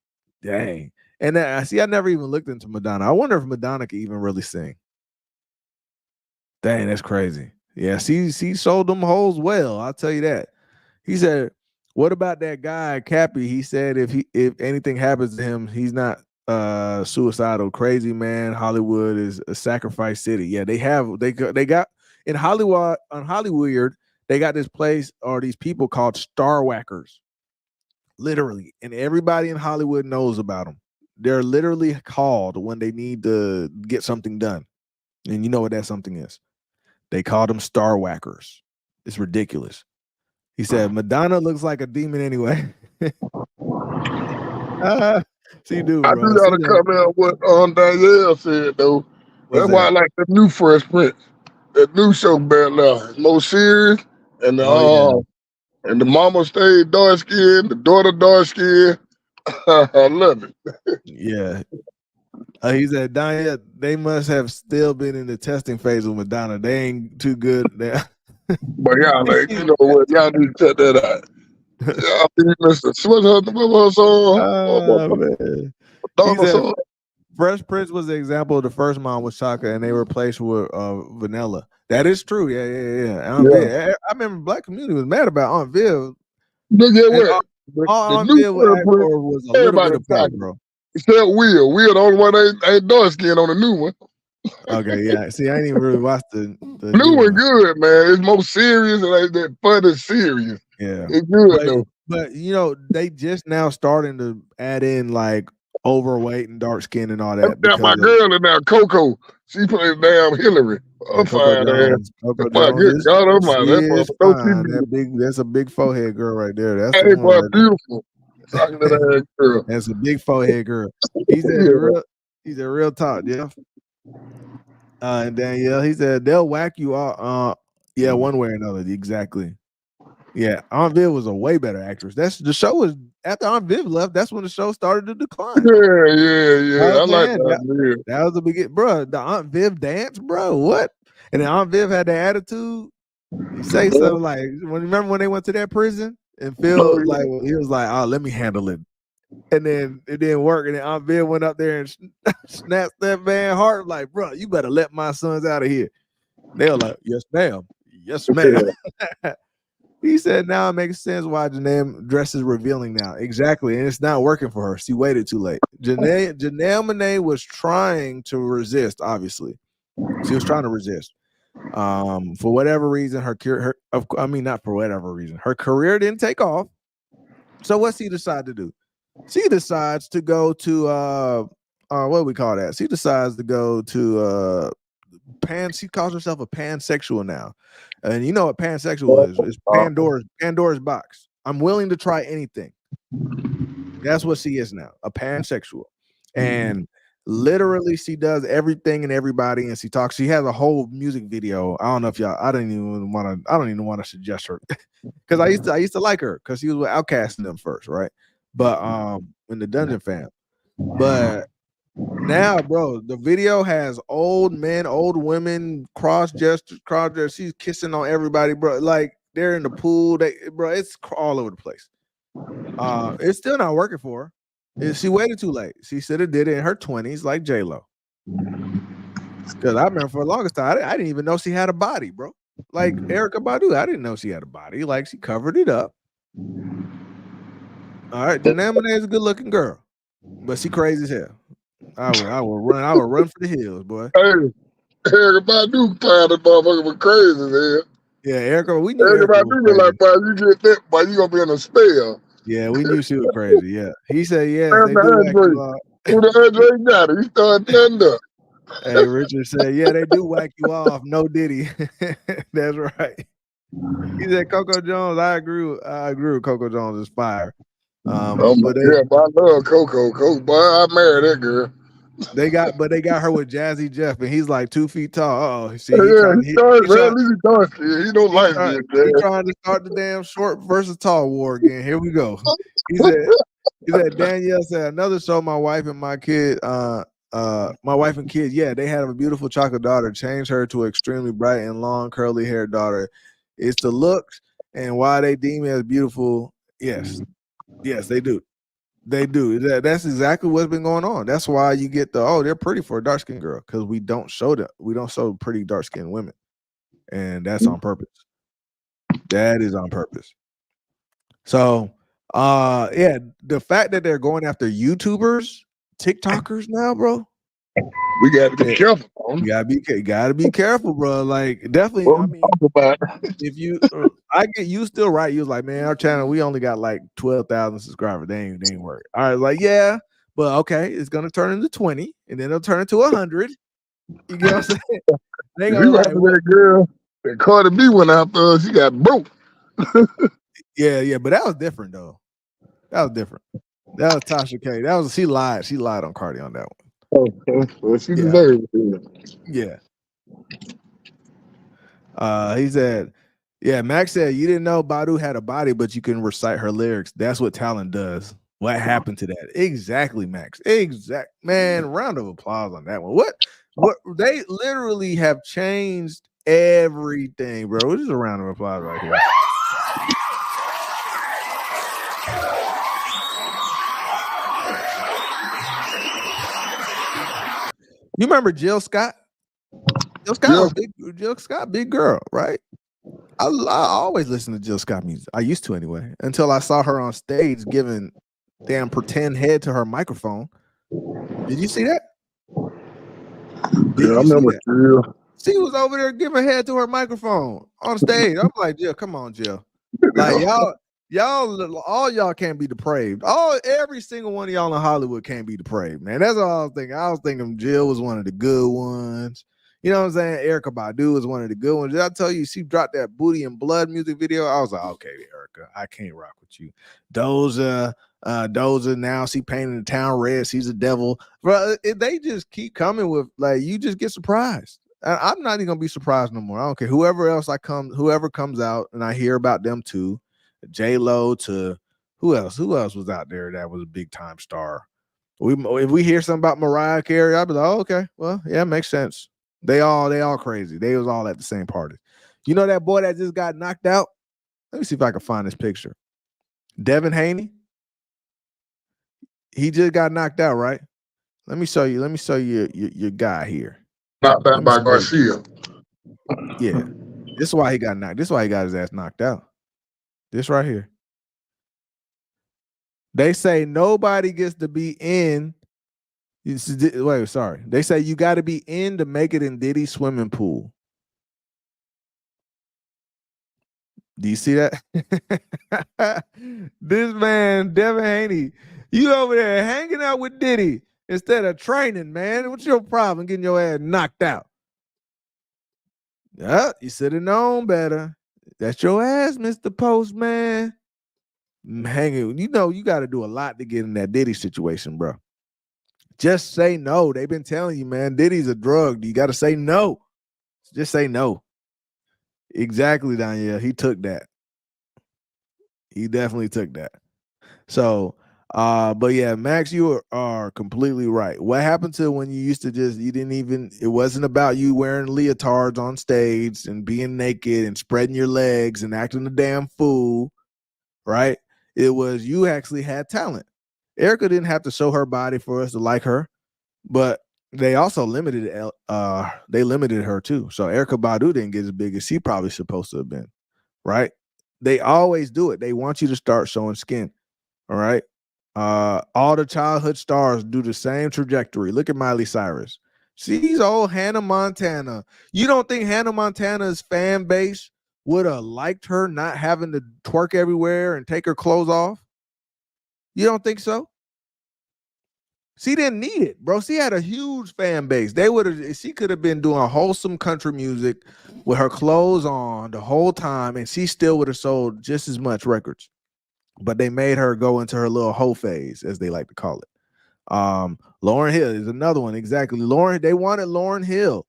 Dang. And I never even looked into Madonna. I wonder if Madonna can even really sing. Dang, that's crazy. Yeah, she sold them hoes well. I'll tell you that. He said, "What about that guy Cappy?" He said, if anything happens to him, he's not suicidal. Crazy man. Hollywood is a sacrifice city. Yeah, they got in Hollywood on Hollywood. They got this place or these people called star whackers. Literally, and everybody in Hollywood knows about them. They're literally called when they need to get something done. And you know what that something is. They call them star whackers. It's ridiculous. He said, Madonna looks like a demon anyway. She do, bro. I do gotta come out what Danielle said, though. That's why I like the new Fresh Prince. that new show better now. More serious, and and the mama stayed dark skinned, the daughter dark skinned. I love it. Yeah. He said, Danya, they must have still been in the testing phase with Madonna. They ain't too good there. But y'all, like, you know what? Y'all need to check that out. Y'all need to listen. What's her song? Oh, man. He Madonna said, song? Fresh Prince was the example of the first mom was Chaka, and they replaced with Vanilla. That is true. Yeah. Aunt Viv. I remember Black community was mad about Aunt Viv. Look at And what? all The Aunt new Viv would Fresh ask Prince, for was a little bit everybody of pay, talking. bro. Except Will. Will the only one ain't dark skinned on the new one. Okay, yeah. See, I ain't even really watched the New one good, man. It's more serious and like that fun is serious. Yeah. It's good though. But you know, they just now starting to add in like overweight and dark skin and all that Got my girl in there, Coco. She played damn Hillary. I'm Coco fine, man. Jones. Coco My Jones good is God Almighty. she That is motherfucker, don't fine. she be? That's a big forehead girl right there. That's Hey, the boy, one right there. beautiful. Talking to that girl. That's a big forehead girl. He said he's a real talk, yeah. And Danielle, he said they'll whack you out. Yeah, one way or another. Exactly. Yeah, Aunt Viv was a way better actress. The show was after Aunt Viv left. That's when the show started to decline. Yeah. I like that. That was the beginning, bro. The Aunt Viv dance, bro. What? And then Aunt Viv had the attitude. You say something like, remember when they went to that prison and Phil like he was like, "Oh, let me handle it," and then it didn't work. And then Aunt Viv went up there and snapped that man's heart, like, "Bro, you better let my sons out of here." They were like, "Yes, ma'am. Yes, ma'am." He said, "Now it makes sense why Janelle dress is revealing now." Exactly, and it's not working for her. She waited too late. Janelle Monáe was trying to resist. Obviously, she was trying to resist. For whatever reason, not for whatever reason, her career didn't take off. So what's she decide to do? She decides to go to what do we call that? She decides to go to she calls herself a pansexual now. And you know what pansexual is? It's Pandora's box. I'm willing to try anything. That's what she is now, a pansexual. And literally she does everything and everybody, and she talks. She has a whole music video. I don't know if y'all, I don't even want to suggest her because I used to like her because she was with Outkast and them first, right? But in the Dungeon Fam. But now, bro, the video has old men, old women, cross gestures. She's kissing on everybody, bro. Like they're in the pool. Bro, it's all over the place. It's still not working for her. She waited too late. She should have did it in her 20s, like J-Lo. Because I remember for the longest time, I didn't even know she had a body, bro. Like Erykah Badu, I didn't know she had a body. Like she covered it up. All right, Janelle Monáe is a good-looking girl, but she crazy as hell. I will run for the hills, boy. Hey, Erykah Badu find that motherfucker was crazy as hell. Yeah, Erykah, we knew Erykah Erykah was Badu crazy. like, boy, you get that, boy, you gonna be in a spell. Yeah, we knew she was crazy. Yeah, he said yes. And They do whack you off. Who the Andre got it? He started nothing up. Hey, Richard said, yeah, they do whack you off. No Diddy. That's right. He said Coco Jones. I agree with Coco Jones is fire. I love Coco. Boy, I married that girl. They got her with Jazzy Jeff, and he's like 2 feet tall. He don't like this. He's trying to start the damn short versus tall war again. Here we go. He said Danielle said another show. My wife and kids. Yeah, they have a beautiful chocolate daughter. Change her to an extremely bright and long curly haired daughter. It's the looks and why they deem it as beautiful. Yes, they do. They do. That's exactly what's been going on. That's why you get they're pretty for a dark skinned girl because we don't show pretty dark skinned women, and that's on purpose. That is on purpose. So, the fact that they're going after YouTubers, TikTokers now, bro. We got to be careful. You gotta be careful, bro. Like definitely. I mean, if you still right. You was like, man, our channel we only got like 12,000 subscribers. They ain't work. All right, like yeah, but okay, it's gonna turn into 20, and then it'll turn into 100. You get what I'm saying? They gonna like that girl that Cardi B went after. She got broke. yeah, but that was different though. That was different. That was Tasha K. She lied. She lied on Cardi on that one. Well, she deserves it. Yeah. He said, yeah, Max said, you didn't know Badu had a body, but you can recite her lyrics. That's what talent does. What happened to that? Exactly, Max. Exact, man. Round of applause on that one. What they literally have changed everything, bro. This is a round of applause right here. You remember Jill Scott? Jill Scott, big girl, right? I always listen to Jill Scott music. I used to anyway, until I saw her on stage giving damn pretend head to her microphone. Did you see that? Yeah, I remember Jill. She was over there giving head to her microphone on stage. I'm like, Jill, come on, Jill. Like all y'all can't be depraved. Every single one of y'all in Hollywood can't be depraved, man. That's all I was thinking. I was thinking Jill was one of the good ones. You know what I'm saying? Erykah Badu was one of the good ones. Did I tell you she dropped that Booty and Blood music video? I was like, okay, Erykah, I can't rock with you. Doja now she painting the town red. She's a devil. Bro, they just keep coming with like you just get surprised. I'm not even gonna be surprised no more. I don't care. Whoever comes out and I hear about them too. J-Lo to who else? Who else was out there that was a big time star? If we hear something about Mariah Carey, I'll be like, oh, okay, well, yeah, makes sense. They all crazy. They was all at the same party. You know that boy that just got knocked out? Let me see if I can find this picture. Devin Haney. He just got knocked out, right? Let me show you your guy here. Knocked out by Garcia. Yeah. This is why he got knocked. This is why he got his ass knocked out. This right here. They say nobody gets to be in. Wait, sorry. They say you got to be in to make it in Diddy's swimming pool. Do you see that? This man, Devin Haney, you over there hanging out with Diddy instead of training, man. What's your problem getting your ass knocked out? Yeah, you should have known better. That's your ass, Mr. Postman. Hanging, you know, you got to do a lot to get in that Diddy situation, bro. Just say no. They've been telling you, man, Diddy's a drug. You got to say no. Just say no. Exactly, Danielle. He took that. He definitely took that. So, but yeah, Max, you are completely right. What happened to when you used to it wasn't about you wearing leotards on stage and being naked and spreading your legs and acting a damn fool, right? It was you actually had talent. Erykah didn't have to show her body for us to like her, but they also limited her too. So Erykah Badu didn't get as big as she probably supposed to have been, right? They always do it. They want you to start showing skin. All right. All the childhood stars do the same trajectory. Look at Miley Cyrus. She's old Hannah Montana. You don't think Hannah Montana's fan base would have liked her not having to twerk everywhere and take her clothes off? You don't think so? She didn't need it, bro. She had a huge fan base. She could have been doing wholesome country music with her clothes on the whole time, and she still would have sold just as much records. But they made her go into her little hoe phase, as they like to call it. Lauryn Hill is another one. Exactly. They wanted Lauryn Hill,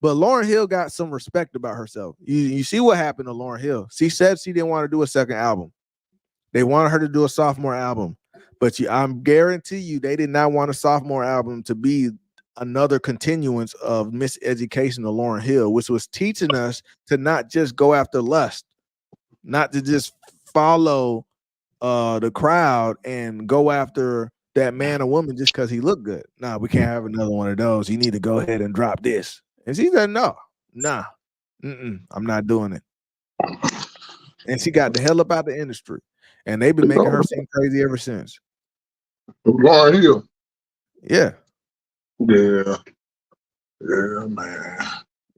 but Lauryn Hill got some respect about herself. You see what happened to Lauryn Hill. She said she didn't want to do a second album. They wanted her to do a sophomore album, but I'm guarantee you they did not want a sophomore album to be another continuance of miseducation of Lauryn Hill, which was teaching us to not just go after lust, not to just follow the crowd and go after that man or woman just because he looked good. Nah, we can't have another one of those. You need to go ahead and drop this. And she said, no, I'm not doing it. And she got the hell up out the industry. And they've been making her seem crazy ever since. Lauryn Hill. Yeah. Yeah. Yeah, man.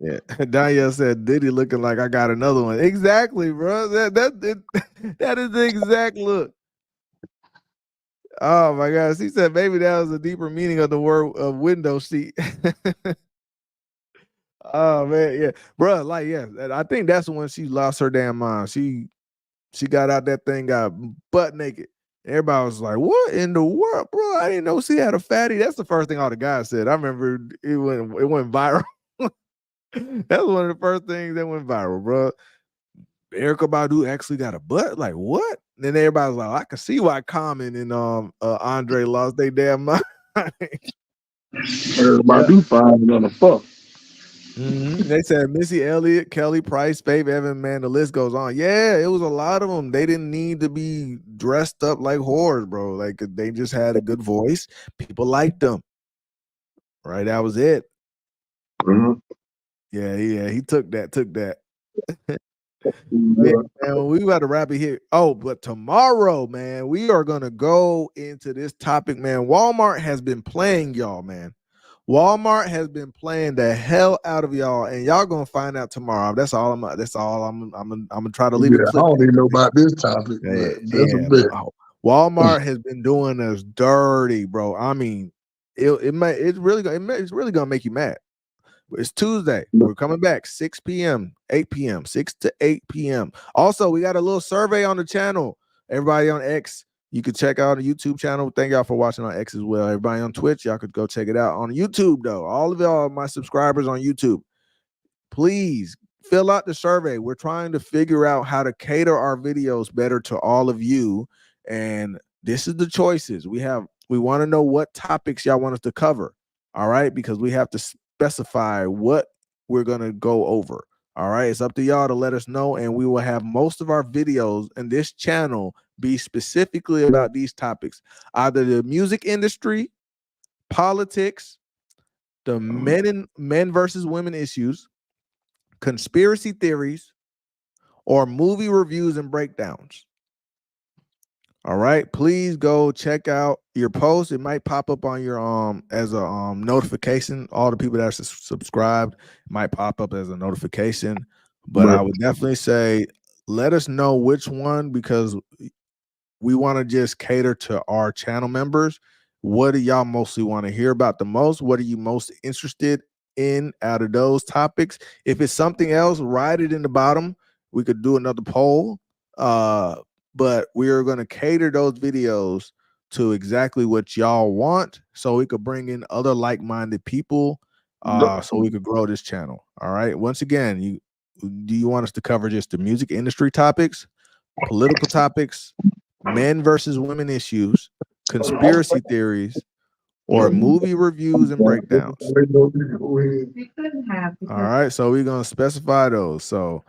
Yeah. Danielle said, Diddy looking like I got another one. Exactly, bro. That is the exact look. Oh my God. She said maybe that was a deeper meaning of the word of window seat. Oh man, yeah. Bro, like, yeah. I think that's when she lost her damn mind. She got out that thing, got butt naked. Everybody was like, what in the world, bro? I didn't know she had a fatty. That's the first thing all the guys said. I remember it went viral. That's one of the first things that went viral, bro. Erica Badu actually got a butt. Like what? And then everybody's like, I can see why Common and Andre lost their damn mind. Everybody do find another fuck. They said Missy Elliott, Kelly Price, Faith Evan, man, the list goes on. Yeah, it was a lot of them. They didn't need to be dressed up like whores, bro. Like they just had a good voice. People liked them. Right, that was it. Yeah, he took that. Yeah, man, we got to wrap it here. Oh, but tomorrow, man, we are gonna go into this topic, man. Walmart has been playing y'all, man. Walmart has been playing the hell out of y'all, and y'all gonna find out tomorrow. That's all I'm gonna try to leave Yeah, it. I don't even know about this topic, but that's a bit. Walmart has been doing us dirty, bro. I mean, it's really gonna make you mad. It's Tuesday. We're coming back 6 p.m., 8 p.m., 6 to 8 p.m. Also, we got a little survey on the channel. Everybody on X, you can check out the YouTube channel. Thank y'all for watching on X as well. Everybody on Twitch, y'all could go check it out on YouTube, though. All of y'all, my subscribers on YouTube, please fill out the survey. We're trying to figure out how to cater our videos better to all of you. And this is the choices. We want to know what topics y'all want us to cover. All right, because we have to specify what we're going to go over. All right, it's up to y'all to let us know, and we will have most of our videos in this channel be specifically about these topics, either the music industry, politics, the men versus women issues, conspiracy theories, or movie reviews and breakdowns. All right, please go check out your post. It might pop up on your as a notification. All the people that are subscribed might pop up as a notification. But I would definitely say let us know which one, because we want to just cater to our channel members. What do y'all mostly want to hear about the most? What are you most interested in out of those topics? If it's something else, write it in the bottom. We could do another poll. But we are going to cater those videos to exactly what y'all want, so we could bring in other like-minded people, so we could grow this channel. All right. Once again, do you want us to cover just the music industry topics, political topics, men versus women issues, conspiracy theories, or movie reviews and breakdowns? All right, so we're gonna specify those. So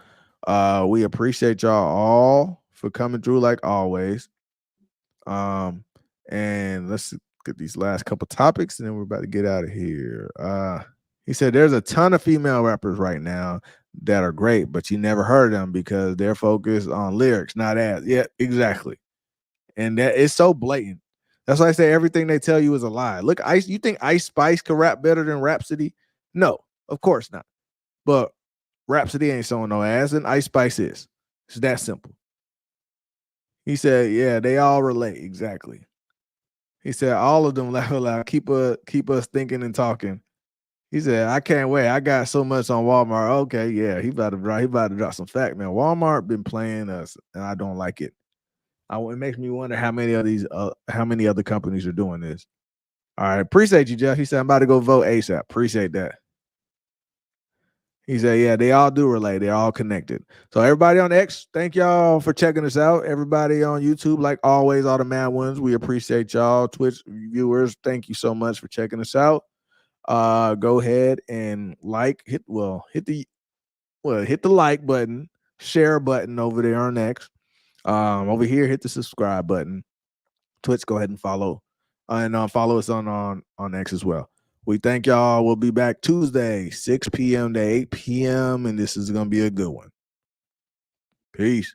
we appreciate y'all all for coming through like always. And let's get these last couple topics, and then we're about to get out of here. He said there's a ton of female rappers right now that are great, but you never heard them because they're focused on lyrics, not ads. Yeah, exactly. And that is so blatant. That's why I say everything they tell you is a lie. Look, Ice, you think Ice Spice can rap better than Rhapsody? No, of course not. But Rhapsody ain't showing no ass, and Ice Spice is. It's that simple. He said, yeah, they all relate. Exactly. He said, all of them laugh aloud. Keep us thinking and talking. He said, I can't wait. I got so much on Walmart. Okay, yeah, he about to drop some fact, man. Walmart been playing us, and I don't like it. It makes me wonder how many other companies are doing this. All right, appreciate you, Jeff. He said, I'm about to go vote ASAP. Appreciate that. He said, yeah, they all do relate. They're all connected. So everybody on X, thank y'all for checking us out. Everybody on YouTube, like always, all the mad ones, we appreciate y'all. Twitch viewers, thank you so much for checking us out. Go ahead and hit the like button, share button over there on X. Over here, hit the subscribe button. Twitch, go ahead and follow, and follow us on X as well. We thank y'all. We'll be back Tuesday, 6 p.m. to 8 p.m. and this is gonna be a good one. Peace.